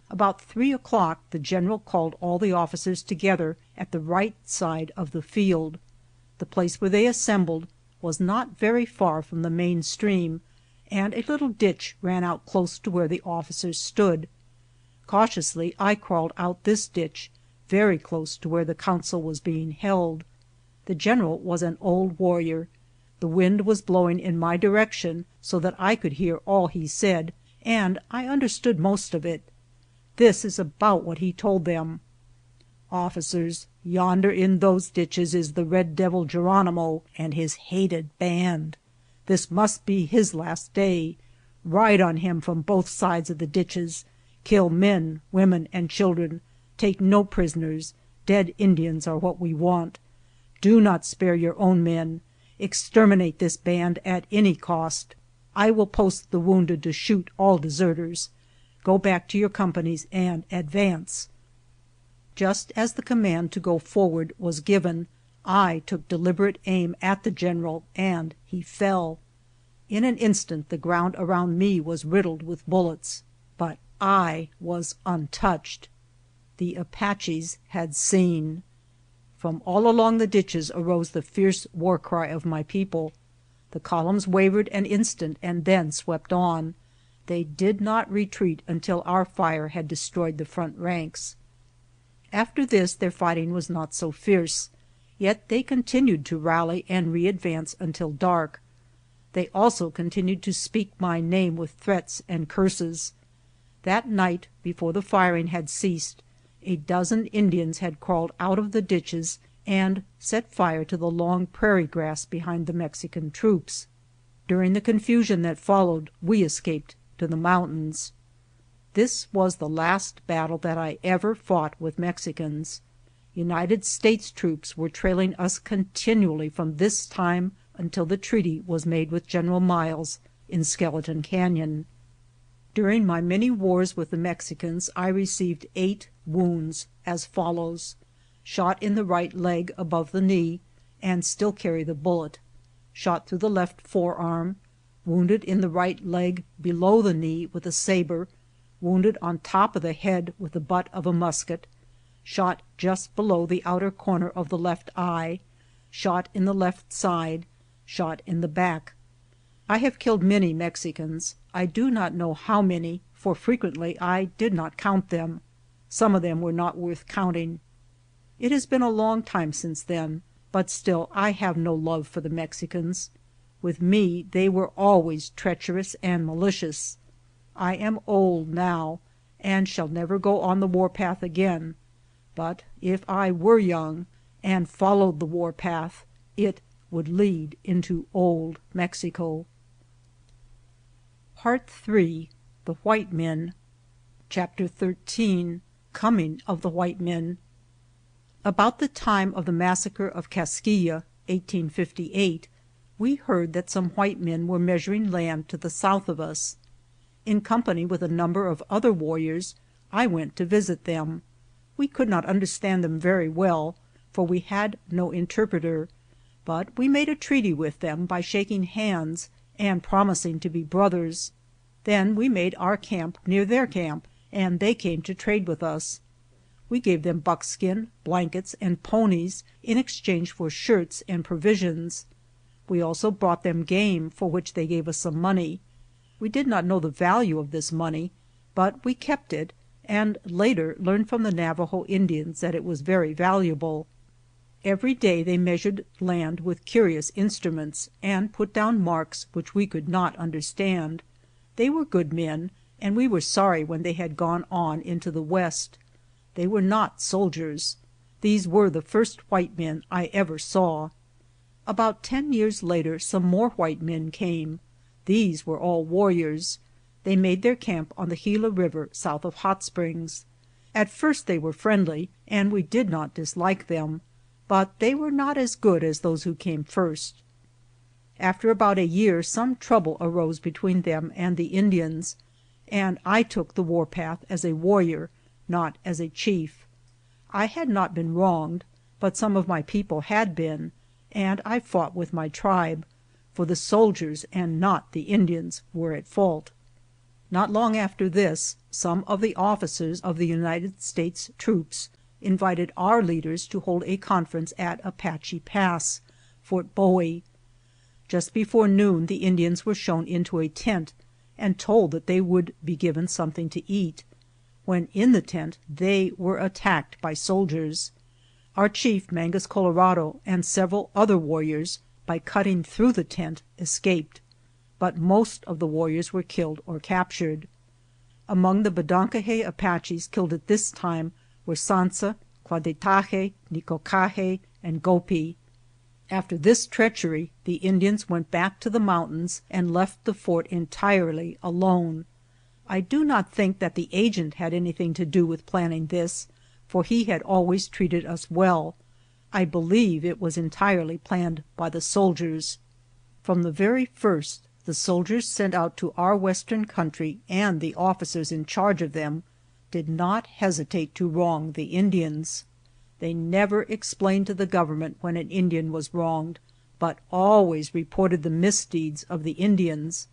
Speaker 1: About 3 o'clock the general called all the officers together at the right side of the field. The place where they assembled was not very far from the main stream, and a little ditch ran out close to where the officers stood. Cautiously I crawled out this ditch, very close to where the council was being held. The general was an old warrior. The wind was blowing in my direction so that I could hear all he said, and I understood most of it. This is about what he told them. "Officers, yonder in those ditches is the red devil Geronimo and his hated band. This must be his last day. Ride on him from both sides of the ditches. Kill men, women, and children. Take no prisoners. Dead Indians are what we want. Do not spare your own men. Exterminate this band at any cost. I will post the wounded to shoot all deserters. Go back to your companies and advance." Just as the command to go forward was given, I took deliberate aim at the general, and he fell. In an instant the ground around me was riddled with bullets, but I was untouched. The Apaches had seen. From all along the ditches arose the fierce war cry of my people. The columns wavered an instant and then swept on. They did not retreat until our fire had destroyed the front ranks. After this their fighting was not so fierce, yet they continued to rally and re-advance until dark. They also continued to speak my name with threats and curses. That night, before the firing had ceased, a dozen Indians had crawled out of the ditches and set fire to the long prairie grass behind the Mexican troops. During the confusion that followed, we escaped to the mountains. This was the last battle that I ever fought with Mexicans. United States troops were trailing us continually from this time until the treaty was made with General Miles in Skeleton Canyon. During my many wars with the Mexicans I received 8 wounds, as follows: shot in the right leg above the knee, and still carry the bullet; shot through the left forearm; wounded in the right leg below the knee with a saber; wounded on top of the head with the butt of a musket; shot just below the outer corner of the left eye; shot in the left side; shot in the back. I have killed many Mexicans. I do not know how many, for frequently I did not count them. Some of them were not worth counting. It has been a long time since then, but still I have no love for the Mexicans. With me they were always treacherous and malicious. I am old now, and shall never go on the warpath again, but if I were young and followed the warpath, it would lead into old Mexico. Part 3. The White Men. Chapter 13. Coming of the White Men. About the time of the massacre of Caskia, 1858, we heard that some white men were measuring land to the south of us. In company with a number of other warriors, I went to visit them. We could not understand them very well, for we had no interpreter, but we made a treaty with them by shaking hands and promising to be brothers. Then we made our camp near their camp, and they came to trade with us. We gave them buckskin, blankets, and ponies in exchange for shirts and provisions. We also brought them game, for which they gave us some money. We did not know the value of this money, but we kept it, and later learned from the Navajo Indians that it was very valuable. Every day they measured land with curious instruments and put down marks which we could not understand. They were good men, and we were sorry when they had gone on into the West. They were not soldiers. These were the first white men I ever saw. About 10 years later some more white men came. These were all warriors. They made their camp on the Gila River south of Hot Springs. At first they were friendly, and we did not dislike them, but they were not as good as those who came first. After about a year some trouble arose between them and the Indians, and I took the warpath as a warrior, not as a chief. I had not been wronged, but some of my people had been, and I fought with my tribe, for the soldiers and not the Indians were at fault. Not long after this, some of the officers of the United States troops invited our leaders to hold a conference at Apache Pass, Fort Bowie. Just before noon the Indians were shown into a tent and told that they would be given something to eat. When in the tent, they were attacked by soldiers. Our chief, Mangus Colorado, and several other warriors, by cutting through the tent, escaped, but most of the warriors were killed or captured. Among the Bedonkohe Apaches killed at this time were Sansa, Quadetaje, Nicocaje, and Gopi. After this treachery, the Indians went back to the mountains and left the fort entirely alone. I do not think that the agent had anything to do with planning this, for he had always treated us well. I believe it was entirely planned by the soldiers. From the very first, the soldiers sent out to our western country and the officers in charge of them did not hesitate to wrong the Indians. They never explained to the government when an Indian was wronged, but always reported the misdeeds of the Indians.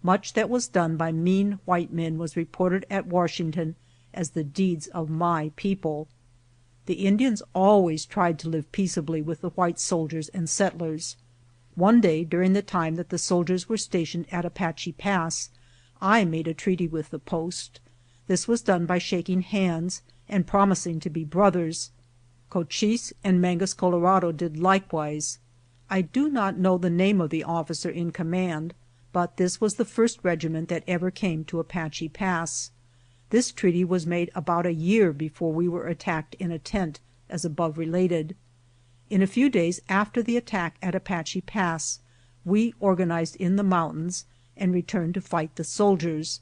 Speaker 1: Much that was done by mean white men was reported at Washington as the deeds of my people. The Indians always tried to live peaceably with the white soldiers and settlers. One day, during the time that the soldiers were stationed at Apache Pass, I made a treaty with the post. This was done by shaking hands and promising to be brothers. Cochise and Mangus Colorado did likewise. I do not know the name of the officer in command, but this was the first regiment that ever came to Apache Pass. This treaty was made about a year before we were attacked in a tent, as above related. In a few days after the attack at Apache Pass, we organized in the mountains and returned to fight the soldiers.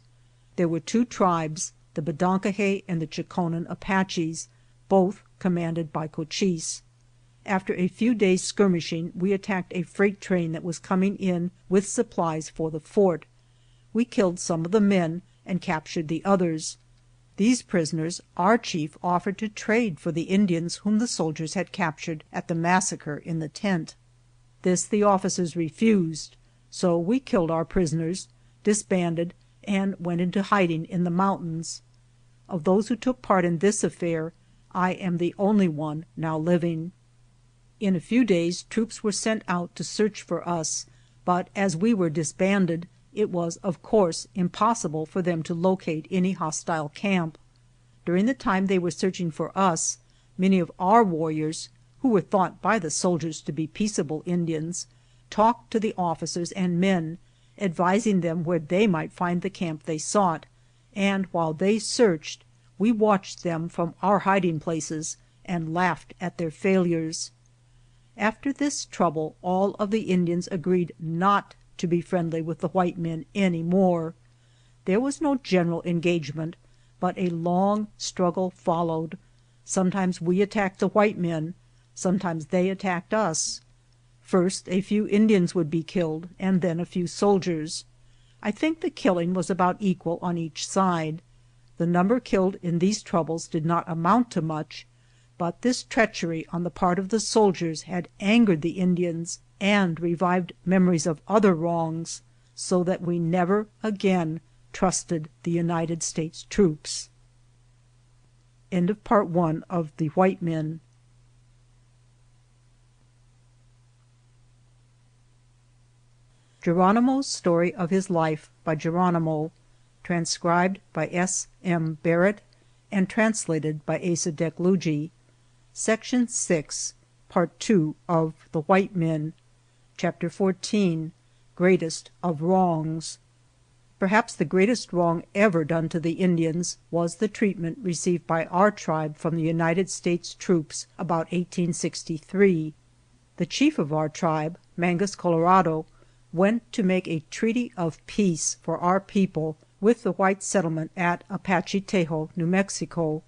Speaker 1: There were two tribes, the Bedonkohe and the Chokonen Apaches, both commanded by Cochise. After a few days' skirmishing, we attacked a freight train that was coming in with supplies for the fort. We killed some of the men and captured the others. These prisoners our chief offered to trade for the Indians whom the soldiers had captured at the massacre in the tent. This the officers refused, so we killed our prisoners, disbanded, and went into hiding in the mountains. Of those who took part in this affair, I am the only one now living. In a few days troops were sent out to search for us, but as we were disbanded, it was of course impossible for them to locate any hostile camp. During the time they were searching for us, many of our warriors, who were thought by the soldiers to be peaceable Indians, talked to the officers and men, advising them where they might find the camp they sought, and while they searched, we watched them from our hiding places and laughed at their failures. After this trouble, all of the Indians agreed not to be friendly with the white men any more. There was no general engagement, but a long struggle followed. Sometimes we attacked the white men, sometimes they attacked us. First a few Indians would be killed, and then a few soldiers. I think the killing was about equal on each side. The number killed in these troubles did not amount to much, but this treachery on the part of the soldiers had angered the Indians and revived memories of other wrongs, so that we never again trusted the United States troops. End of Part 1 of The White Men. Geronimo's Story of His Life by Geronimo, transcribed by S. M. Barrett and translated by Asa Deklugi. Section 6, Part 2 of The White Men, Chapter 14, Greatest of Wrongs. Perhaps the greatest wrong ever done to the Indians was the treatment received by our tribe from the United States troops about 1863. The chief of our tribe, Mangus Colorado, went to make a treaty of peace for our people with the white settlement at Apache Tejo, New Mexico.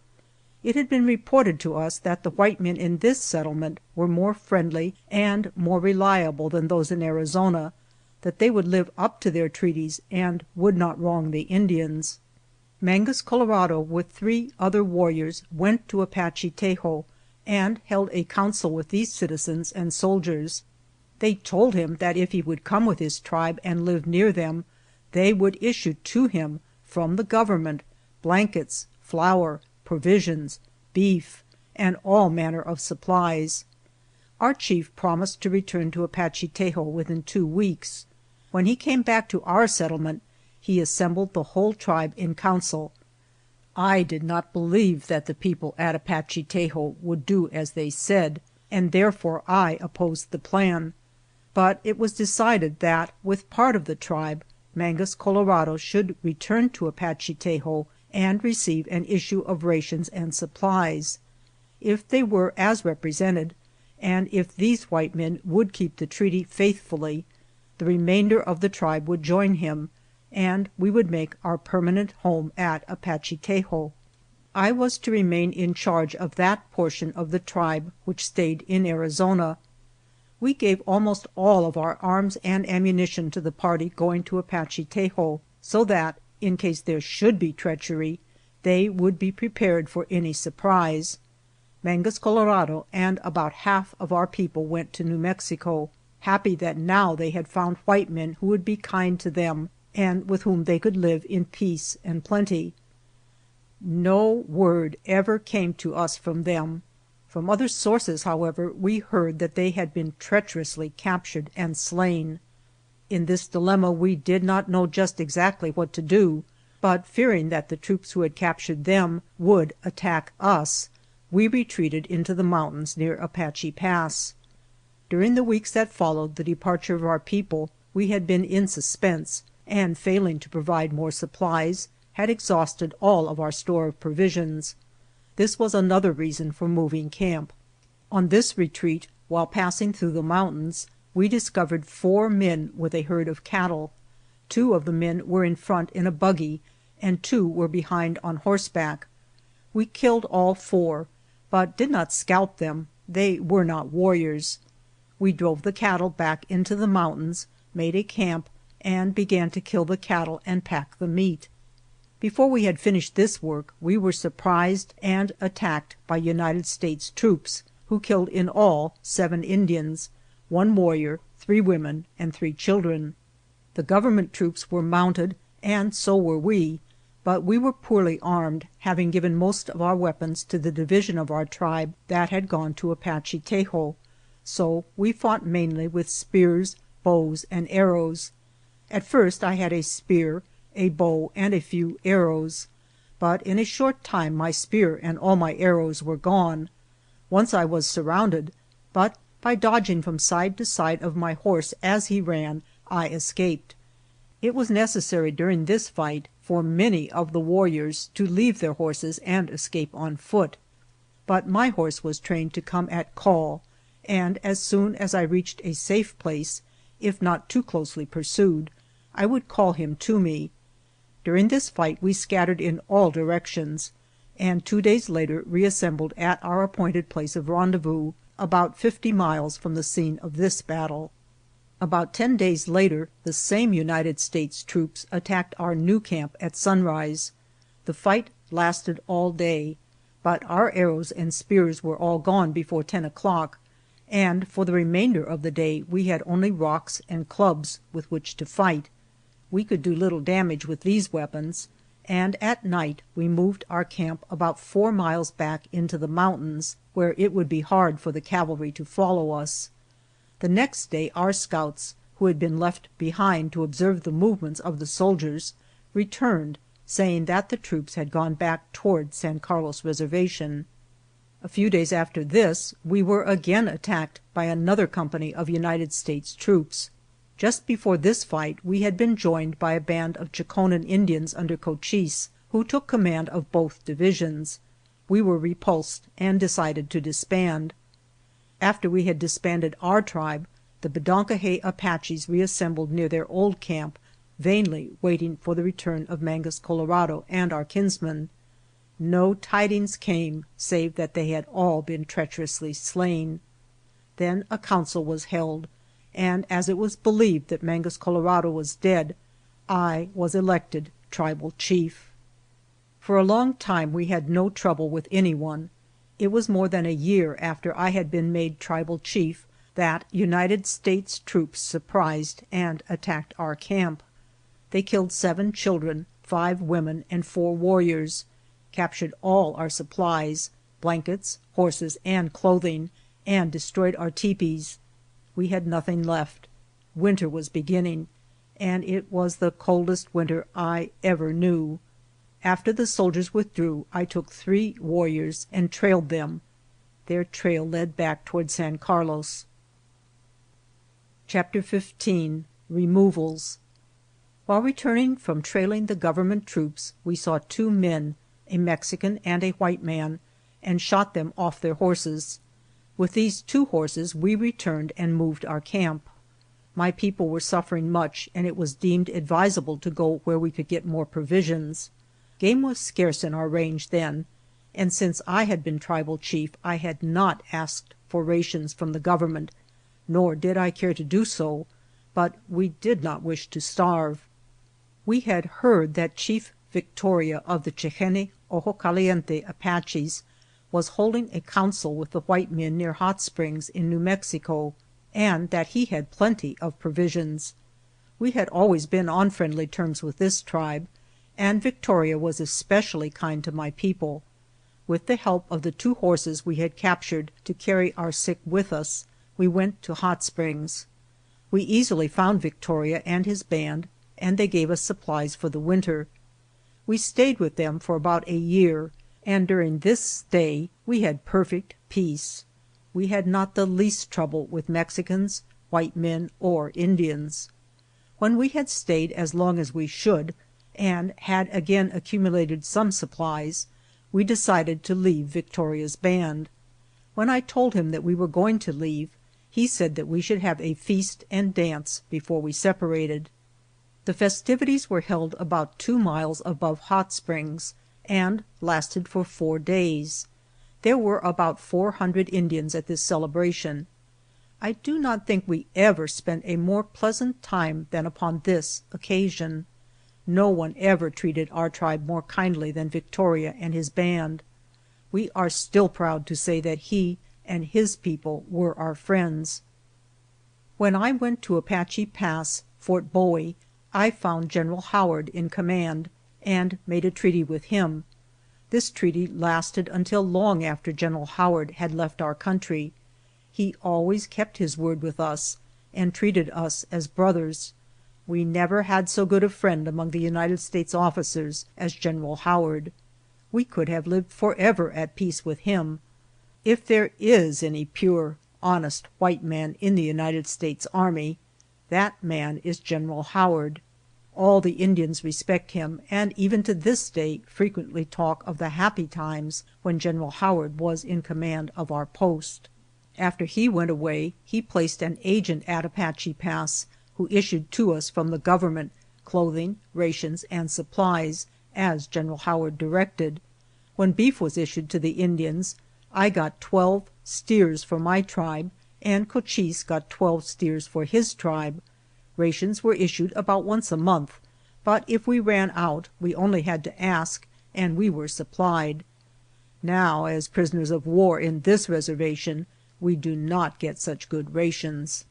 Speaker 1: It had been reported to us that the white men in this settlement were more friendly and more reliable than those in Arizona, that they would live up to their treaties and would not wrong the Indians. Mangus Colorado with 3 other warriors went to Apache Tejo and held a council with these citizens and soldiers. They told him that if he would come with his tribe and live near them, they would issue to him from the government blankets, flour, provisions, beef, and all manner of supplies. Our chief promised to return to Apache Tejo within 2 weeks. When he came back to our settlement, he assembled the whole tribe in council. I did not believe that the people at Apache Tejo would do as they said, and therefore I opposed the plan. But it was decided that with part of the tribe, Mangus Colorado should return to Apache Tejo and receive an issue of rations and supplies. If they were as represented, and if these white men would keep the treaty faithfully, the remainder of the tribe would join him, and we would make our permanent home at Apache Tejo. I was to remain in charge of that portion of the tribe which stayed in Arizona. We gave almost all of our arms and ammunition to the party going to Apache Tejo, so that, in case there should be treachery, they would be prepared for any surprise. Mangus Colorado and about half of our people went to New Mexico, happy that now they had found white men who would be kind to them and with whom they could live in peace and plenty. No word ever came to us from them. From other sources, however, we heard that they had been treacherously captured and slain. In this dilemma we did not know just exactly what to do, but fearing that the troops who had captured them would attack us, we retreated into the mountains near Apache Pass. During the weeks that followed the departure of our people, we had been in suspense, and failing to provide more supplies, had exhausted all of our store of provisions. This was another reason for moving camp. On this retreat, while passing through the mountains, we discovered 4 men with a herd of cattle. 2 of the men were in front in a buggy, and 2 were behind on horseback. We killed all 4, but did not scalp them. They were not warriors. We drove the cattle back into the mountains, made a camp, and began to kill the cattle and pack the meat. Before we had finished this work, we were surprised and attacked by United States troops, who killed in all 7 Indians, 1 warrior, 3 women, and 3 children. The government troops were mounted, and so were we, but we were poorly armed, having given most of our weapons to the division of our tribe that had gone to Apache Tejo, so we fought mainly with spears, bows, and arrows. At first I had a spear, a bow, and a few arrows, but in a short time my spear and all my arrows were gone. Once I was surrounded, but by dodging from side to side of my horse as he ran, I escaped. It was necessary during this fight for many of the warriors to leave their horses and escape on foot, but my horse was trained to come at call, and as soon as I reached a safe place, if not too closely pursued, I would call him to me. During this fight we scattered in all directions, and 2 days later reassembled at our appointed place of rendezvous, about 50 miles from the scene of this battle. About 10 days later the same United States troops attacked our new camp at sunrise. The fight lasted all day, but our arrows and spears were all gone before 10 o'clock, and for the remainder of the day we had only rocks and clubs with which to fight. We could do little damage with these weapons, and at night we moved our camp about 4 miles back into the mountains, where it would be hard for the cavalry to follow us. The next day our scouts, who had been left behind to observe the movements of the soldiers, returned, saying that the troops had gone back toward San Carlos Reservation. A few days after this we were again attacked by another company of United States troops. Just before this fight we had been joined by a band of Chokonen Indians under Cochise, who took command of both divisions. We were repulsed and decided to disband. After we had disbanded our tribe, the Bedonkohe Apaches reassembled near their old camp, vainly waiting for the return of Mangus Colorado and our kinsmen. No tidings came save that they had all been treacherously slain. Then a council was held, and as it was believed that Mangus Colorado was dead, I was elected tribal chief. For a long time we had no trouble with anyone. It was more than a year after I had been made tribal chief that United States troops surprised and attacked our camp. They killed 7 children, 5 women, and 4 warriors, captured all our supplies, blankets, horses, and clothing, and destroyed our teepees. We had nothing left. Winter was beginning, and it was the coldest winter I ever knew. After the soldiers withdrew, I took 3 warriors and trailed them. Their trail led back toward San Carlos. Chapter 15. Removals. While returning from trailing the government troops, we saw 2 men, a Mexican and a white man, and shot them off their horses. With these 2 horses we returned and moved our camp. My people were suffering much, and it was deemed advisable to go where we could get more provisions. Game was scarce in our range then, and since I had been tribal chief I had not asked for rations from the government, nor did I care to do so, but we did not wish to starve. We had heard that Chief Victoria of the Chihenne Ojo Caliente Apaches was holding a council with the white men near Hot Springs in New Mexico, and that he had plenty of provisions. We had always been on friendly terms with this tribe, and Victoria was especially kind to my people. With the help of the 2 horses we had captured to carry our sick with us, we went to Hot Springs. We easily found Victoria and his band, and they gave us supplies for the winter. We stayed with them for about a year, and during this stay we had perfect peace. We had not the least trouble with Mexicans, white men, or Indians. When we had stayed as long as we should, and had again accumulated some supplies, we decided to leave Victoria's band. When I told him that we were going to leave, he said that we should have a feast and dance before we separated. The festivities were held about 2 miles above Hot Springs, and lasted for 4 days. There were about 400 Indians at this celebration. I do not think we ever spent a more pleasant time than upon this occasion. No one ever treated our tribe more kindly than Victoria and his band. We are still proud to say that he and his people were our friends. When I went to Apache Pass, Fort Bowie, I found General Howard in command, and made a treaty with him. This treaty lasted until long after General Howard had left our country. He always kept his word with us, and treated us as brothers. We never had so good a friend among the United States officers as General Howard. We could have lived forever at peace with him. If there is any pure, honest white man in the United States Army, that man is General Howard. All the Indians respect him, and even to this day frequently talk of the happy times when General Howard was in command of our post. After he went away, he placed an agent at Apache Pass who issued to us from the government clothing, rations, and supplies, as General Howard directed. When beef was issued to the Indians, I got 12 steers for my tribe, and Cochise got 12 steers for his tribe. Rations were issued about once a month, but if we ran out, we only had to ask, and we were supplied. Now, as prisoners of war in this reservation, we do not get such good rations.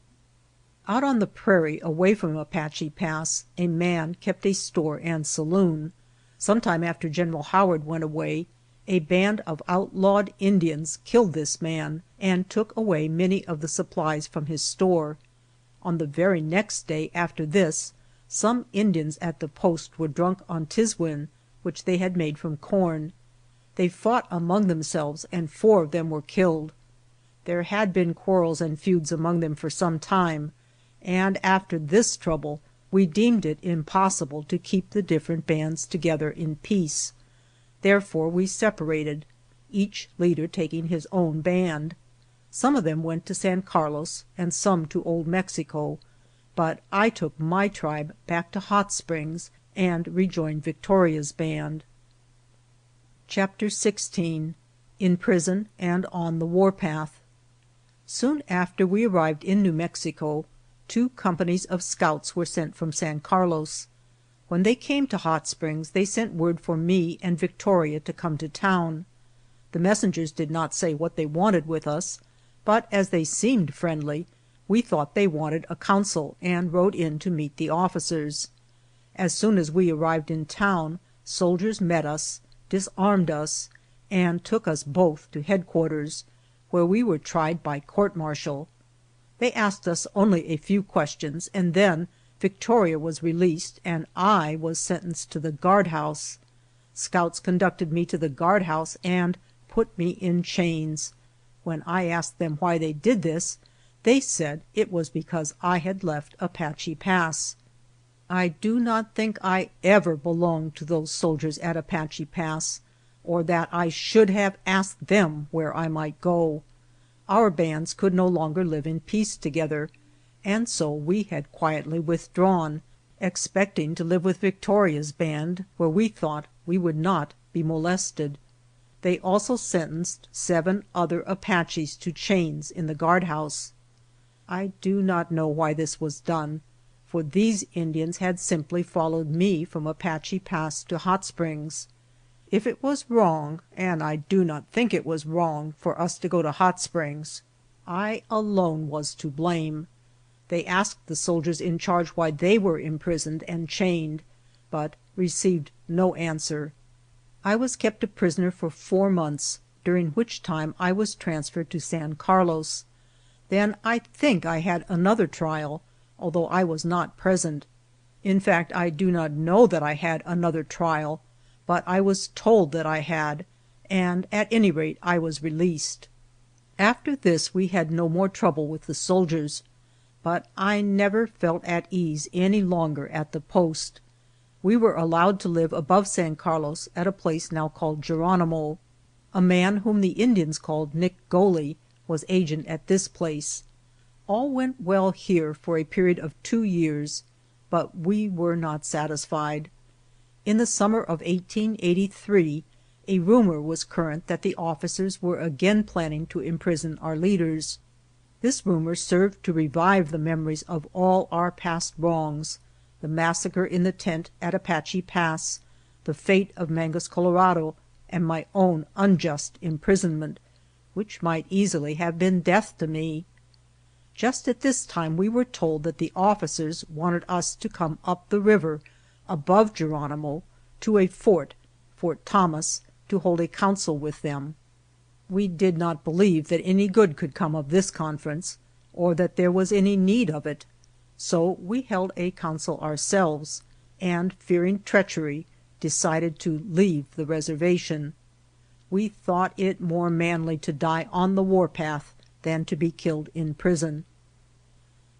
Speaker 1: Out on the prairie, away from Apache Pass, a man kept a store and saloon. Sometime after General Howard went away, a band of outlawed Indians killed this man and took away many of the supplies from his store. On the very next day after this, some Indians at the post were drunk on tiswin, which they had made from corn. They fought among themselves, and 4 of them were killed. There had been quarrels and feuds among them for some time, and after this trouble we deemed it impossible to keep the different bands together in peace. Therefore we separated, each leader taking his own band. Some of them went to San Carlos and some to Old Mexico, but I took my tribe back to Hot Springs and rejoined Victoria's band. Chapter 16. In Prison and on the Warpath. Soon after we arrived in New Mexico, 2 companies of scouts were sent from San Carlos. When they came to Hot Springs, they sent word for me and Victoria to come to town. The messengers did not say what they wanted with us, but as they seemed friendly, we thought they wanted a council and rode in to meet the officers. As soon as we arrived in town, soldiers met us, disarmed us, and took us both to headquarters, where we were tried by court-martial. They asked us only a few questions, and then Victoria was released and I was sentenced to the guardhouse. Scouts conducted me to the guardhouse and put me in chains. When I asked them why they did this, they said it was because I had left Apache Pass. I do not think I ever belonged to those soldiers at Apache Pass, or that I should have asked them where I might go. Our bands could no longer live in peace together, and so we had quietly withdrawn, expecting to live with Victoria's band, where we thought we would not be molested. They also sentenced 7 other Apaches to chains in the guardhouse. I do not know why this was done, for these Indians had simply followed me from Apache Pass to Hot Springs. If it was wrong, and I do not think it was wrong, for us to go to Hot Springs, I alone was to blame. They asked the soldiers in charge why they were imprisoned and chained, but received no answer. I was kept a prisoner for 4 months, during which time I was transferred to San Carlos. Then I think I had another trial, although I was not present. In fact, I do not know that I had another trial, but I was told that I had, and at any rate I was released. After this we had no more trouble with the soldiers, but I never felt at ease any longer at the post. We were allowed to live above San Carlos at a place now called Geronimo. A man whom the Indians called Nick Goley was agent at this place. All went well here for a period of 2 years, but we were not satisfied. In the summer of 1883, a rumor was current that the officers were again planning to imprison our leaders. This rumor served to revive the memories of all our past wrongs, the massacre in the tent at Apache Pass, the fate of Mangus Colorado, and my own unjust imprisonment, which might easily have been death to me. Just at this time we were told that the officers wanted us to come up the river above Geronimo to a fort, Fort Thomas, to hold a council with them. We did not believe that any good could come of this conference, or that there was any need of it, so we held a council ourselves, and, fearing treachery, decided to leave the reservation. We thought it more manly to die on the warpath than to be killed in prison.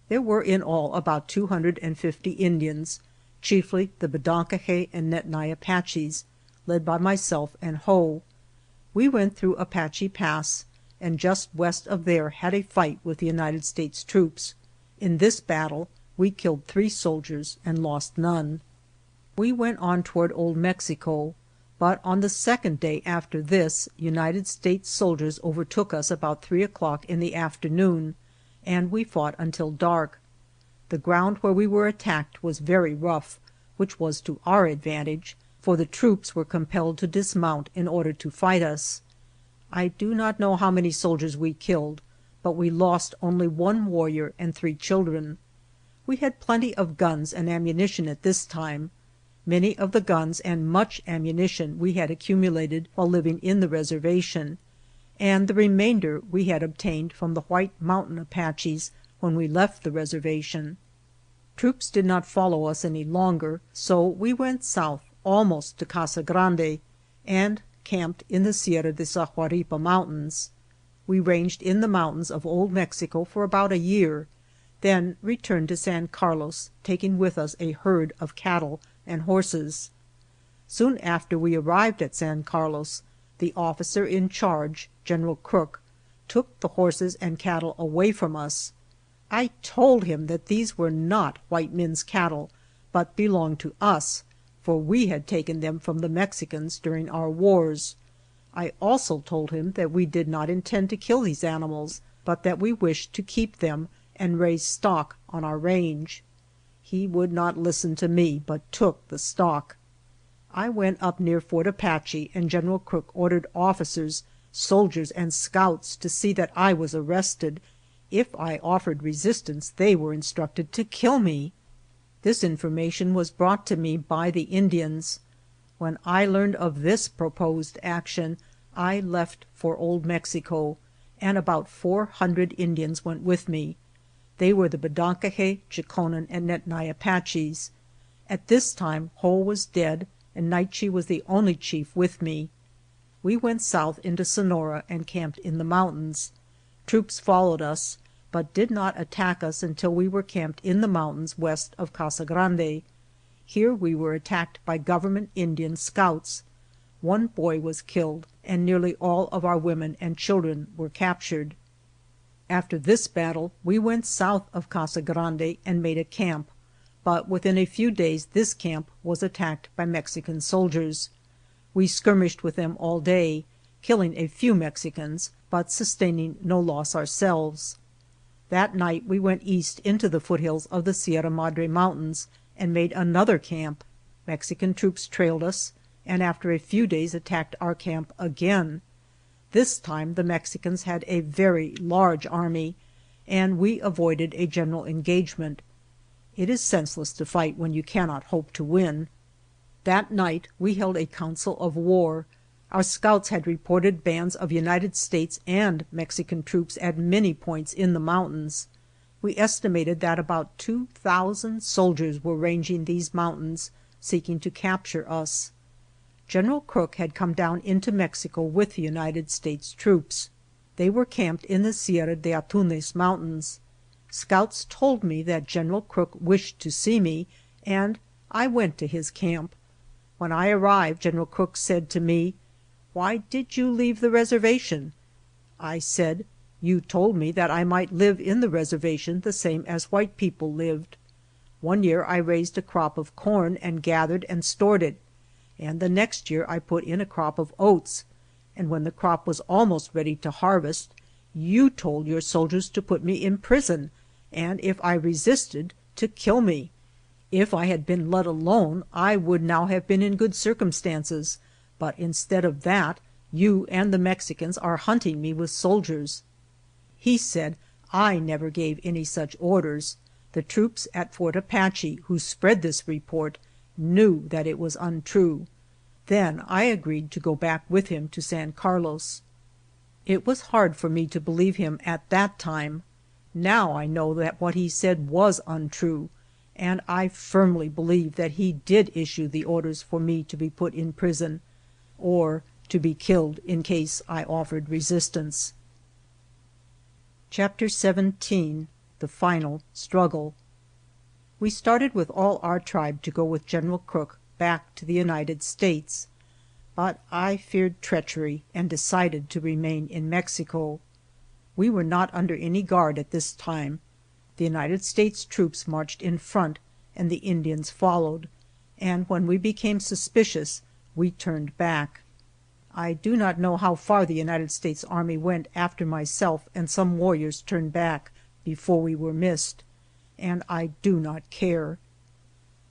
Speaker 1: There were in all about 250 Indians, chiefly the Bedonkohe and Nedni Apaches, led by myself and Ho. We went through Apache Pass, and just west of there had a fight with the United States troops. In this battle we killed 3 soldiers and lost none. We went on toward Old Mexico, but on the 2nd day after this United States soldiers overtook us about 3 o'clock in the afternoon, and we fought until dark. The ground where we were attacked was very rough, which was to our advantage, for the troops were compelled to dismount in order to fight us. I do not know how many soldiers we killed, but we lost only 1 warrior and 3 children. We had plenty of guns and ammunition at this time. Many of the guns and much ammunition we had accumulated while living in the reservation, and the remainder we had obtained from the White Mountain Apaches when we left the reservation. Troops did not follow us any longer, so we went south almost to Casa Grande, and camped in the Sierra de Sahuaripa Mountains. We ranged in the mountains of Old Mexico for about a year, then returned to San Carlos, taking with us a herd of cattle and horses. Soon after we arrived at San Carlos, the officer in charge, General Crook, took the horses and cattle away from us. I told him that these were not white men's cattle, but belonged to us, for we had taken them from the Mexicans during our wars. I also told him that we did not intend to kill these animals, but that we wished to keep them and raise stock on our range. He would not listen to me, but took the stock. I went up near Fort Apache, and General Crook ordered officers, soldiers, and scouts to see that I was arrested. If I offered resistance, they were instructed to kill me. This information was brought to me by the Indians. When I learned of this proposed action, I left for Old Mexico, and about 400 Indians went with me. They were the Bedonkohe, Chokonen, and Nedni Apaches. At this time Ho was dead, and Naiche was the only chief with me. We went south into Sonora and camped in the mountains. Troops followed us, but did not attack us until we were camped in the mountains west of Casa Grande. Here we were attacked by government Indian scouts. One boy was killed, and nearly all of our women and children were captured. After this battle we went south of Casa Grande and made a camp, but within a few days this camp was attacked by Mexican soldiers. We skirmished with them all day, killing a few Mexicans, but sustaining no loss ourselves. That night we went east into the foothills of the Sierra Madre Mountains and made another camp. Mexican troops trailed us, and after a few days attacked our camp again. This time the Mexicans had a very large army, and we avoided a general engagement. It is senseless to fight when you cannot hope to win. That night we held a council of war. Our scouts had reported bands of United States and Mexican troops at many points in the mountains. We estimated that about 2,000 soldiers were ranging these mountains, seeking to capture us. General Crook had come down into Mexico with the United States troops. They were camped in the Sierra de Atunes mountains. Scouts told me that General Crook wished to see me, and I went to his camp. When I arrived, General Crook said to me, "Why did you leave the reservation?" I said, "You told me that I might live in the reservation the same as white people lived. One year I raised a crop of corn and gathered and stored it, and the next year I put in a crop of oats, and when the crop was almost ready to harvest, you told your soldiers to put me in prison, and if I resisted, to kill me. If I had been let alone, I would now have been in good circumstances, but instead of that, you and the Mexicans are hunting me with soldiers." He said, "I never gave any such orders. The troops at Fort Apache, who spread this report, knew that it was untrue." Then I agreed to go back with him to San Carlos. It was hard for me to believe him at that time. Now I know that what he said was untrue, and I firmly believe that he did issue the orders for me to be put in prison, or to be killed in case I offered resistance. Chapter 17. The Final Struggle. We started with all our tribe to go with General Crook back to the United States, but I feared treachery and decided to remain in Mexico. We were not under any guard at this time. The United States troops marched in front and the Indians followed, and when we became suspicious, we turned back. I do not know how far the United States Army went after myself and some warriors turned back before we were missed, and I do not care.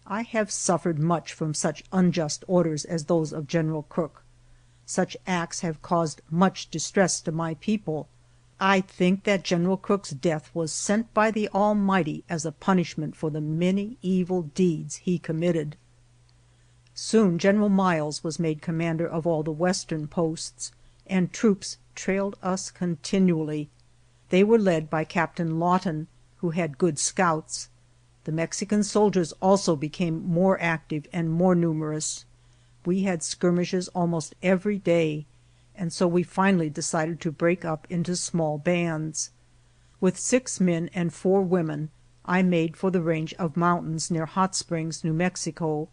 Speaker 1: I have suffered much from such unjust orders as those of General Crook. Such acts have caused much distress to my people. I think that General Crook's death was sent by the Almighty as a punishment for the many evil deeds he committed. Soon General Miles was made commander of all the western posts, and troops trailed us continually. They were led by Captain Lawton, who had good scouts. The Mexican soldiers also became more active and more numerous. We had skirmishes almost every day, and so we finally decided to break up into small bands. With 6 men and 4 women, I made for the range of mountains near Hot Springs, New Mexico.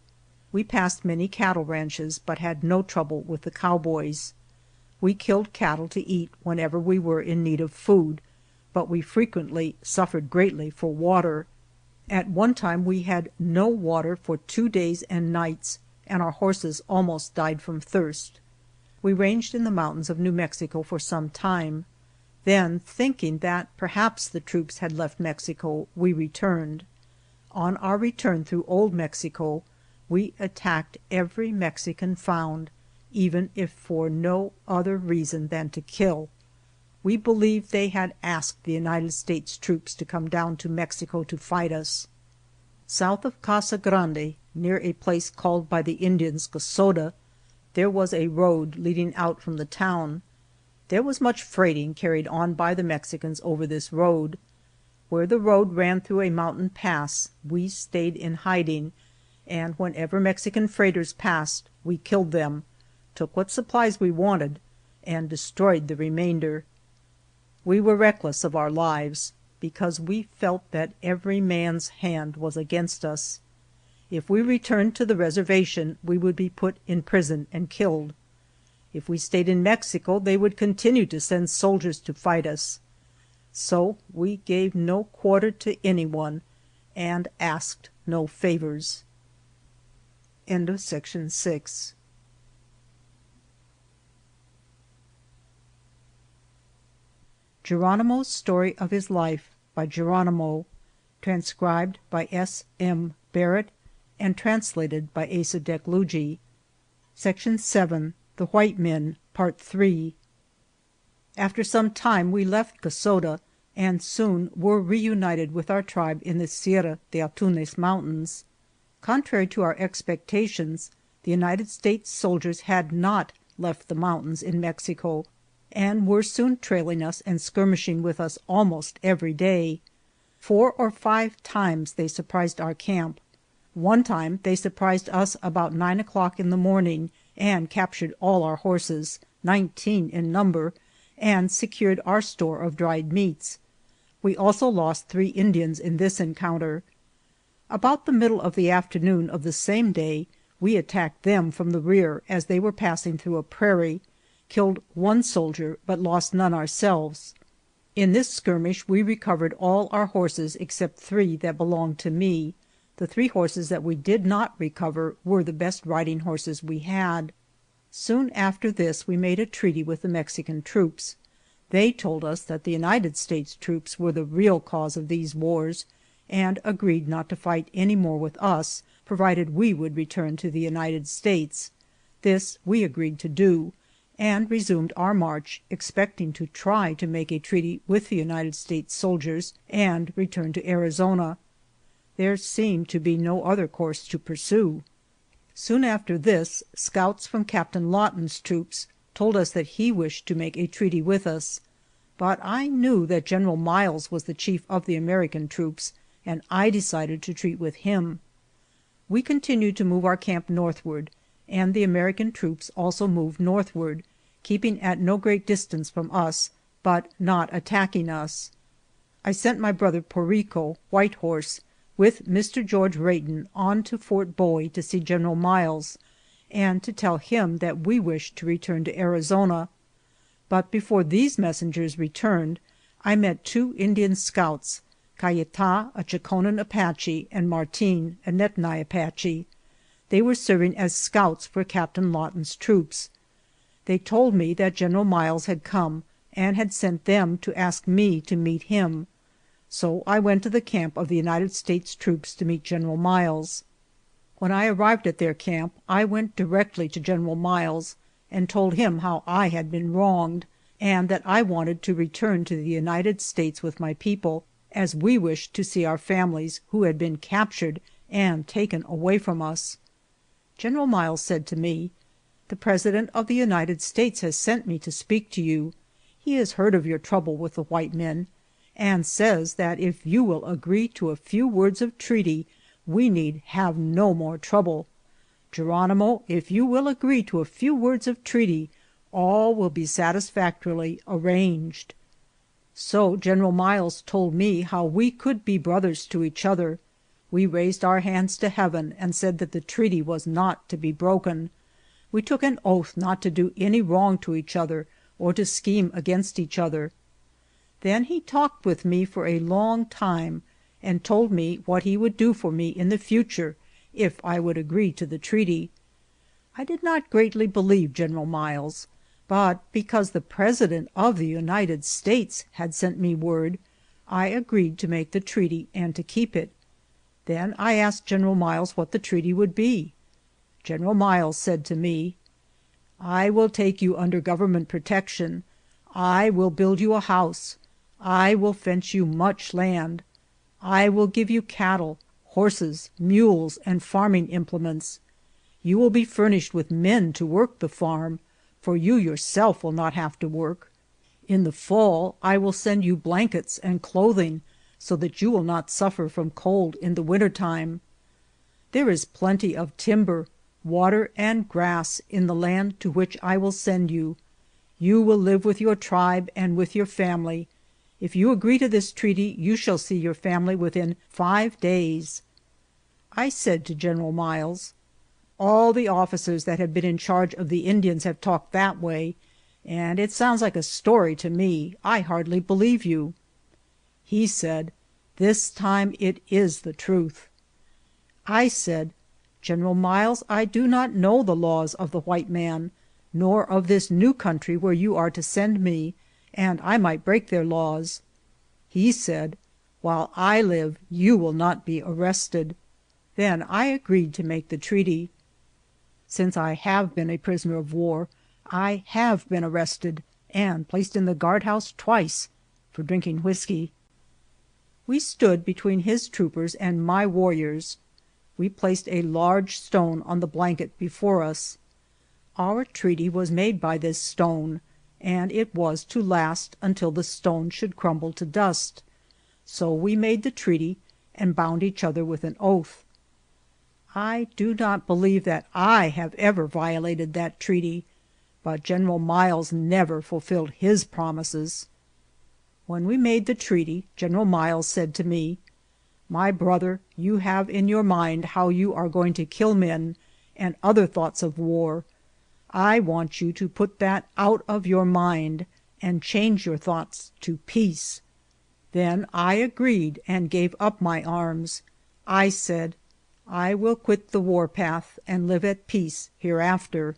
Speaker 1: We passed many cattle ranches, but had no trouble with the cowboys. We killed cattle to eat whenever we were in need of food, but we frequently suffered greatly for water. At one time we had no water for 2 days and nights, and our horses almost died from thirst. We ranged in the mountains of New Mexico for some time. Then, thinking that perhaps the troops had left Mexico, we returned. On our return through Old Mexico, we attacked every Mexican found, even if for no other reason than to kill. We believed they had asked the United States troops to come down to Mexico to fight us. South of Casa Grande, near a place called by the Indians Casota, there was a road leading out from the town. There was much freighting carried on by the Mexicans over this road. Where the road ran through a mountain pass, we stayed in hiding, and whenever Mexican freighters passed, we killed them, took what supplies we wanted, and destroyed the remainder. We were reckless of our lives, because we felt that every man's hand was against us. If we returned to the reservation, we would be put in prison and killed. If we stayed in Mexico, they would continue to send soldiers to fight us. So we gave no quarter to anyone and asked no favors. End of section 6. Geronimo's Story of His Life by Geronimo, transcribed by S. M. Barrett and translated by Asa Deklugi. Section 7. The White Men, Part 3. After some time we left Casota and soon were reunited with our tribe in the Sierra de Atunes Mountains. Contrary to our expectations, the United States soldiers had not left the mountains in Mexico, and were soon trailing us and skirmishing with us almost every day. 4 or 5 times they surprised our camp. One time they surprised us about 9 o'clock in the morning and captured all our horses, 19 in number, and secured our store of dried meats. We also lost 3 Indians in this encounter. About the middle of the afternoon of the same day, we attacked them from the rear as they were passing through a prairie, killed 1 soldier, but lost none ourselves. In this skirmish we recovered all our horses except 3 that belonged to me. The 3 horses that we did not recover were the best riding horses we had. Soon after this we made a treaty with the Mexican troops. They told us that the United States troops were the real cause of these wars, and agreed not to fight any more with us, provided we would return to the United States. This we agreed to do, and resumed our march, expecting to try to make a treaty with the United States soldiers and return to Arizona. There seemed to be no other course to pursue. Soon after this, scouts from Captain Lawton's troops told us that he wished to make a treaty with us, but I knew that General Miles was the chief of the American troops, and I decided to treat with him. We continued to move our camp northward, and the American troops also moved northward, keeping at no great distance from us, but not attacking us. I sent my brother Porrico, White Horse, with Mr. George Rayton on to Fort Bowie to see General Miles, and to tell him that we wished to return to Arizona. But before these messengers returned, I met 2 Indian scouts, Cayeta, a Chaconan Apache, and Martin, a Nedni Apache. They were serving as scouts for Captain Lawton's troops. They told me that General Miles had come and had sent them to ask me to meet him. So I went to the camp of the United States troops to meet General Miles. When I arrived at their camp, I went directly to General Miles and told him how I had been wronged, and that I wanted to return to the United States with my people, as we wished to see our families who had been captured and taken away from us. General Miles said to me, "The President of the United States has sent me to speak to you. He has heard of your trouble with the white men, and says that if you will agree to a few words of treaty, we need have no more trouble. Geronimo, if you will agree to a few words of treaty, all will be satisfactorily arranged." So General Miles told me how we could be brothers to each other. We raised our hands to heaven and said that the treaty was not to be broken. We took an oath not to do any wrong to each other or to scheme against each other. Then he talked with me for a long time and told me what he would do for me in the future if I would agree to the treaty. I did not greatly believe General Miles, but because the President of the United States had sent me word, I agreed to make the treaty and to keep it. Then I asked General Miles what the treaty would be. General Miles said to me, "I will take you under government protection. I will build you a house. I will fence you much land. I will give you cattle, horses, mules, and farming implements. You will be furnished with men to work the farm, for you yourself will not have to work. In the fall I will send you blankets and clothing, so that you will not suffer from cold in the winter time. There is plenty of timber, water, and grass in the land to which I will send you. You will live with your tribe and with your family. If you agree to this treaty, you shall see your family within 5 days." I said to General Miles, "All the officers that have been in charge of the Indians have talked that way, and it sounds like a story to me. I hardly believe you." He said, "This time it is the truth." I said, "General Miles, I do not know the laws of the white man, nor of this new country where you are to send me, and I might break their laws." He said, "While I live you will not be arrested." Then I agreed to make the treaty. Since I have been a prisoner of war, I have been arrested and placed in the guardhouse twice for drinking whiskey. We stood between his troopers and my warriors. We placed a large stone on the blanket before us. Our treaty was made by this stone, and it was to last until the stone should crumble to dust. So we made the treaty and bound each other with an oath. I do not believe that I have ever violated that treaty, but General Miles never fulfilled his promises. When we made the treaty, General Miles said to me, "My brother, you have in your mind how you are going to kill men and other thoughts of war. I want you to put that out of your mind and change your thoughts to peace." Then I agreed and gave up my arms. I said, "I will quit the war path and live at peace hereafter."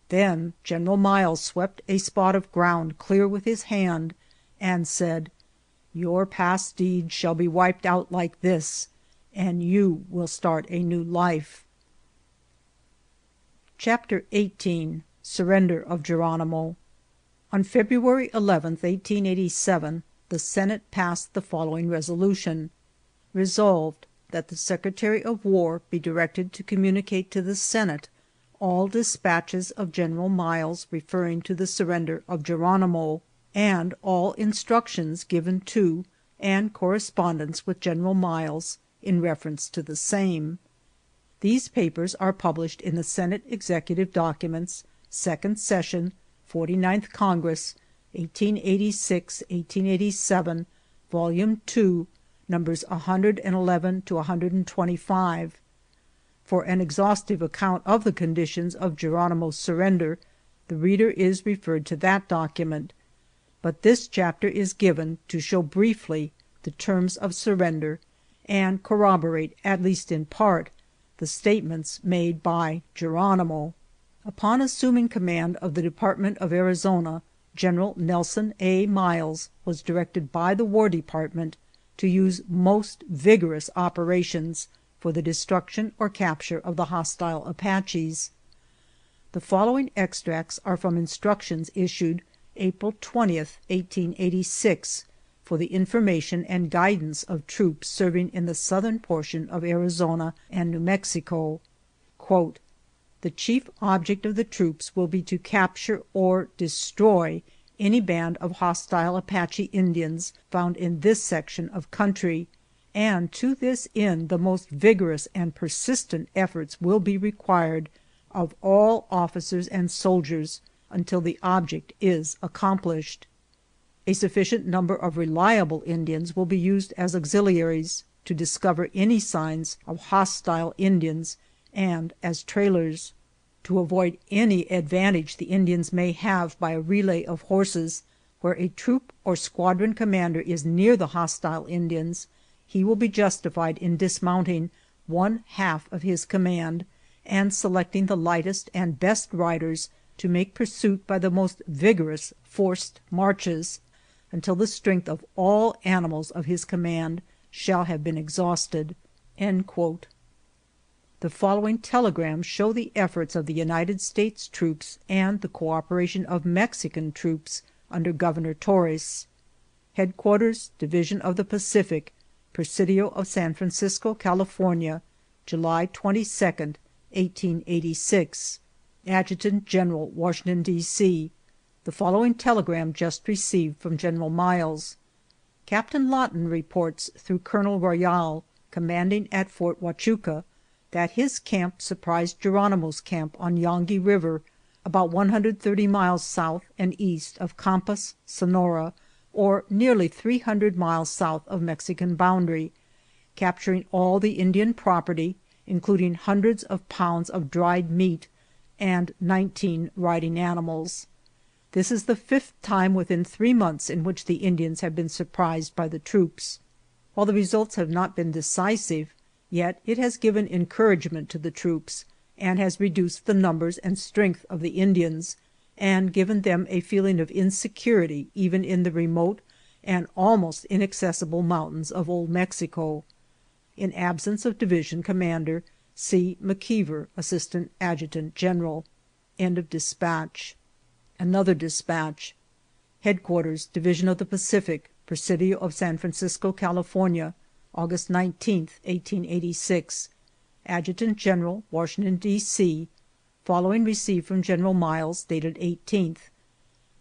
Speaker 1: Then General Miles swept a spot of ground clear with his hand and said, "Your past deeds shall be wiped out like this, and you will start a new life." Chapter 18. Surrender of Geronimo. On February 11, 1887, the Senate passed the following resolution: Resolved, that the Secretary of War be directed to communicate to the Senate all dispatches of General Miles referring to the surrender of Geronimo, and all instructions given to and correspondence with General Miles in reference to the same. These papers are published in the Senate Executive Documents, Second Session, 49th Congress, 1886-1887, Volume 2, numbers 111 to 125. For an exhaustive account of the conditions of Geronimo's surrender, the reader is referred to that document, but this chapter is given to show briefly the terms of surrender and corroborate, at least in part, the statements made by Geronimo. Upon assuming command of the Department of Arizona, General Nelson A. Miles was directed by the War Department to use most vigorous operations for the destruction or capture of the hostile Apaches. The following extracts are from instructions issued April 20th, 1886, for the information and guidance of troops serving in the southern portion of Arizona and New Mexico. Quote, "The chief object of the troops will be to capture or destroy any band of hostile Apache Indians found in this section of country, and to this end the most vigorous and persistent efforts will be required of all officers and soldiers until the object is accomplished. A sufficient number of reliable Indians will be used as auxiliaries to discover any signs of hostile Indians and as trailers. To avoid any advantage the Indians may have by a relay of horses, where a troop or squadron commander is near the hostile Indians, he will be justified in dismounting one half of his command and selecting the lightest and best riders to make pursuit by the most vigorous forced marches, until the strength of all animals of his command shall have been exhausted." End quote. The following telegrams show the efforts of the United States troops and the cooperation of Mexican troops under Governor Torres. Headquarters, Division of the Pacific, Presidio of San Francisco, California, July 22nd, 1886. Adjutant General, Washington, D.C. The following telegram just received from General Miles. Captain Lawton reports through Colonel Royal, commanding at Fort Huachuca, that his camp surprised Geronimo's camp on Yongui River, about 130 miles south and east of Campas, Sonora, or nearly 300 miles south of Mexican boundary, capturing all the Indian property, including hundreds of pounds of dried meat and 19 riding animals. This is the 5th time within 3 months in which the Indians have been surprised by the troops. While the results have not been decisive, yet it has given encouragement to the troops, and has reduced the numbers and strength of the Indians, and given them a feeling of insecurity even in the remote and almost inaccessible mountains of Old Mexico. In absence of Division Commander, C. McKeever, Assistant Adjutant General. End of dispatch. Another dispatch. Headquarters, Division of the Pacific, Presidio of San Francisco, California, August 19, 1886. Adjutant General, Washington, D.C., following received from General Miles, dated 18th.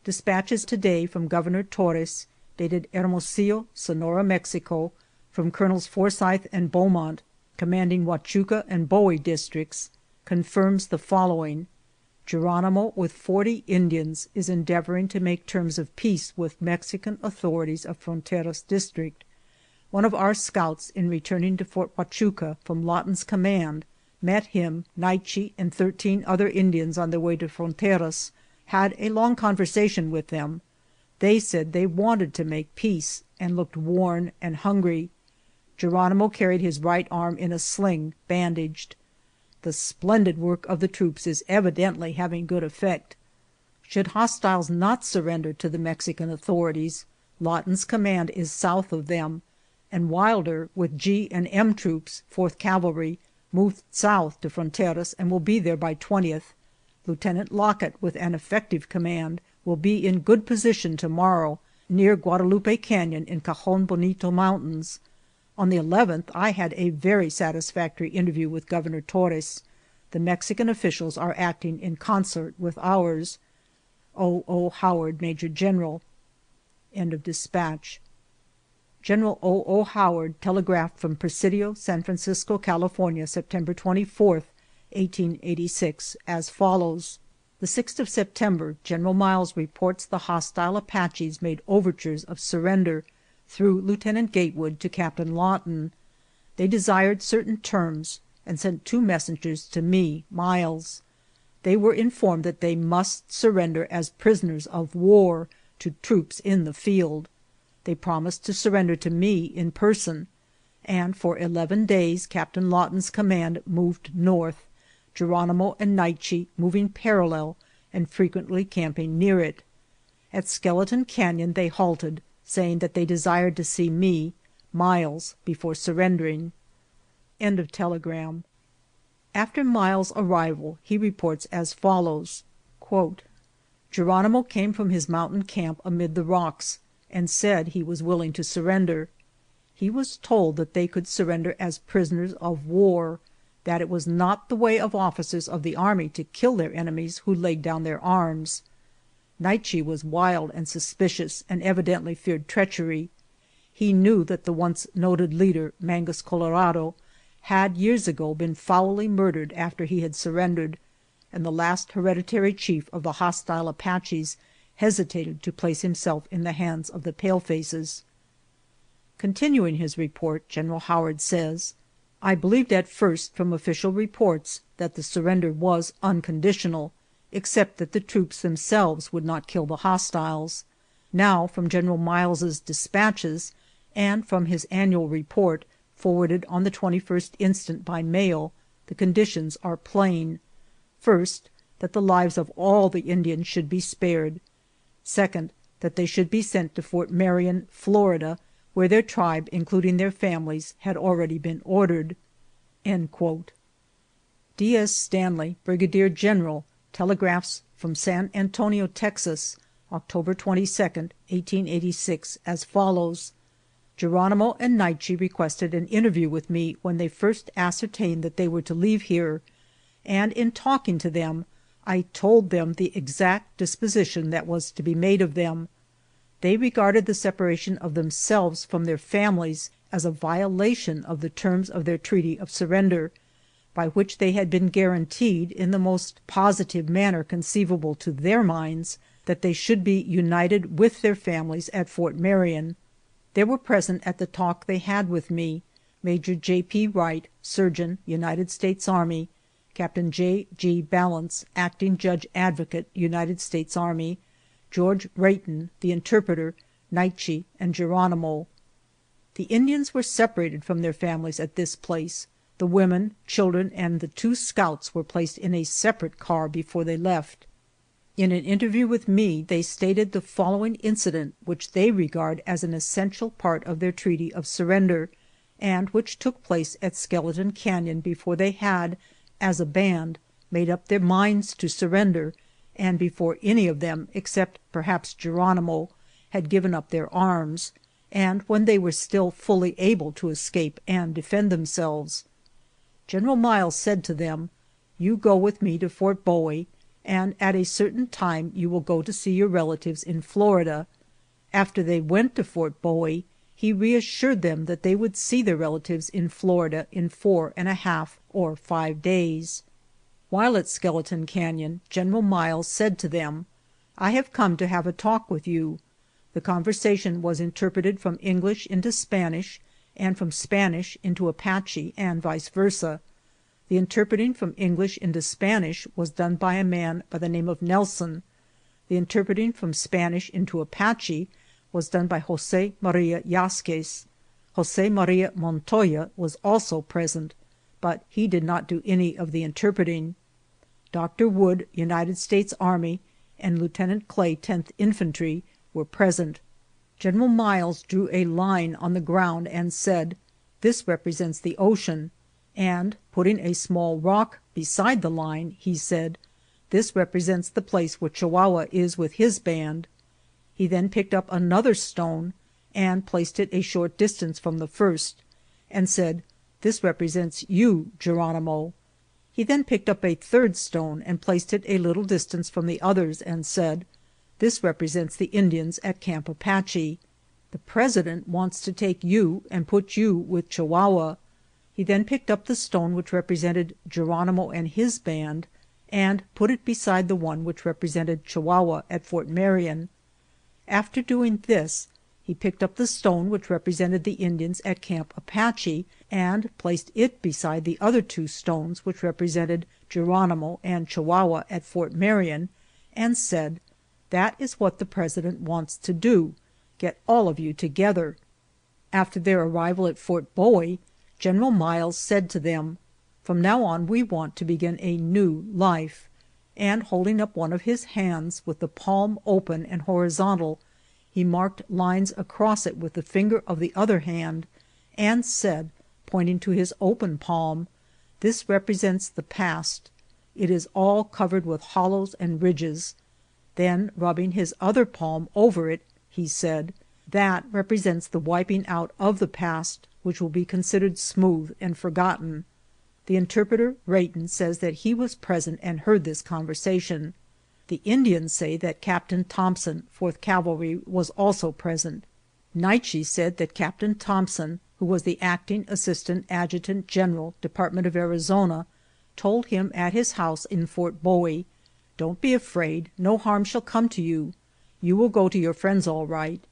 Speaker 1: Dispatches today from Governor Torres, dated Hermosillo, Sonora, Mexico, from Colonels Forsyth and Beaumont, commanding Huachuca and Bowie districts, confirms the following. Geronimo, with 40 Indians, is endeavoring to make terms of peace with Mexican authorities of Fronteras district. One of our scouts, in returning to Fort Huachuca from Lawton's command, met him, Naiche, and 13 other Indians on their way to Fronteras, had a long conversation with them. They said they wanted to make peace, and looked worn and hungry. Geronimo carried his right arm in a sling, bandaged. The splendid work of the troops is evidently having good effect. Should hostiles not surrender to the Mexican authorities, Lawton's command is south of them, and Wilder, with G and M troops, 4th Cavalry, moved south to Fronteras and will be there by 20th. Lieutenant Lockett, with an effective command, will be in good position tomorrow near Guadalupe Canyon in Cajon Bonito Mountains. On the 11th, I had a very satisfactory interview with Governor Torres. The Mexican officials are acting in concert with ours. O. O. Howard, Major General. End of dispatch. General O. O. Howard telegraphed from Presidio, San Francisco, California, September 24, 1886, as follows. The 6th of September, General Miles reports the hostile Apaches made overtures of surrender through Lieutenant Gatewood to Captain Lawton. They desired certain terms, and sent 2 messengers to me, Miles. They were informed that they must surrender as prisoners of war to troops in the field. They promised to surrender to me in person, and for 11 days Captain Lawton's command moved north, Geronimo and Naiche moving parallel and frequently camping near it. At Skeleton Canyon they halted, saying that they desired to see me, Miles, before surrendering. End of telegram. After Miles' arrival, he reports as follows, quote, Geronimo came from his mountain camp amid the rocks, and said he was willing to surrender. He was told that they could surrender as prisoners of war, that it was not the way of officers of the army to kill their enemies who laid down their arms. Naiche was wild and suspicious, and evidently feared treachery. He knew that the once noted leader, Mangus Colorado, had years ago been foully murdered after he had surrendered, and the last hereditary chief of the hostile Apaches hesitated to place himself in the hands of the palefaces. Continuing his report, General Howard says, I believed at first from official reports that the surrender was unconditional, except that the troops themselves would not kill the hostiles. Now, from General Miles's dispatches, and from his annual report, forwarded on the 21st instant by mail, the conditions are plain. First, that the lives of all the Indians should be spared. Second, that they should be sent to Fort Marion, Florida, where their tribe, including their families, had already been ordered. End quote. D.S. Stanley, Brigadier General, telegraphs from San Antonio, Texas, October 22, 1886, as follows. Geronimo and Naiche requested an interview with me when they first ascertained that they were to leave here, and in talking to them, I told them the exact disposition that was to be made of them. They regarded the separation of themselves from their families as a violation of the terms of their treaty of surrender, by which they had been guaranteed, in the most positive manner conceivable to their minds, that they should be united with their families at Fort Marion. There were present at the talk they had with me, Major J. P. Wright, Surgeon, United States Army; Captain J. G. Ballance, Acting Judge Advocate, United States Army; George Rayton, the interpreter; Nietzsche, and Geronimo. The Indians were separated from their families at this place. The women, children, and the 2 scouts were placed in a separate car before they left. In an interview with me they stated the following incident, which they regard as an essential part of their treaty of surrender, and which took place at Skeleton Canyon before they had, as a band, made up their minds to surrender, and before any of them, except perhaps Geronimo, had given up their arms, and when they were still fully able to escape and defend themselves. General Miles said to them, "You go with me to Fort Bowie, and at a certain time you will go to see your relatives in Florida." After they went to Fort Bowie, he reassured them that they would see their relatives in Florida in 4½ or 5 days. While at Skeleton Canyon, General Miles said to them, "I have come to have a talk with you." The conversation was interpreted from English into Spanish, and from Spanish into Apache, and vice versa. The interpreting from English into Spanish was done by a man by the name of Nelson. The interpreting from Spanish into Apache was done by Jose Maria Yasquez. Jose Maria Montoya was also present, but he did not do any of the interpreting. Dr. Wood, United States Army, and Lieutenant Clay, 10th Infantry, were present. General Miles drew a line on the ground and said, "This represents the ocean," and, putting a small rock beside the line, he said, "This represents the place where Chihuahua is with his band." He then picked up another stone and placed it a short distance from the first, and said, "This represents you, Geronimo." He then picked up a third stone and placed it a little distance from the others, and said, "This represents the Indians at Camp Apache. The President wants to take you and put you with Chihuahua." He then picked up the stone which represented Geronimo and his band, and put it beside the one which represented Chihuahua at Fort Marion. After doing this, he picked up the stone which represented the Indians at Camp Apache, and placed it beside the other 2 stones which represented Geronimo and Chihuahua at Fort Marion, and said, "That is what the President wants to do, get all of you together." After their arrival at Fort Bowie, General Miles said to them, "From now on we want to begin a new life," and holding up one of his hands with the palm open and horizontal, he marked lines across it with the finger of the other hand, and said, pointing to his open palm, "This represents the past. It is all covered with hollows and ridges." Then, rubbing his other palm over it, he said, "That represents the wiping out of the past, which will be considered smooth and forgotten." The interpreter, Rayton, says that he was present and heard this conversation. The Indians say that Captain Thompson, 4th Cavalry, was also present. Nietzsche said that Captain Thompson, who was the acting assistant adjutant general, Department of Arizona, told him at his house in Fort Bowie, "Don't be afraid, no harm shall come to you. You will go to your friends all right."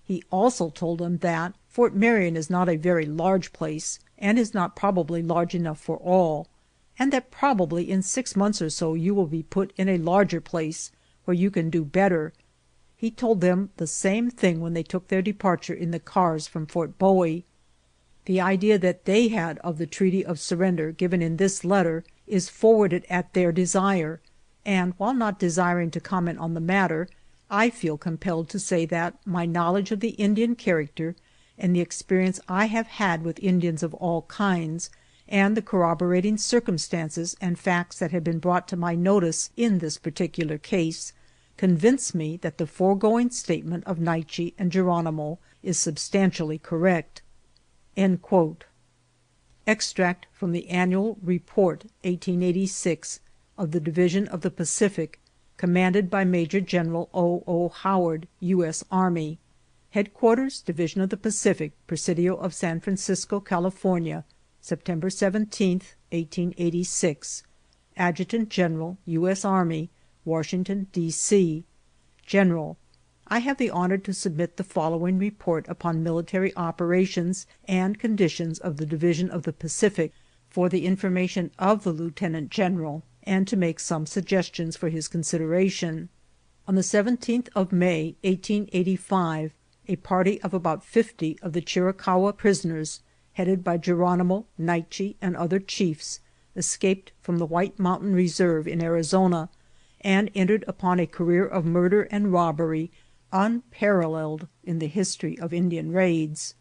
Speaker 1: He also told him that Fort Marion is not a very large place, and is not probably large enough for all, and that probably in 6 months or so you will be put in a larger place where you can do better. He told them the same thing when they took their departure in the cars from Fort Bowie. The idea that they had of the treaty of surrender given in this letter is forwarded at their desire, and while not desiring to comment on the matter, I feel compelled to say that my knowledge of the Indian character and the experience I have had with Indians of all kinds, and the corroborating circumstances and facts that have been brought to my notice in this particular case, convince me that the foregoing statement of Nietzsche and Geronimo is substantially correct." End quote. Extract from the Annual Report, 1886, of the Division of the Pacific, commanded by Major General O. O. Howard, U.S. Army. Headquarters, Division of the Pacific, Presidio of San Francisco, California, September 17th, 1886. Adjutant General, U.S. Army, Washington, D.C. General: I have the honor to submit the following report upon military operations and conditions of the Division of the Pacific for the information of the Lieutenant General, and to make some suggestions for his consideration. On the 17th of May, 1885, a party of about 50 of the Chiricahua prisoners, headed by Geronimo, Naiche, and other chiefs, escaped from the White Mountain Reserve in Arizona and entered upon a career of murder and robbery unparalleled in the history of Indian raids.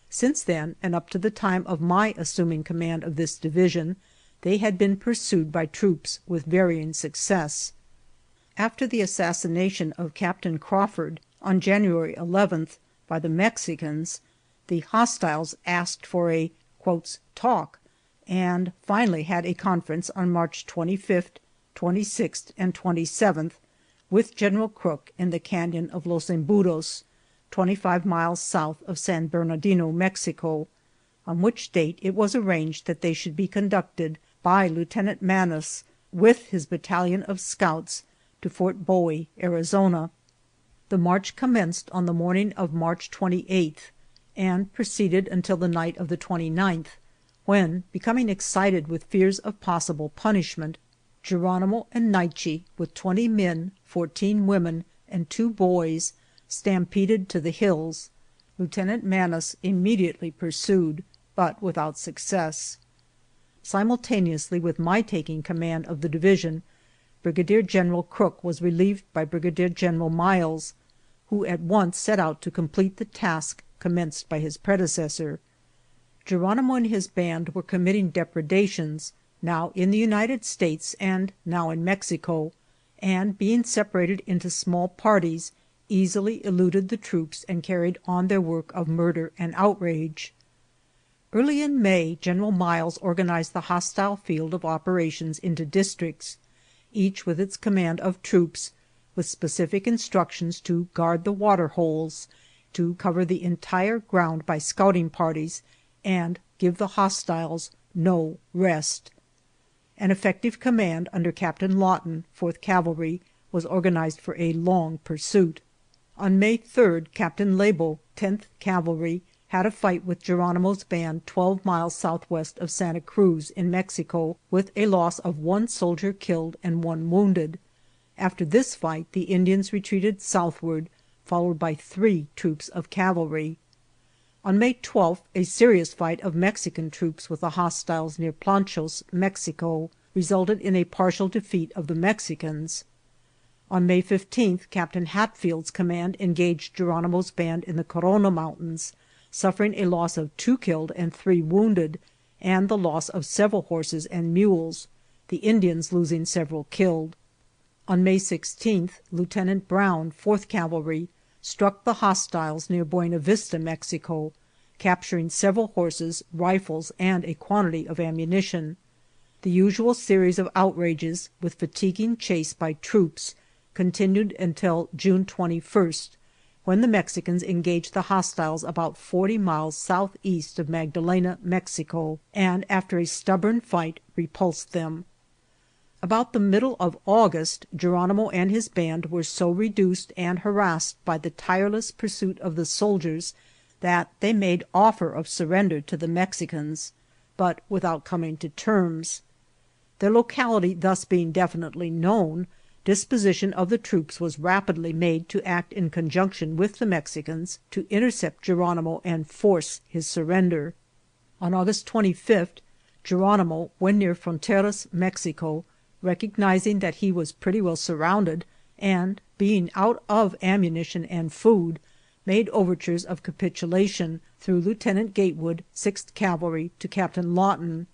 Speaker 1: Since then, and up to the time of my assuming command of this division, they had been pursued by troops with varying success. After the assassination of Captain Crawford on January 11th by the Mexicans, the hostiles asked for a "talk," and finally had a conference on March 25th, 26th, and 27th with General Crook in the Canyon of Los Embudos, 25 miles south of San Bernardino, Mexico, on which date it was arranged that they should be conducted by Lieutenant Manus with his battalion of scouts to Fort Bowie, Arizona. The march commenced on the morning of March 28th and proceeded until the night of the 29th, when, becoming excited with fears of possible punishment, Geronimo and Naiche, with 20 men, 14 women, and 2 boys, stampeded to the hills. Lieutenant Manus immediately pursued, but without success. Simultaneously with my taking command of the division, Brigadier General Crook was relieved by Brigadier General Miles, who at once set out to complete the task commenced by his predecessor. Geronimo and his band were committing depredations, now in the United States and now in Mexico, and being separated into small parties, easily eluded the troops and carried on their work of murder and outrage. Early in May, General Miles organized the hostile field of operations into districts, each with its command of troops, with specific instructions to guard the water holes, to cover the entire ground by scouting parties, and give the hostiles no rest. An effective command under Captain Lawton, 4th Cavalry, was organized for a long pursuit. On May 3rd, Captain Lebo, 10th Cavalry, had a fight with Geronimo's band 12 miles southwest of Santa Cruz in Mexico, with a loss of 1 soldier killed and 1 wounded. After this fight, the Indians retreated southward, followed by 3 troops of cavalry. On May 12th, a serious fight of Mexican troops with the hostiles near Planchos, Mexico, resulted in a partial defeat of the Mexicans. On May 15th, Captain Hatfield's command engaged Geronimo's band in the Corona Mountains, suffering a loss of 2 killed and 3 wounded, and the loss of several horses and mules, the Indians losing several killed. On May 16th, Lieutenant Brown, 4th Cavalry, struck the hostiles near Buena Vista, Mexico, capturing several horses, rifles, and a quantity of ammunition. The usual series of outrages, with fatiguing chase by troops, continued until June 21st, when the Mexicans engaged the hostiles about 40 miles southeast of Magdalena, Mexico, and after a stubborn fight repulsed them. About the middle of August, Geronimo and his band were so reduced and harassed by the tireless pursuit of the soldiers that they made offer of surrender to the Mexicans, but without coming to terms. Their locality thus being definitely known, disposition of the troops was rapidly made to act in conjunction with the Mexicans to intercept Geronimo and force his surrender. On August 25th, Geronimo, when near Fronteras, Mexico, recognizing that he was pretty well surrounded, and being out of ammunition and food, made overtures of capitulation through Lieutenant Gatewood, 6th Cavalry, to Captain Lawton.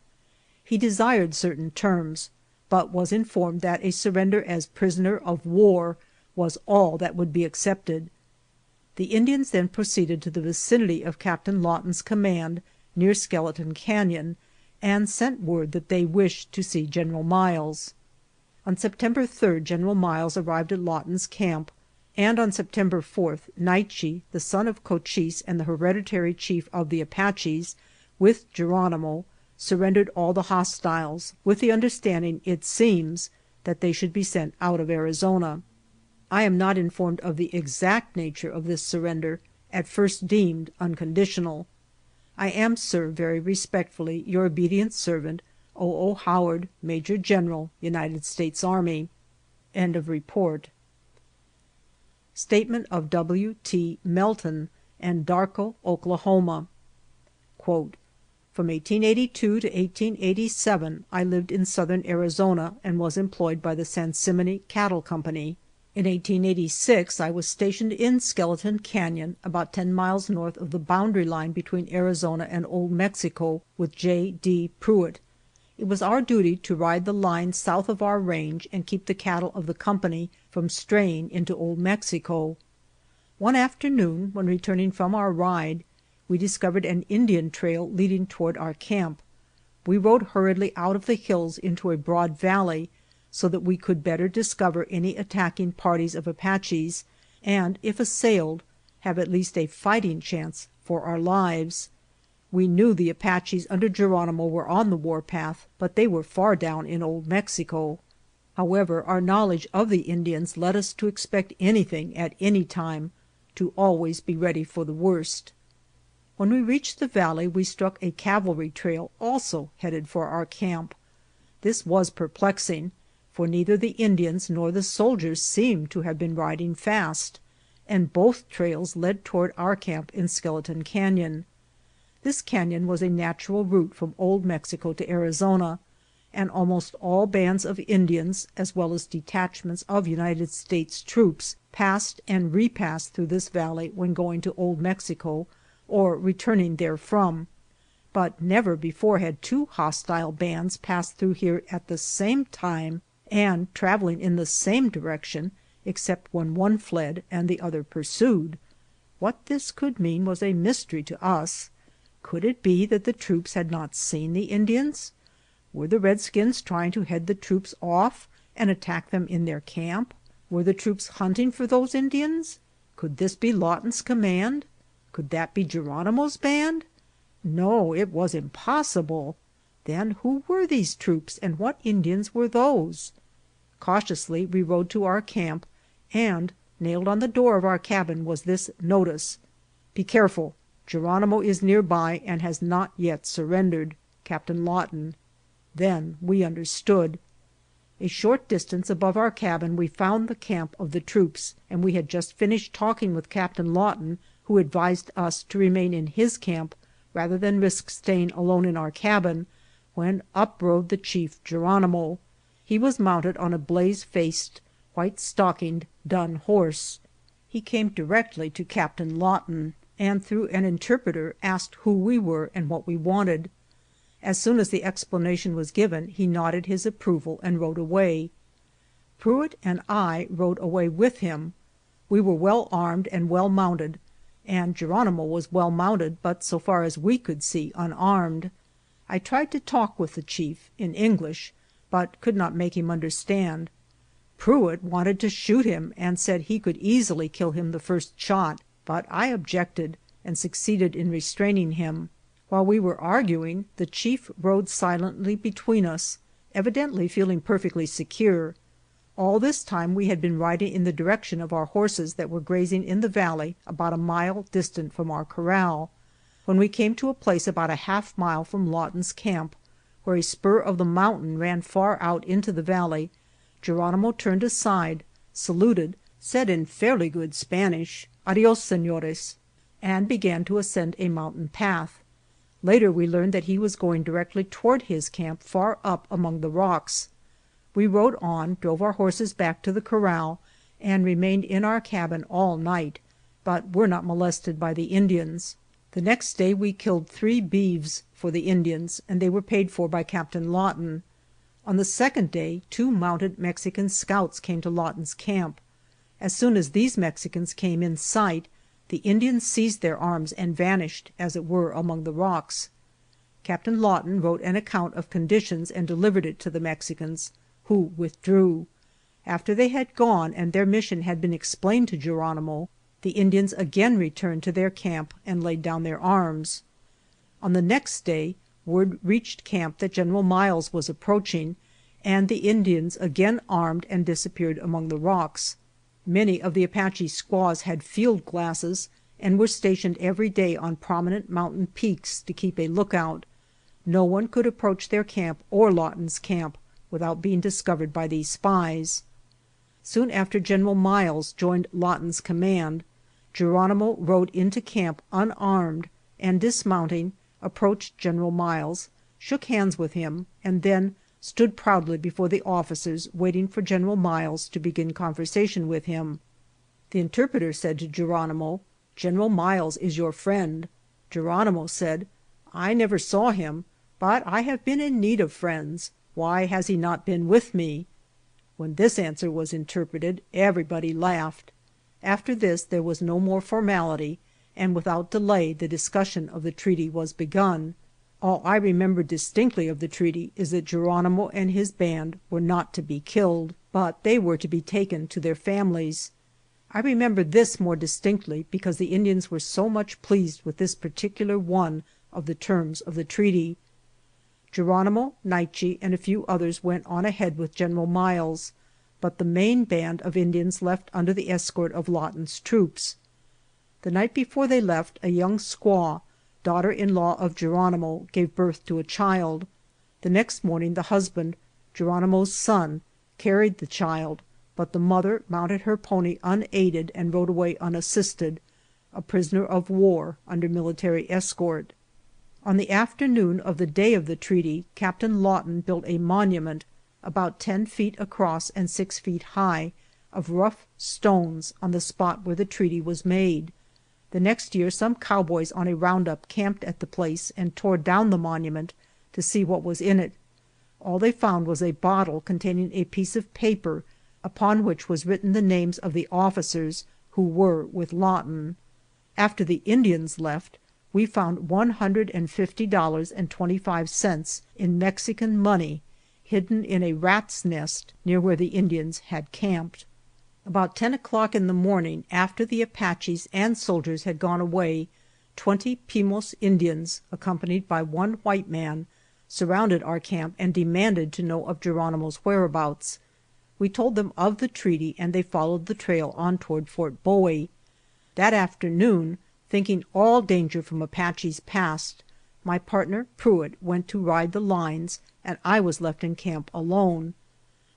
Speaker 1: He desired certain terms, but was informed that a surrender as prisoner of war was all that would be accepted. The Indians then proceeded to the vicinity of Captain Lawton's command, near Skeleton Canyon, and sent word that they wished to see General Miles. On September 3rd, General Miles arrived at Lawton's camp, and on September 4th, Naiche, the son of Cochise and the hereditary chief of the Apaches, with Geronimo, surrendered all the hostiles, with the understanding, it seems, that they should be sent out of Arizona. I am not informed of the exact nature of this surrender, at first deemed unconditional. I am, sir, very respectfully, your obedient servant, O. O. Howard, Major General, United States Army. End of report. Statement of W. T. Melton, Anadarko, Oklahoma. Quote, "From 1882 to 1887 I lived in southern Arizona and was employed by the Sansimone Cattle Company. In 1886 I was stationed in Skeleton Canyon, about 10 miles north of the boundary line between Arizona and Old Mexico, with J. D. Pruitt. It was our duty to ride the line south of our range and keep the cattle of the company from straying into Old Mexico. One afternoon, when returning from our ride, we discovered an Indian trail leading toward our camp. We rode hurriedly out of the hills into a broad valley, so that we could better discover any attacking parties of Apaches, and, if assailed, have at least a fighting chance for our lives. We knew the Apaches under Geronimo were on the warpath, but they were far down in Old Mexico. However, our knowledge of the Indians led us to expect anything at any time, to always be ready for the worst. When we reached the valley, we struck a cavalry trail also headed for our camp. This was perplexing, for neither the Indians nor the soldiers seemed to have been riding fast, and both trails led toward our camp in Skeleton Canyon. This canyon was a natural route from Old Mexico to Arizona, and almost all bands of Indians, as well as detachments of United States troops, passed and repassed through this valley when going to Old Mexico or returning therefrom, but never before had two hostile bands passed through here at the same time and traveling in the same direction, except when one fled and the other pursued. What this could mean was a mystery to us. Could it be that the troops had not seen the Indians? Were the redskins trying to head the troops off and attack them in their camp? Were the troops hunting for those Indians? Could this be Lawton's command? Could that be Geronimo's band? No, it was impossible. Then who were these troops, and what Indians were those? Cautiously we rode to our camp, and nailed on the door of our cabin was this notice: "Be careful, Geronimo is nearby and has not yet surrendered. Captain Lawton." Then we understood. A short distance above our cabin we found the camp of the troops, and we had just finished talking with Captain Lawton, who advised us to remain in his camp rather than risk staying alone in our cabin, when up rode the chief Geronimo. He was mounted on a blaze-faced, white-stockinged dun horse. He came directly to Captain Lawton, and through an interpreter asked who we were and what we wanted. As soon as the explanation was given, he nodded his approval and rode away. Pruitt and I rode away with him. We were well armed and well mounted, and Geronimo was well mounted, but so far as we could see, unarmed. I tried to talk with the chief in English, but could not make him understand. Pruitt wanted to shoot him and said he could easily kill him the first shot, but I objected and succeeded in restraining him. While we were arguing, the chief rode silently between us, evidently feeling perfectly secure. All this time we had been riding in the direction of our horses that were grazing in the valley about a mile distant from our corral. When we came to a place about a half-mile from Lawton's camp, where a spur of the mountain ran far out into the valley, Geronimo turned aside, saluted, said in fairly good Spanish, "Adios, señores," and began to ascend a mountain path. Later we learned that he was going directly toward his camp far up among the rocks. We rode on, drove our horses back to the corral, and remained in our cabin all night, but were not molested by the Indians. The next day we killed 3 beeves for the Indians, and they were paid for by Captain Lawton. On the second day 2 mounted Mexican scouts came to Lawton's camp. As soon as these Mexicans came in sight, the Indians seized their arms and vanished, as it were, among the rocks. Captain Lawton wrote an account of conditions and delivered it to the Mexicans, who withdrew. After they had gone and their mission had been explained to Geronimo, the Indians again returned to their camp and laid down their arms. On the next day word reached camp that General Miles was approaching, and the Indians again armed and disappeared among the rocks. Many of the Apache squaws had field glasses and were stationed every day on prominent mountain peaks to keep a lookout. No one could approach their camp or Lawton's camp without being discovered by these spies. Soon after General Miles joined Lawton's command, Geronimo rode into camp unarmed and, dismounting, approached General Miles, shook hands with him, and then stood proudly before the officers waiting for General Miles to begin conversation with him. The interpreter said to Geronimo, "General Miles is your friend." Geronimo said, "I never saw him, but I have been in need of friends. Why has he not been with me?" When this answer was interpreted, everybody laughed. After this there was no more formality, and without delay the discussion of the treaty was begun. All I remember distinctly of the treaty is that Geronimo and his band were not to be killed, but they were to be taken to their families. I remember this more distinctly because the Indians were so much pleased with this particular one of the terms of the treaty. Geronimo, Naiche, and a few others went on ahead with General Miles, but the main band of Indians left under the escort of Lawton's troops. The night before they left, a young squaw, daughter-in-law of Geronimo, gave birth to a child. The next morning the husband, Geronimo's son, carried the child, but the mother mounted her pony unaided and rode away unassisted, a prisoner of war under military escort. On the afternoon of the day of the treaty, Captain Lawton built a monument about 10 feet across and 6 feet high of rough stones on the spot where the treaty was made. The next year some cowboys on a roundup camped at the place and tore down the monument to see what was in it. All they found was a bottle containing a piece of paper upon which was written the names of the officers who were with Lawton. After the Indians left, we found $150.25 in Mexican money hidden in a rat's nest near where the Indians had camped. About 10 o'clock in the morning, after the Apaches and soldiers had gone away, 20 Pimos Indians, accompanied by one white man, surrounded our camp and demanded to know of Geronimo's whereabouts. We told them of the treaty, and they followed the trail on toward Fort Bowie. That afternoon, thinking all danger from Apaches past, my partner Pruitt went to ride the lines, and I was left in camp alone.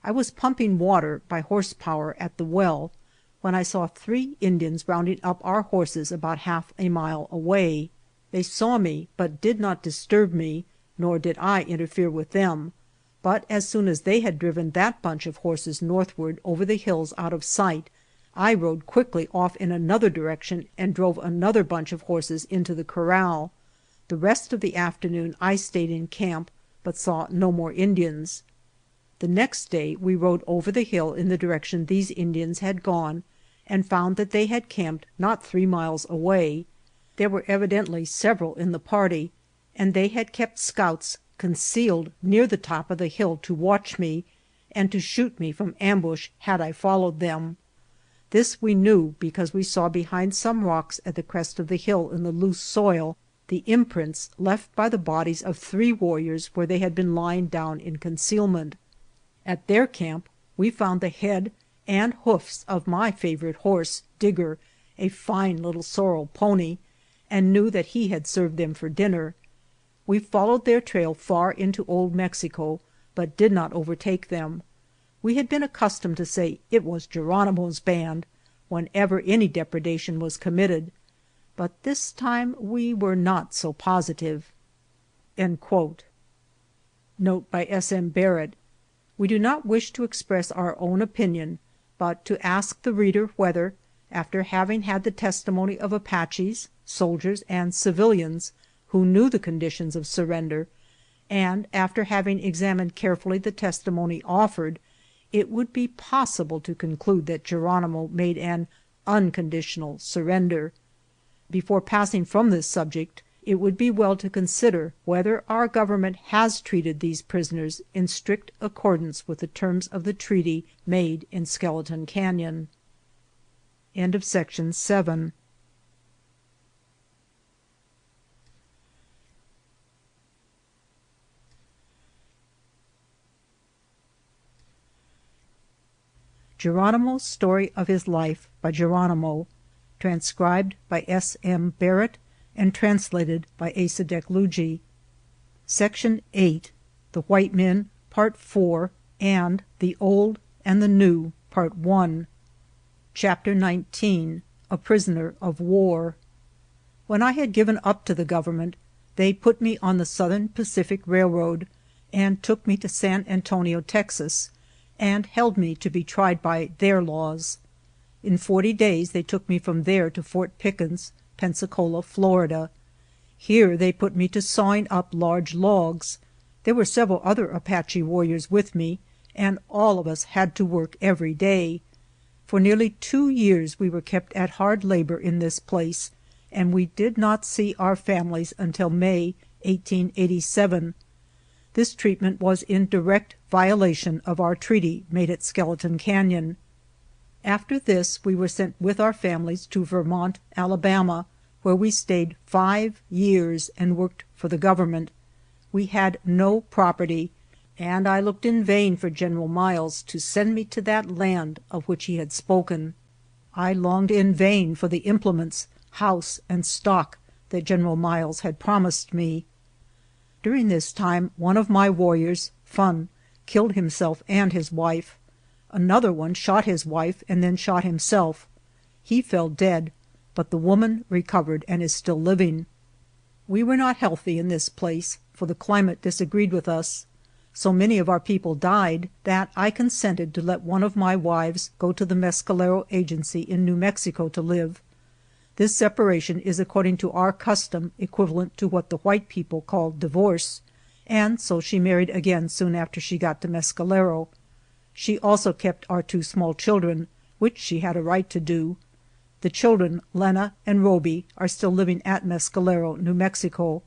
Speaker 1: I was pumping water by horsepower at the well when I saw 3 Indians rounding up our horses about half a mile away. They saw me, but did not disturb me, nor did I interfere with them. But as soon as they had driven that bunch of horses northward over the hills out of sight, I rode quickly off in another direction and drove another bunch of horses into the corral. The rest of the afternoon I stayed in camp, but saw no more Indians. The next day we rode over the hill in the direction these Indians had gone, and found that they had camped not 3 miles away. There were evidently several in the party, and they had kept scouts concealed near the top of the hill to watch me, and to shoot me from ambush had I followed them. This we knew because we saw behind some rocks at the crest of the hill in the loose soil the imprints left by the bodies of 3 warriors where they had been lying down in concealment. At their camp we found the head and hoofs of my favorite horse, Digger, a fine little sorrel pony, and knew that he had served them for dinner. We followed their trail far into Old Mexico, but did not overtake them. We had been accustomed to say it was Geronimo's band whenever any depredation was committed, but this time we were not so positive. End quote. Note by S.M. Barrett. We do not wish to express our own opinion, but to ask the reader whether, after having had the testimony of Apaches, soldiers, and civilians who knew the conditions of surrender, and after having examined carefully the testimony offered, it would be possible to conclude that Geronimo made an unconditional surrender. Before passing from this subject, it would be well to consider whether our government has treated these prisoners in strict accordance with the terms of the treaty made in Skeleton Canyon. End of section 7. Geronimo's Story of His Life by Geronimo, transcribed by S. M. Barrett and translated by Asa Dekluji. Section 8, The White Men, Part 4, and The Old and the New, Part 1. Chapter 19, A Prisoner of War. When I had given up to the government, they put me on the Southern Pacific Railroad and took me to San Antonio, Texas, and held me to be tried by their laws. In 40 days they took me from there to Fort Pickens, Pensacola, Florida. Here they put me to sawing up large logs. There were several other Apache warriors with me, and all of us had to work every day. For nearly 2 years we were kept at hard labor in this place, and we did not see our families until May 1887. This treatment was in direct violation of our treaty made at Skeleton Canyon. After this we were sent with our families to Vermont, Alabama, where we stayed 5 years and worked for the government. We had no property, and I looked in vain for General Miles to send me to that land of which he had spoken. I longed in vain for the implements, house, and stock that General Miles had promised me. During this time one of my warriors, Fun, killed himself and his wife. Another one shot his wife and then shot himself. He fell dead, but the woman recovered and is still living. We were not healthy in this place, for the climate disagreed with us. So many of our people died that I consented to let one of my wives go to the Mescalero Agency in New Mexico to live. This separation is according to our custom equivalent to what the white people call divorce, and so she married again soon after she got to Mescalero. She also kept our 2 small children, which she had a right to do. The children, Lena and Roby, are still living at Mescalero, New Mexico.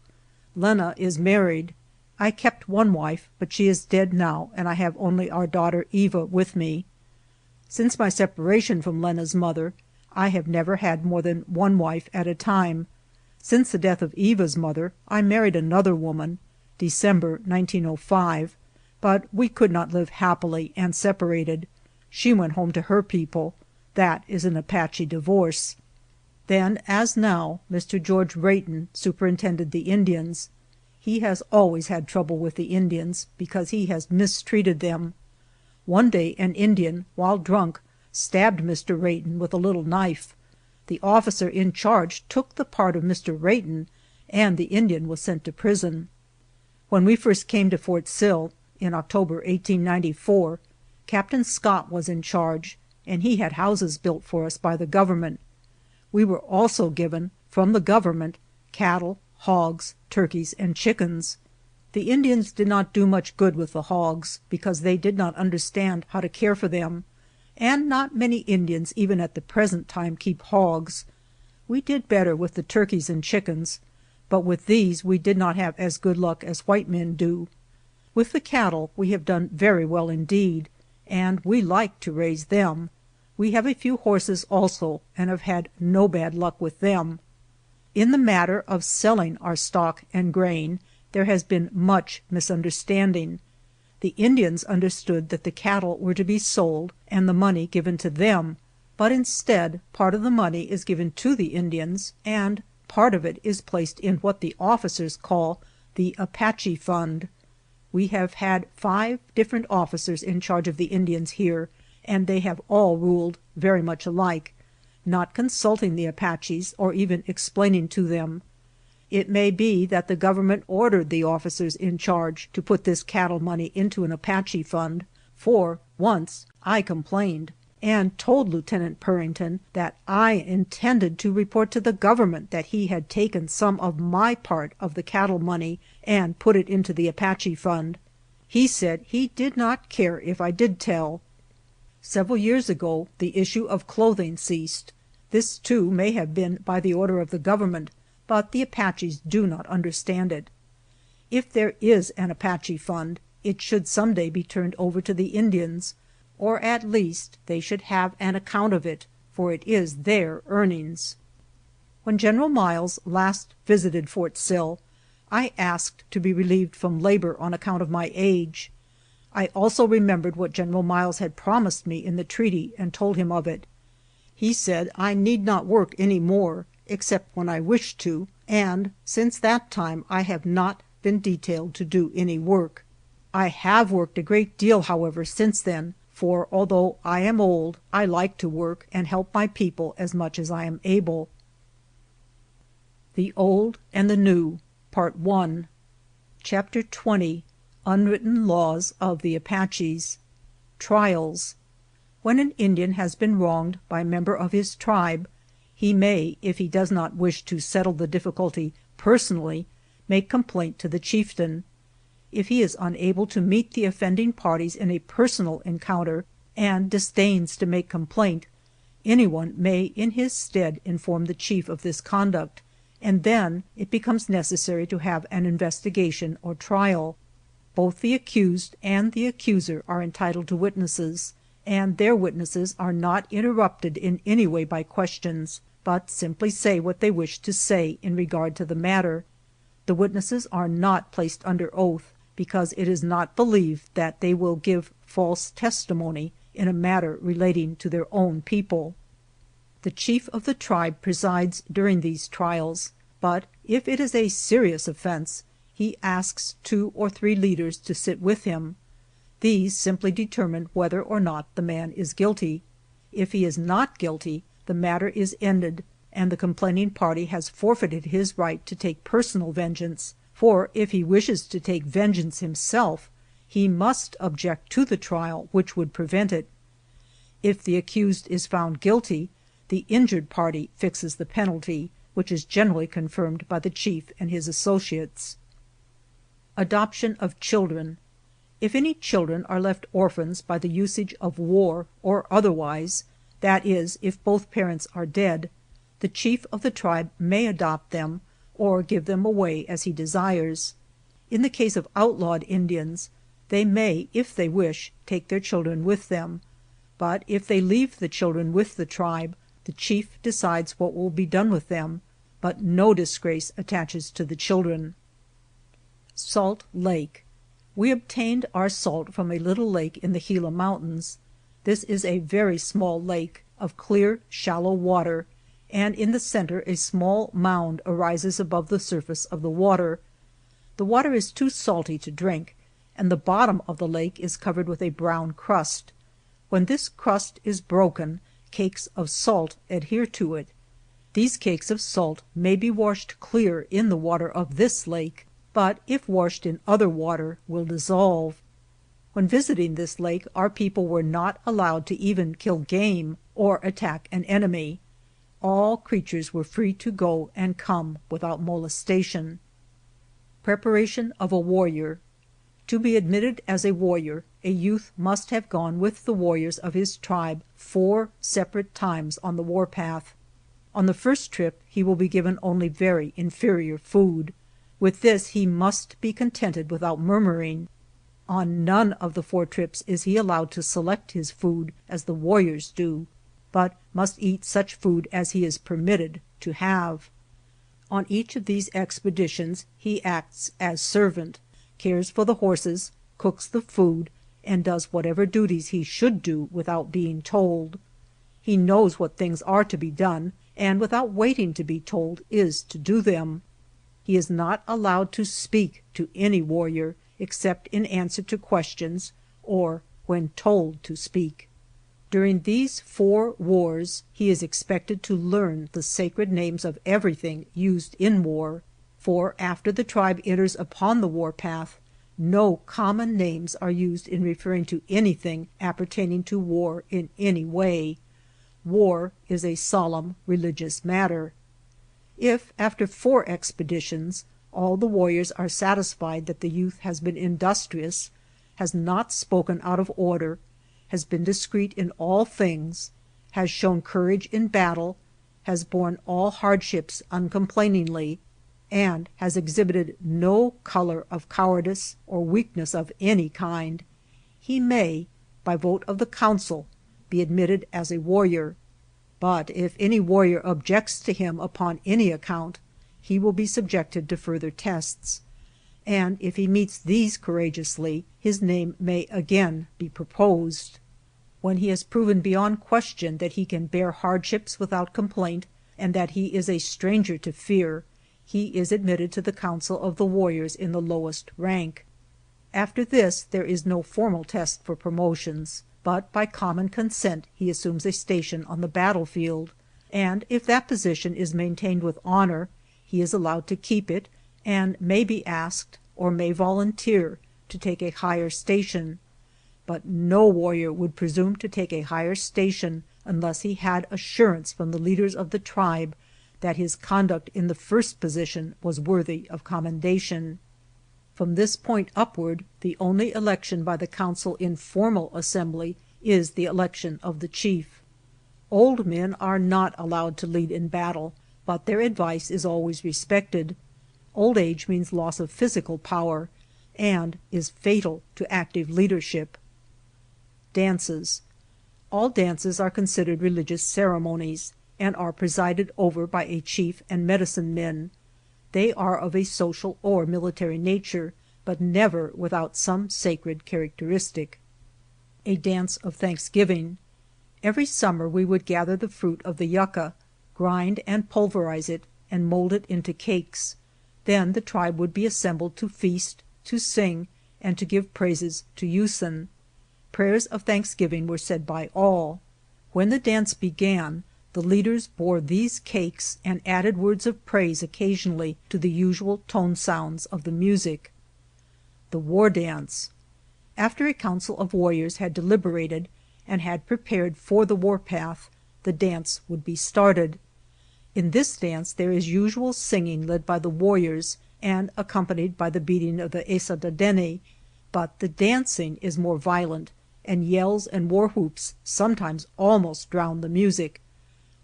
Speaker 1: Lena is married. I kept one wife, but she is dead now, and I have only our daughter Eva with me. Since my separation from Lena's mother, I have never had more than one wife at a time. Since the death of Eva's mother, I married another woman, December 1905, but we could not live happily and separated. She went home to her people. That is an Apache divorce. Then, as now, Mr. George Rayton superintended the Indians. He has always had trouble with the Indians because he has mistreated them. One day an Indian, while drunk, stabbed Mr. Rayton with a little knife. The officer in charge took the part of Mr. Rayton, and the Indian was sent to prison. When we first came to Fort Sill, in October 1894, Captain Scott was in charge, and he had houses built for us by the government. We were also given, from the government, cattle, hogs, turkeys, and chickens. The Indians did not do much good with the hogs, because they did not understand how to care for them, and not many Indians even at the present time keep hogs. We did better with the turkeys and chickens, but with these we did not have as good luck as white men do. With the cattle we have done very well indeed, and we like to raise them. We have a few horses also, and have had no bad luck with them. In the matter of selling our stock and grain, there has been much misunderstanding. The Indians understood that the cattle were to be sold and the money given to them, but instead part of the money is given to the Indians, and part of it is placed in what the officers call the Apache Fund. We have had 5 different officers in charge of the Indians here, and they have all ruled very much alike, not consulting the Apaches or even explaining to them. It may be that the government ordered the officers in charge to put this cattle money into an Apache fund, for once I complained and told Lieutenant Purrington that I intended to report to the government that he had taken some of my part of the cattle money and put it into the Apache fund. He said he did not care if I did tell. Several years ago the issue of clothing ceased. This too may have been by the order of the government, but the Apaches do not understand it. If there is an Apache fund, it should someday be turned over to the Indians, or at least they should have an account of it, for it is their earnings. When General Miles last visited Fort Sill, I asked to be relieved from labor on account of my age. I also remembered what General Miles had promised me in the treaty, and told him of it. He said I need not work any more, except when I wished to, and since that time I have not been detailed to do any work. I have worked a great deal, however, since then, for although I am old, I like to work and help my people as much as I am able. The Old and the New, Part 1. Chapter 20. Unwritten Laws of the Apaches. Trials. When an Indian has been wronged by a member of his tribe, he may, if he does not wish to settle the difficulty personally, make complaint to the chieftain. If he is unable to meet the offending parties in a personal encounter, and disdains to make complaint, anyone may in his stead inform the chief of this conduct, and then it becomes necessary to have an investigation or trial. Both the accused and the accuser are entitled to witnesses, and their witnesses are not interrupted in any way by questions, but simply say what they wish to say in regard to the matter. The witnesses are not placed under oath, because it is not believed that they will give false testimony in a matter relating to their own people. The chief of the tribe presides during these trials, but if it is a serious offense, he asks 2 or 3 leaders to sit with him. These simply determine whether or not the man is guilty. If he is not guilty, the matter is ended, and the complaining party has forfeited his right to take personal vengeance, for if he wishes to take vengeance himself, he must object to the trial which would prevent it. If the accused is found guilty, the injured party fixes the penalty, which is generally confirmed by the chief and his associates. Adoption of children. If any children are left orphans by the usage of war or otherwise, that is, if both parents are dead, the chief of the tribe may adopt them or give them away as he desires. In the case of outlawed Indians, they may, if they wish, take their children with them, but if they leave the children with the tribe, the chief decides what will be done with them, but no disgrace attaches to the children. Salt Lake. We obtained our salt from a little lake in the Gila Mountains. This is a very small lake of clear, shallow water, and in the center a small mound arises above the surface of the water. The water is too salty to drink, and the bottom of the lake is covered with a brown crust. When this crust is broken, cakes of salt adhere to it. These cakes of salt may be washed clear in the water of this lake, but if washed in other water will dissolve. When visiting this lake, our people were not allowed to even kill game or attack an enemy. All creatures were free to go and come without molestation. Preparation of a warrior. To be admitted as a warrior, a youth must have gone with the warriors of his tribe 4 separate times on the warpath. On the first trip he will be given only very inferior food. With this he must be contented without murmuring. On none of the 4 trips is he allowed to select his food as the warriors do, but must eat such food as he is permitted to have. On each of these expeditions he acts as servant, cares for the horses, cooks the food, and does whatever duties he should do without being told. He knows what things are to be done, and without waiting to be told is to do them. He is not allowed to speak to any warrior except in answer to questions or when told to speak. During these 4 wars he is expected to learn the sacred names of everything used in war, for after the tribe enters upon the warpath, no common names are used in referring to anything appertaining to war in any way. War is a solemn religious matter. If, after 4 expeditions, all the warriors are satisfied that the youth has been industrious, has not spoken out of order, has been discreet in all things, has shown courage in battle, has borne all hardships uncomplainingly, and has exhibited no color of cowardice or weakness of any kind, he may, by vote of the council, be admitted as a warrior. But if any warrior objects to him upon any account, he will be subjected to further tests. and if he meets these courageously, his name may again be proposed. When he has proven beyond question that he can bear hardships without complaint, and that he is a stranger to fear, he is admitted to the council of the warriors in the lowest rank. After this there is no formal test for promotions, but by common consent he assumes a station on the battlefield, and if that position is maintained with honor, he is allowed to keep it, and may be asked, or may volunteer, to take a higher station. But no warrior would presume to take a higher station unless he had assurance from the leaders of the tribe that his conduct in the first position was worthy of commendation. From this point upward, the only election by the council in formal assembly is the election of the chief. Old men are not allowed to lead in battle, but their advice is always respected. Old age means loss of physical power, and is fatal to active leadership. Dances. All dances are considered religious ceremonies, and are presided over by a chief and medicine men. They are of a social or military nature, but never without some sacred characteristic. A dance of Thanksgiving. Every summer we would gather the fruit of the yucca, grind and pulverize it, and mold it into cakes. Then the tribe would be assembled to feast, to sing, and to give praises to Usen. Prayers of thanksgiving were said by all. When the dance began, the leaders bore these cakes and added words of praise occasionally to the usual tone sounds of the music. The war dance. After a council of warriors had deliberated and had prepared for the warpath, the dance would be started. In this dance there is usual singing led by the warriors and accompanied by the beating of the esadadene, but the dancing is more violent, and yells and war whoops sometimes almost drown the music.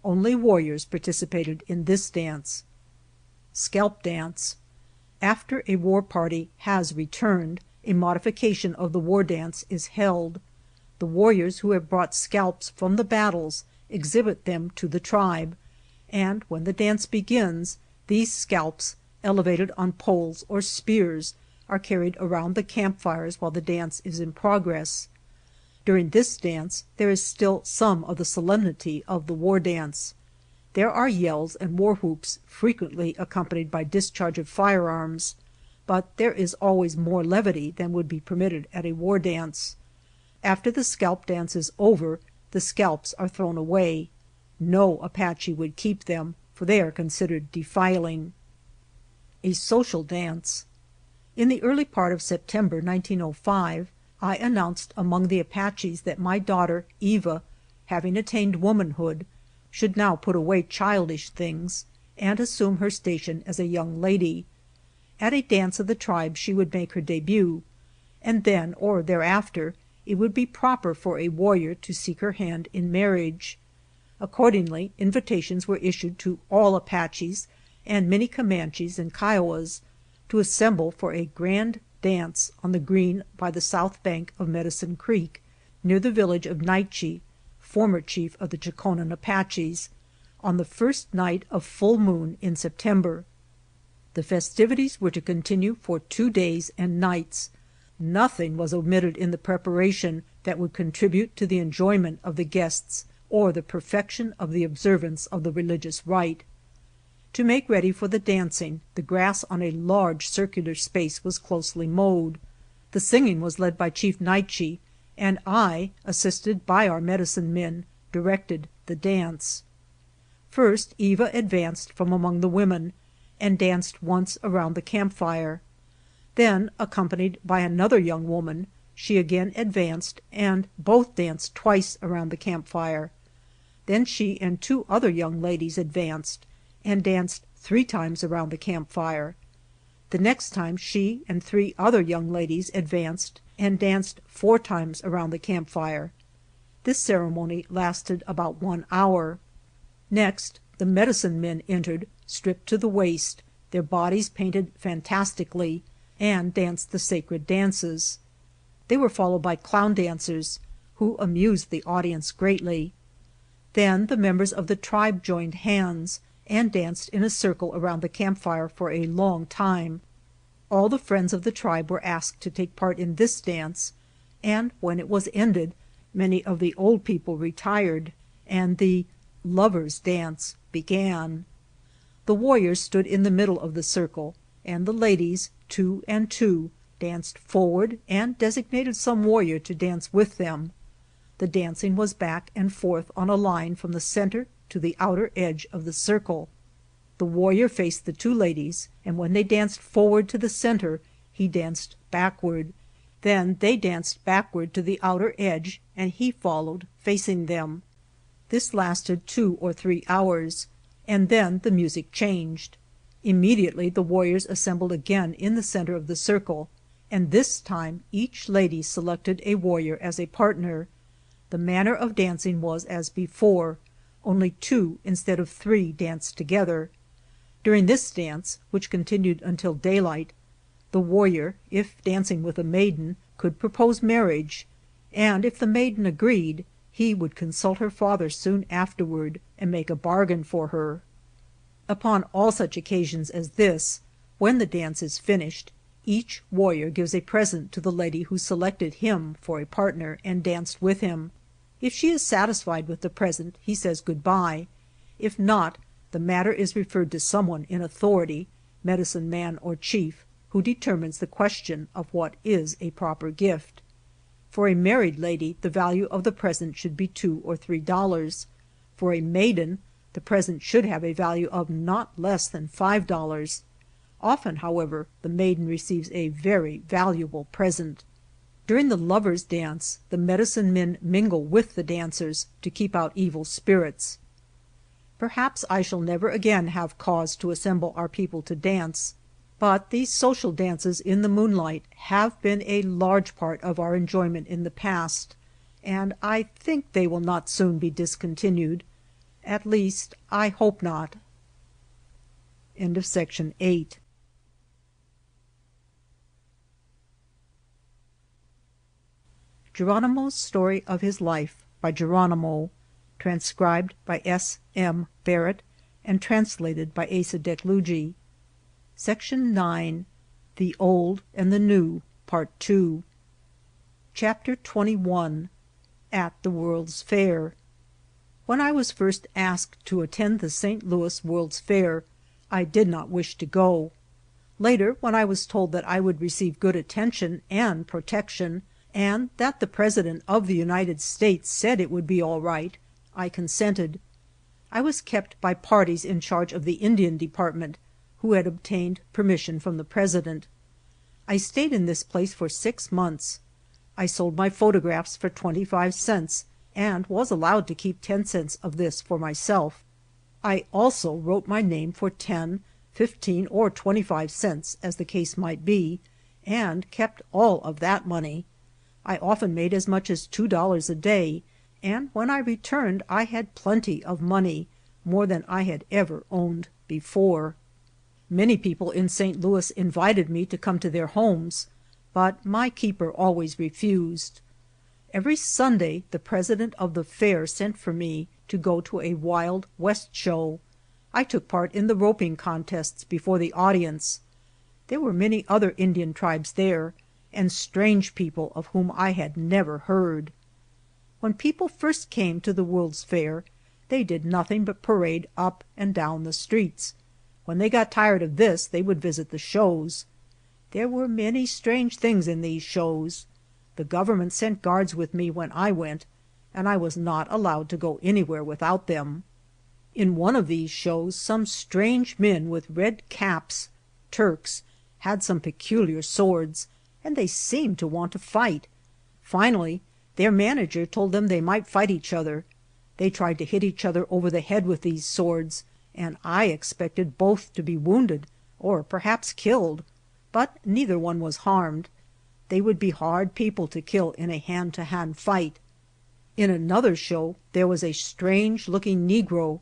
Speaker 1: Only warriors participated in this dance. Scalp dance. After a war party has returned, a modification of the war dance is held. The warriors who have brought scalps from the battles exhibit them to the tribe, and when the dance begins, these scalps, elevated on poles or spears, are carried around the campfires while the dance is in progress. During this dance there is still some of the solemnity of the war dance. There are yells and war whoops frequently accompanied by discharge of firearms, but there is always more levity than would be permitted at a war dance. After the scalp dance is over, the scalps are thrown away. No Apache would keep them, for they are considered defiling. A social dance. In the early part of September 1905, I announced among the Apaches that my daughter, Eva, having attained womanhood, should now put away childish things and assume her station as a young lady. At a dance of the tribe she would make her debut, and then or thereafter it would be proper for a warrior to seek her hand in marriage. Accordingly, invitations were issued to all Apaches and many Comanches and Kiowas to assemble for a grand dance on the green by the south bank of Medicine Creek, near the village of Naiche, former chief of the Chokonen Apaches, on the first night of full moon in September. The festivities were to continue for 2 days and nights. Nothing was omitted in the preparation that would contribute to the enjoyment of the guests or the perfection of the observance of the religious rite. To make ready for the dancing, the grass on a large circular space was closely mowed. The singing was led by Chief Naiche, and I, assisted by our medicine men, directed the dance. First Eva advanced from among the women and danced once around the campfire. Then, accompanied by another young woman, she again advanced and both danced twice around the campfire. Then she and 2 other young ladies advanced and danced 3 times around the campfire. The next time she and 3 other young ladies advanced and danced 4 times around the campfire. This ceremony lasted about 1 hour. Next the medicine men entered, stripped to the waist, their bodies painted fantastically, and danced the sacred dances. They were followed by clown dancers, who amused the audience greatly. Then the members of the tribe joined hands and danced in a circle around the campfire for a long time. All the friends of the tribe were asked to take part in this dance, and when it was ended, many of the old people retired, and the "lovers' dance" began. The warriors stood in the middle of the circle, and the ladies, two and two, danced forward and designated some warrior to dance with them. The dancing was back and forth on a line from the center to the outer edge of the circle. The warrior faced the two ladies, and when they danced forward to the center, he danced backward. Then they danced backward to the outer edge, and he followed, facing them. This lasted 2 or 3 hours, and then the music changed. Immediately the warriors assembled again in the center of the circle, and this time each lady selected a warrior as a partner. The manner of dancing was as before, only 2 instead of 3 danced together. During this dance, which continued until daylight, the warrior, if dancing with a maiden, could propose marriage, and if the maiden agreed, he would consult her father soon afterward and make a bargain for her. Upon all such occasions as this, when the dance is finished, each warrior gives a present to the lady who selected him for a partner and danced with him. If she is satisfied with the present, he says goodbye. If not, the matter is referred to someone in authority, medicine man or chief, who determines the question of what is a proper gift. For a married lady, the value of the present should be $2 or $3. For a maiden, the present should have a value of not less than $5. Often, however, the maiden receives a very valuable present. During the lovers' dance, the medicine men mingle with the dancers to keep out evil spirits. Perhaps I shall never again have cause to assemble our people to dance, but these social dances in the moonlight have been a large part of our enjoyment in the past, and I think they will not soon be discontinued. At least, I hope not. End of section 8. Geronimo's Story of His Life by Geronimo, transcribed by S. M. Barrett and translated by Asa Dekluji. Section 9. The Old and the New, Part 2. Chapter 21. At the World's Fair. When I was first asked to attend the St. Louis World's Fair, I did not wish to go. Later, when I was told that I would receive good attention and protection, and that the President of the United States said it would be all right, I consented. I was kept by parties in charge of the Indian Department, who had obtained permission from the President. I stayed in this place for 6 months. I sold my photographs for 25 cents and was allowed to keep 10 cents of this for myself. I also wrote my name for 10, 15, or 25 cents, as the case might be, and kept all of that money. I often made as much as $2 a day, and when I returned I had plenty of money, more than I had ever owned before. Many people in St. Louis invited me to come to their homes, but my keeper always refused. Every Sunday the president of the fair sent for me to go to a Wild West show. I took part in the roping contests before the audience. There were many other Indian tribes there, and strange people of whom I had never heard. When people first came to the World's Fair, they did nothing but parade up and down the streets. When they got tired of this, they would visit the shows. There were many strange things in these shows. The government sent guards with me when I went, and I was not allowed to go anywhere without them. In one of these shows some strange men with red caps, Turks, had some peculiar swords, and they seemed to want to fight. Finally, their manager told them they might fight each other. They tried to hit each other over the head with these swords, and I expected both to be wounded or perhaps killed, but neither one was harmed. They would be hard people to kill in a hand-to-hand fight. In another show there was a strange-looking Negro.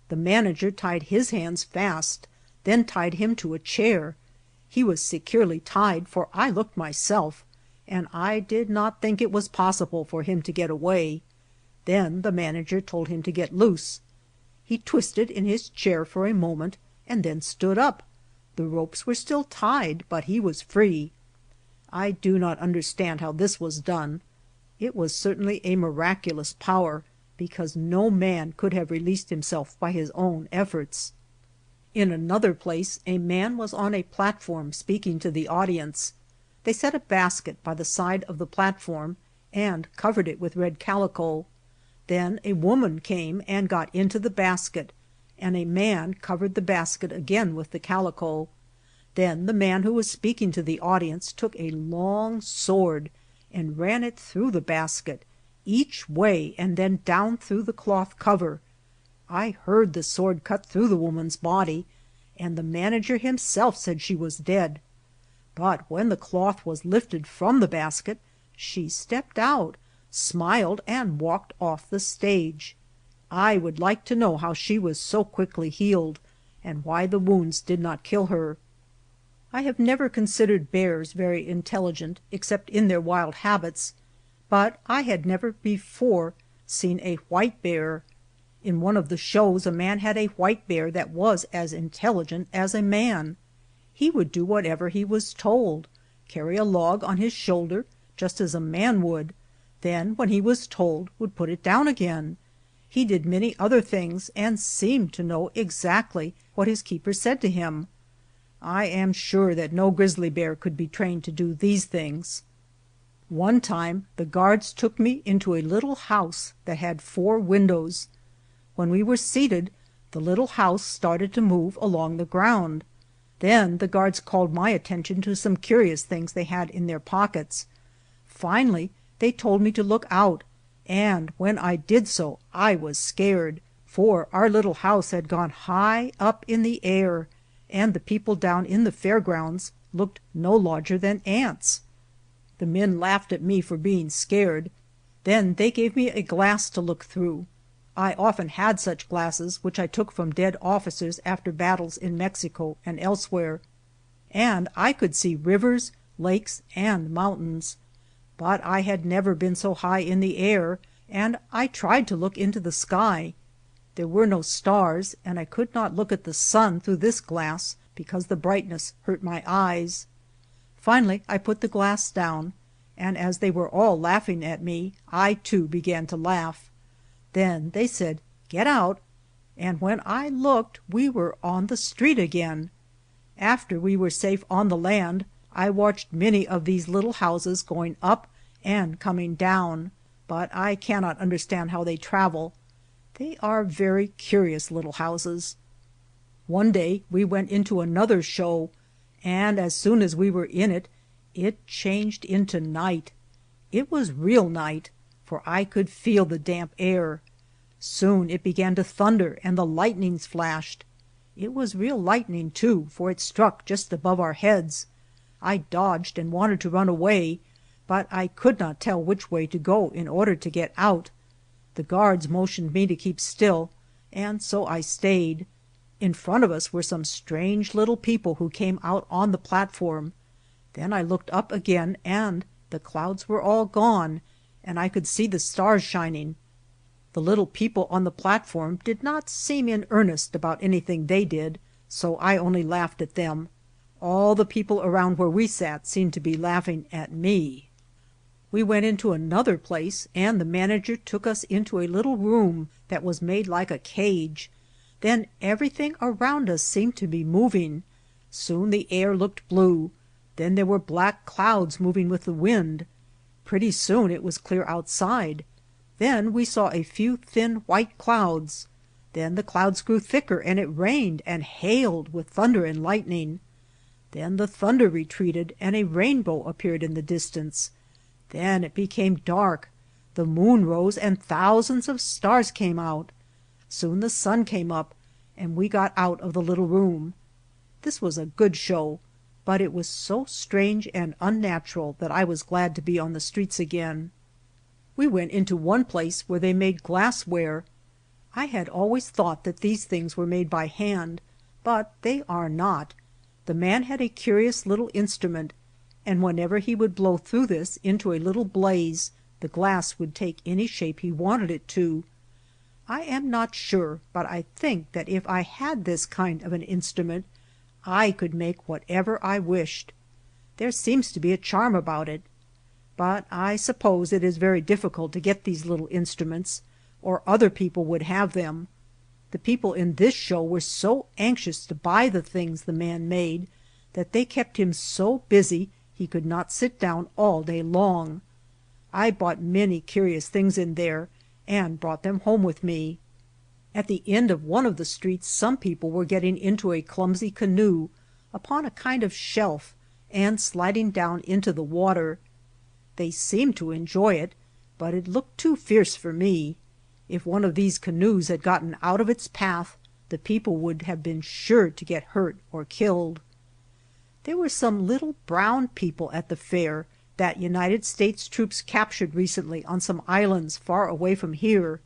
Speaker 1: The manager tied his hands fast, then tied him to a chair. He was securely tied, for I looked myself, and I did not think it was possible for him to get away. Then the manager told him to get loose. He twisted in his chair for a moment and then stood up. The ropes were still tied, but he was free. I do not understand how this was done. It was certainly a miraculous power, because no man could have released himself by his own efforts. In another place a man was on a platform speaking to the audience. They set a basket by the side of the platform and covered it with red calico. Then a woman came and got into the basket, and a man covered the basket again with the calico. Then the man who was speaking to the audience took a long sword and ran it through the basket, each way and then down through the cloth cover. I heard the sword cut through the woman's body, and the manager himself said she was dead. But when the cloth was lifted from the basket, she stepped out, smiled, and walked off the stage. I would like to know how she was so quickly healed, and why the wounds did not kill her. I have never considered bears very intelligent except in their wild habits, but I had never before seen a white bear. In one of the shows a man had a white bear that was as intelligent as a man. He would do whatever he was told, carry a log on his shoulder just as a man would, then when he was told would put it down again. He did many other things and seemed to know exactly what his keeper said to him. I am sure that no grizzly bear could be trained to do these things. One time the guards took me into a little house that had 4 windows. When we were seated, the little house started to move along the ground. Then the guards called my attention to some curious things they had in their pockets. Finally they told me to look out, and when I did so I was scared, for our little house had gone high up in the air, and the people down in the fairgrounds looked no larger than ants. The men laughed at me for being scared. Then they gave me a glass to look through. I often had such glasses, which I took from dead officers after battles in Mexico and elsewhere, and I could see rivers, lakes, and mountains. But I had never been so high in the air, and I tried to look into the sky. There were no stars, and I could not look at the sun through this glass because the brightness hurt my eyes. Finally I put the glass down, and as they were all laughing at me, I too began to laugh. Then they said, "Get out," and when I looked we were on the street again. After we were safe on the land, I watched many of these little houses going up and coming down, but I cannot understand how they travel. They are very curious little houses. One day we went into another show, and as soon as we were in it, it changed into night. It was real night, for I could feel the damp air. Soon it began to thunder and the lightnings flashed. It was real lightning too, for it struck just above our heads. I dodged and wanted to run away, but I could not tell which way to go in order to get out. The guards motioned me to keep still, and so I stayed. In front of us were some strange little people who came out on the platform. Then I looked up again, and the clouds were all gone, and I could see the stars shining. The little people on the platform did not seem in earnest about anything they did, so I only laughed at them. All the people around where we sat seemed to be laughing at me. We went into another place, and the manager took us into a little room that was made like a cage. Then everything around us seemed to be moving. Soon the air looked blue. Then there were black clouds moving with the wind. Pretty soon it was clear outside. Then we saw a few thin white clouds. Then the clouds grew thicker, and it rained and hailed with thunder and lightning. Then the thunder retreated, and a rainbow appeared in the distance. Then it became dark. The moon rose, and thousands of stars came out. Soon the sun came up, and we got out of the little room. This was a good show, but it was so strange and unnatural that I was glad to be on the streets again. We went into one place where they made glassware. I had always thought that these things were made by hand, but they are not. The man had a curious little instrument, and whenever he would blow through this into a little blaze, the glass would take any shape he wanted it to. I am not sure, but I think that if I had this kind of an instrument, I could make whatever I wished. There seems to be a charm about it. But I suppose it is very difficult to get these little instruments, or other people would have them. The people in this show were so anxious to buy the things the man made that they kept him so busy he could not sit down all day long. I bought many curious things in there and brought them home with me. At the end of one of the streets some people were getting into a clumsy canoe upon a kind of shelf and sliding down into the water. They seemed to enjoy it, but it looked too fierce for me. If one of these canoes had gotten out of its path, the people would have been sure to get hurt or killed. There were some little brown people at the fair that United States troops captured recently on some islands far away from here.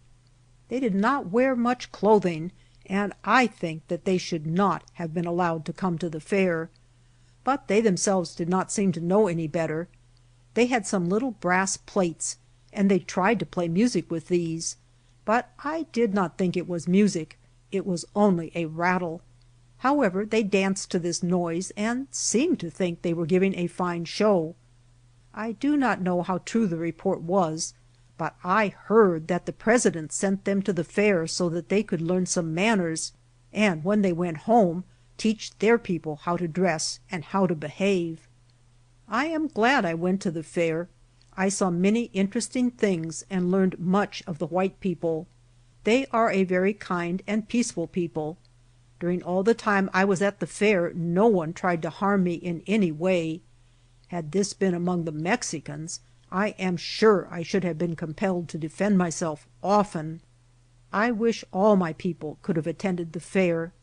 Speaker 1: They did not wear much clothing, and I think that they should not have been allowed to come to the fair. But they themselves did not seem to know any better. They had some little brass plates, and they tried to play music with these, but I did not think it was music. It was only a rattle. However, they danced to this noise and seemed to think they were giving a fine show. I do not know how true the report was, but I heard that the President sent them to the fair so that they could learn some manners, and when they went home, teach their people how to dress and how to behave. I am glad I went to the fair. I saw many interesting things and learned much of the white people. They are a very kind and peaceful people. During all the time I was at the fair no one tried to harm me in any way. Had this been among the Mexicans, I am sure I should have been compelled to defend myself often. I wish all my people could have attended the fair.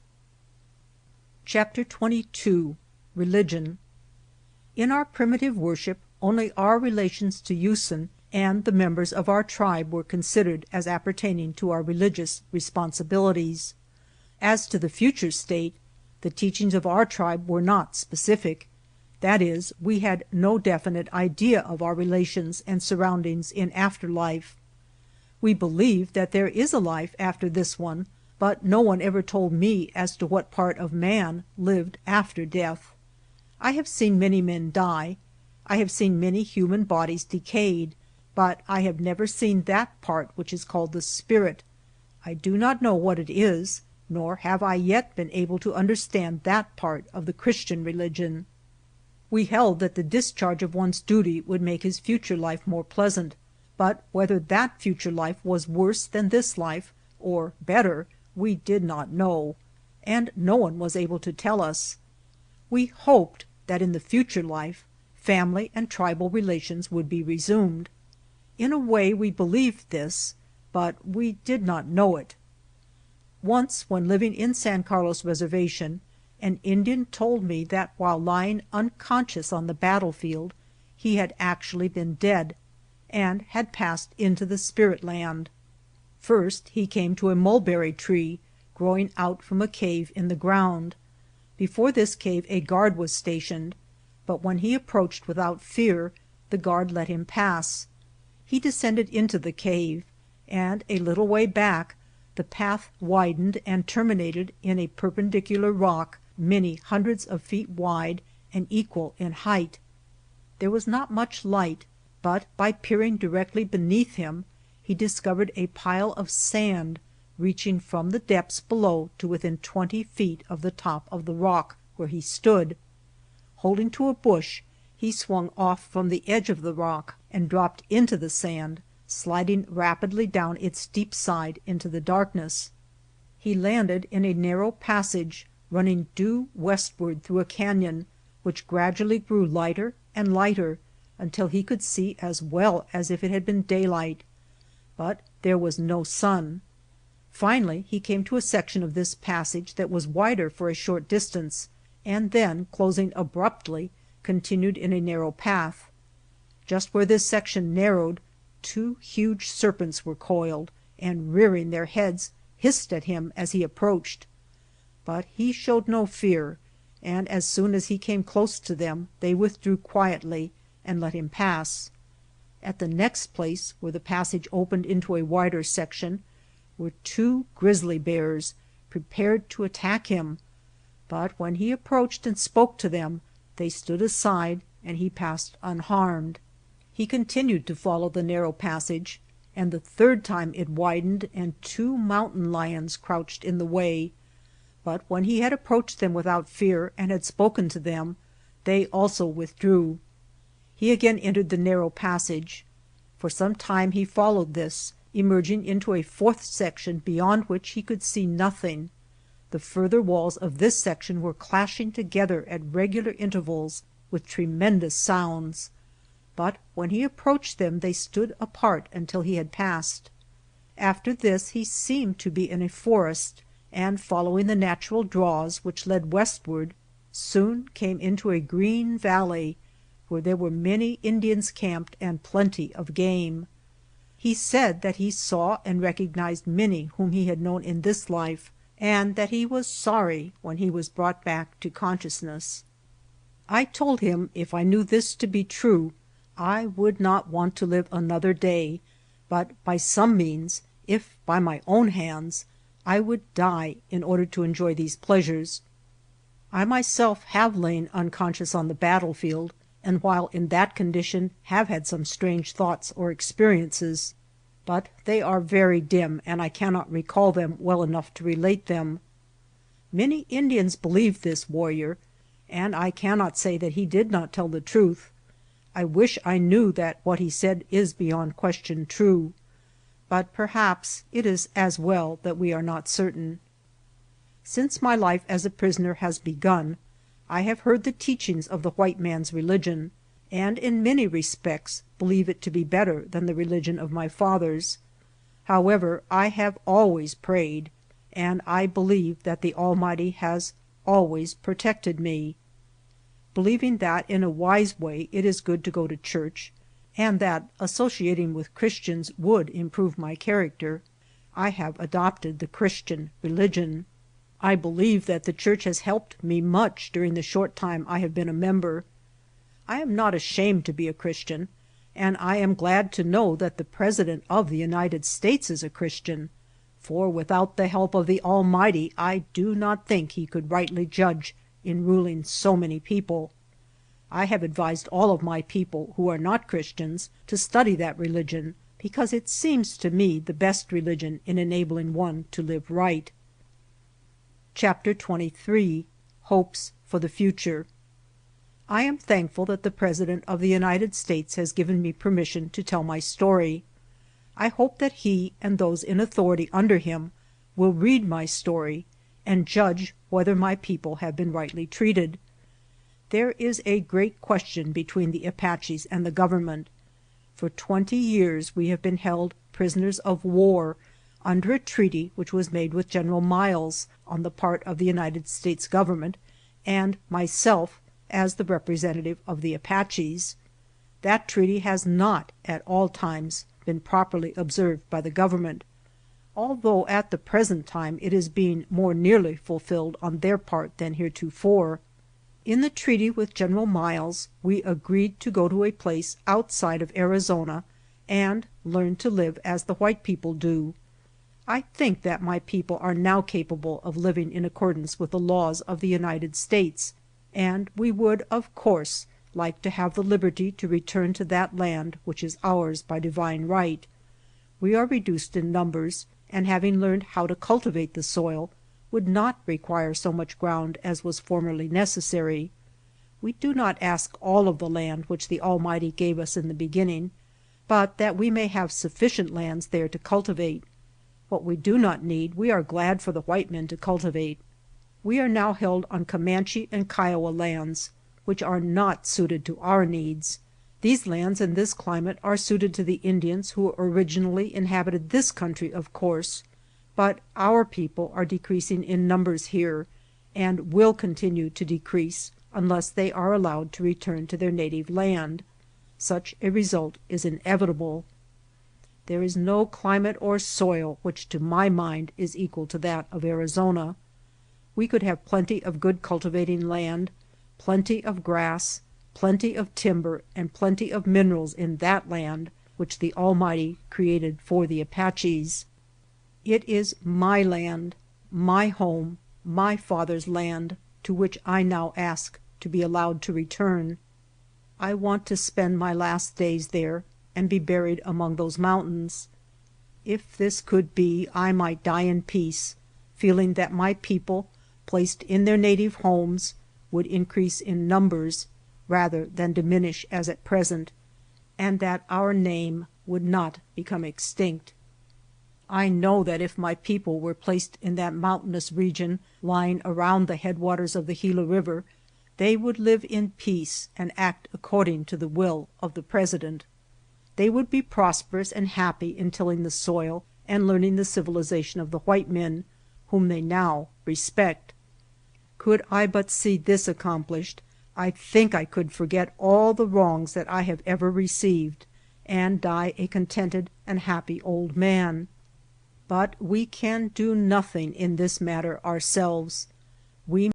Speaker 1: Chapter 22. Religion. In our primitive worship, only our relations to Usen and the members of our tribe were considered as appertaining to our religious responsibilities. As to the future state, the teachings of our tribe were not specific. That is, we had no definite idea of our relations and surroundings in after life. We believe that there is a life after this one, but no one ever told me as to what part of man lived after death. I have seen many men die. I have seen many human bodies decayed, but I have never seen that part which is called the spirit. I do not know what it is, nor have I yet been able to understand that part of the Christian religion. We held that the discharge of one's duty would make his future life more pleasant, but whether that future life was worse than this life, or better, we did not know, and no one was able to tell us. We hoped that in the future life, family and tribal relations would be resumed. In a way we believed this, but we did not know it. Once, when living in San Carlos Reservation, an Indian told me that while lying unconscious on the battlefield, he had actually been dead, and had passed into the spirit land. First he came to a mulberry tree growing out from a cave in the ground. Before this cave a guard was stationed, but when he approached without fear, the guard let him pass. He descended into the cave, and a little way back the path widened and terminated in a perpendicular rock many hundreds of feet wide and equal in height. There was not much light, but by peering directly beneath him he discovered a pile of sand reaching from the depths below to within 20 feet of the top of the rock where he stood. Holding to a bush, he swung off from the edge of the rock and dropped into the sand, sliding rapidly down its steep side into the darkness. He landed in a narrow passage running due westward through a canyon, which gradually grew lighter and lighter until he could see as well as if it had been daylight. But there was no sun. Finally he came to a section of this passage that was wider for a short distance, and then, closing abruptly, continued in a narrow path. Just where this section narrowed, 2 huge serpents were coiled, and rearing their heads, hissed at him as he approached. But he showed no fear, and as soon as he came close to them they withdrew quietly and let him pass. At the next place, where the passage opened into a wider section, were 2 grizzly bears prepared to attack him, but when he approached and spoke to them, they stood aside and he passed unharmed. He continued to follow the narrow passage, and the third time it widened and 2 mountain lions crouched in the way, but when he had approached them without fear and had spoken to them, they also withdrew. He again entered the narrow passage. For some time he followed this, emerging into a 4th section beyond which he could see nothing. The further walls of this section were clashing together at regular intervals with tremendous sounds, but when he approached them they stood apart until he had passed. After this he seemed to be in a forest, and following the natural draws which led westward, soon came into a green valley where there were many Indians camped and plenty of game. He said that he saw and recognized many whom he had known in this life, and that he was sorry when he was brought back to consciousness. I told him if I knew this to be true, I would not want to live another day, but by some means, if by my own hands, I would die in order to enjoy these pleasures. I myself have lain unconscious on the battlefield, and while in that condition have had some strange thoughts or experiences, but they are very dim and I cannot recall them well enough to relate them. Many Indians believe this warrior, and I cannot say that he did not tell the truth. I wish I knew that what he said is beyond question true, but perhaps it is as well that we are not certain. Since my life as a prisoner has begun, I have heard the teachings of the white man's religion, and in many respects believe it to be better than the religion of my fathers. However, I have always prayed, and I believe that the Almighty has always protected me. Believing that in a wise way it is good to go to church, and that associating with Christians would improve my character, I have adopted the Christian religion. I believe that the church has helped me much during the short time I have been a member. I am not ashamed to be a Christian, and I am glad to know that the President of the United States is a Christian, for without the help of the Almighty I do not think he could rightly judge in ruling so many people. I have advised all of my people who are not Christians to study that religion, because it seems to me the best religion in enabling one to live right. Chapter 23. Hopes for the Future. I am thankful that the President of the United States has given me permission to tell my story. I hope that he and those in authority under him will read my story and judge whether my people have been rightly treated. There is a great question between the Apaches and the government. For 20 years we have been held prisoners of war under a treaty which was made with General Miles on the part of the United States government and myself as the representative of the Apaches. That treaty has not at all times been properly observed by the government, although at the present time it is being more nearly fulfilled on their part than heretofore. In the treaty with General Miles we agreed to go to a place outside of Arizona and learn to live as the white people do. I think that my people are now capable of living in accordance with the laws of the United States, and we would, of course, like to have the liberty to return to that land which is ours by divine right. We are reduced in numbers, and having learned how to cultivate the soil, would not require so much ground as was formerly necessary. We do not ask all of the land which the Almighty gave us in the beginning, but that we may have sufficient lands there to cultivate. What we do not need we are glad for the white men to cultivate. We are now held on Comanche and Kiowa lands, which are not suited to our needs. These lands and this climate are suited to the Indians who originally inhabited this country, of course, but our people are decreasing in numbers here, and will continue to decrease unless they are allowed to return to their native land. Such a result is inevitable. There is no climate or soil which to my mind is equal to that of Arizona. We could have plenty of good cultivating land, plenty of grass, plenty of timber, and plenty of minerals in that land which the Almighty created for the Apaches. It is my land, my home, my father's land. to which I now ask to be allowed to return. I want to spend my last days there and be buried among those mountains. If this could be, I might die in peace, feeling that my people, placed in their native homes, would increase in numbers rather than diminish as at present, and that our name would not become extinct. I know that if my people were placed in that mountainous region lying around the headwaters of the Gila River, they would live in peace and act according to the will of the President. They would be prosperous and happy in tilling the soil and learning the civilization of the white men, whom they now respect. Could I but see this accomplished, I think I could forget all the wrongs that I have ever received, and die a contented and happy old man. But we can do nothing in this matter ourselves. We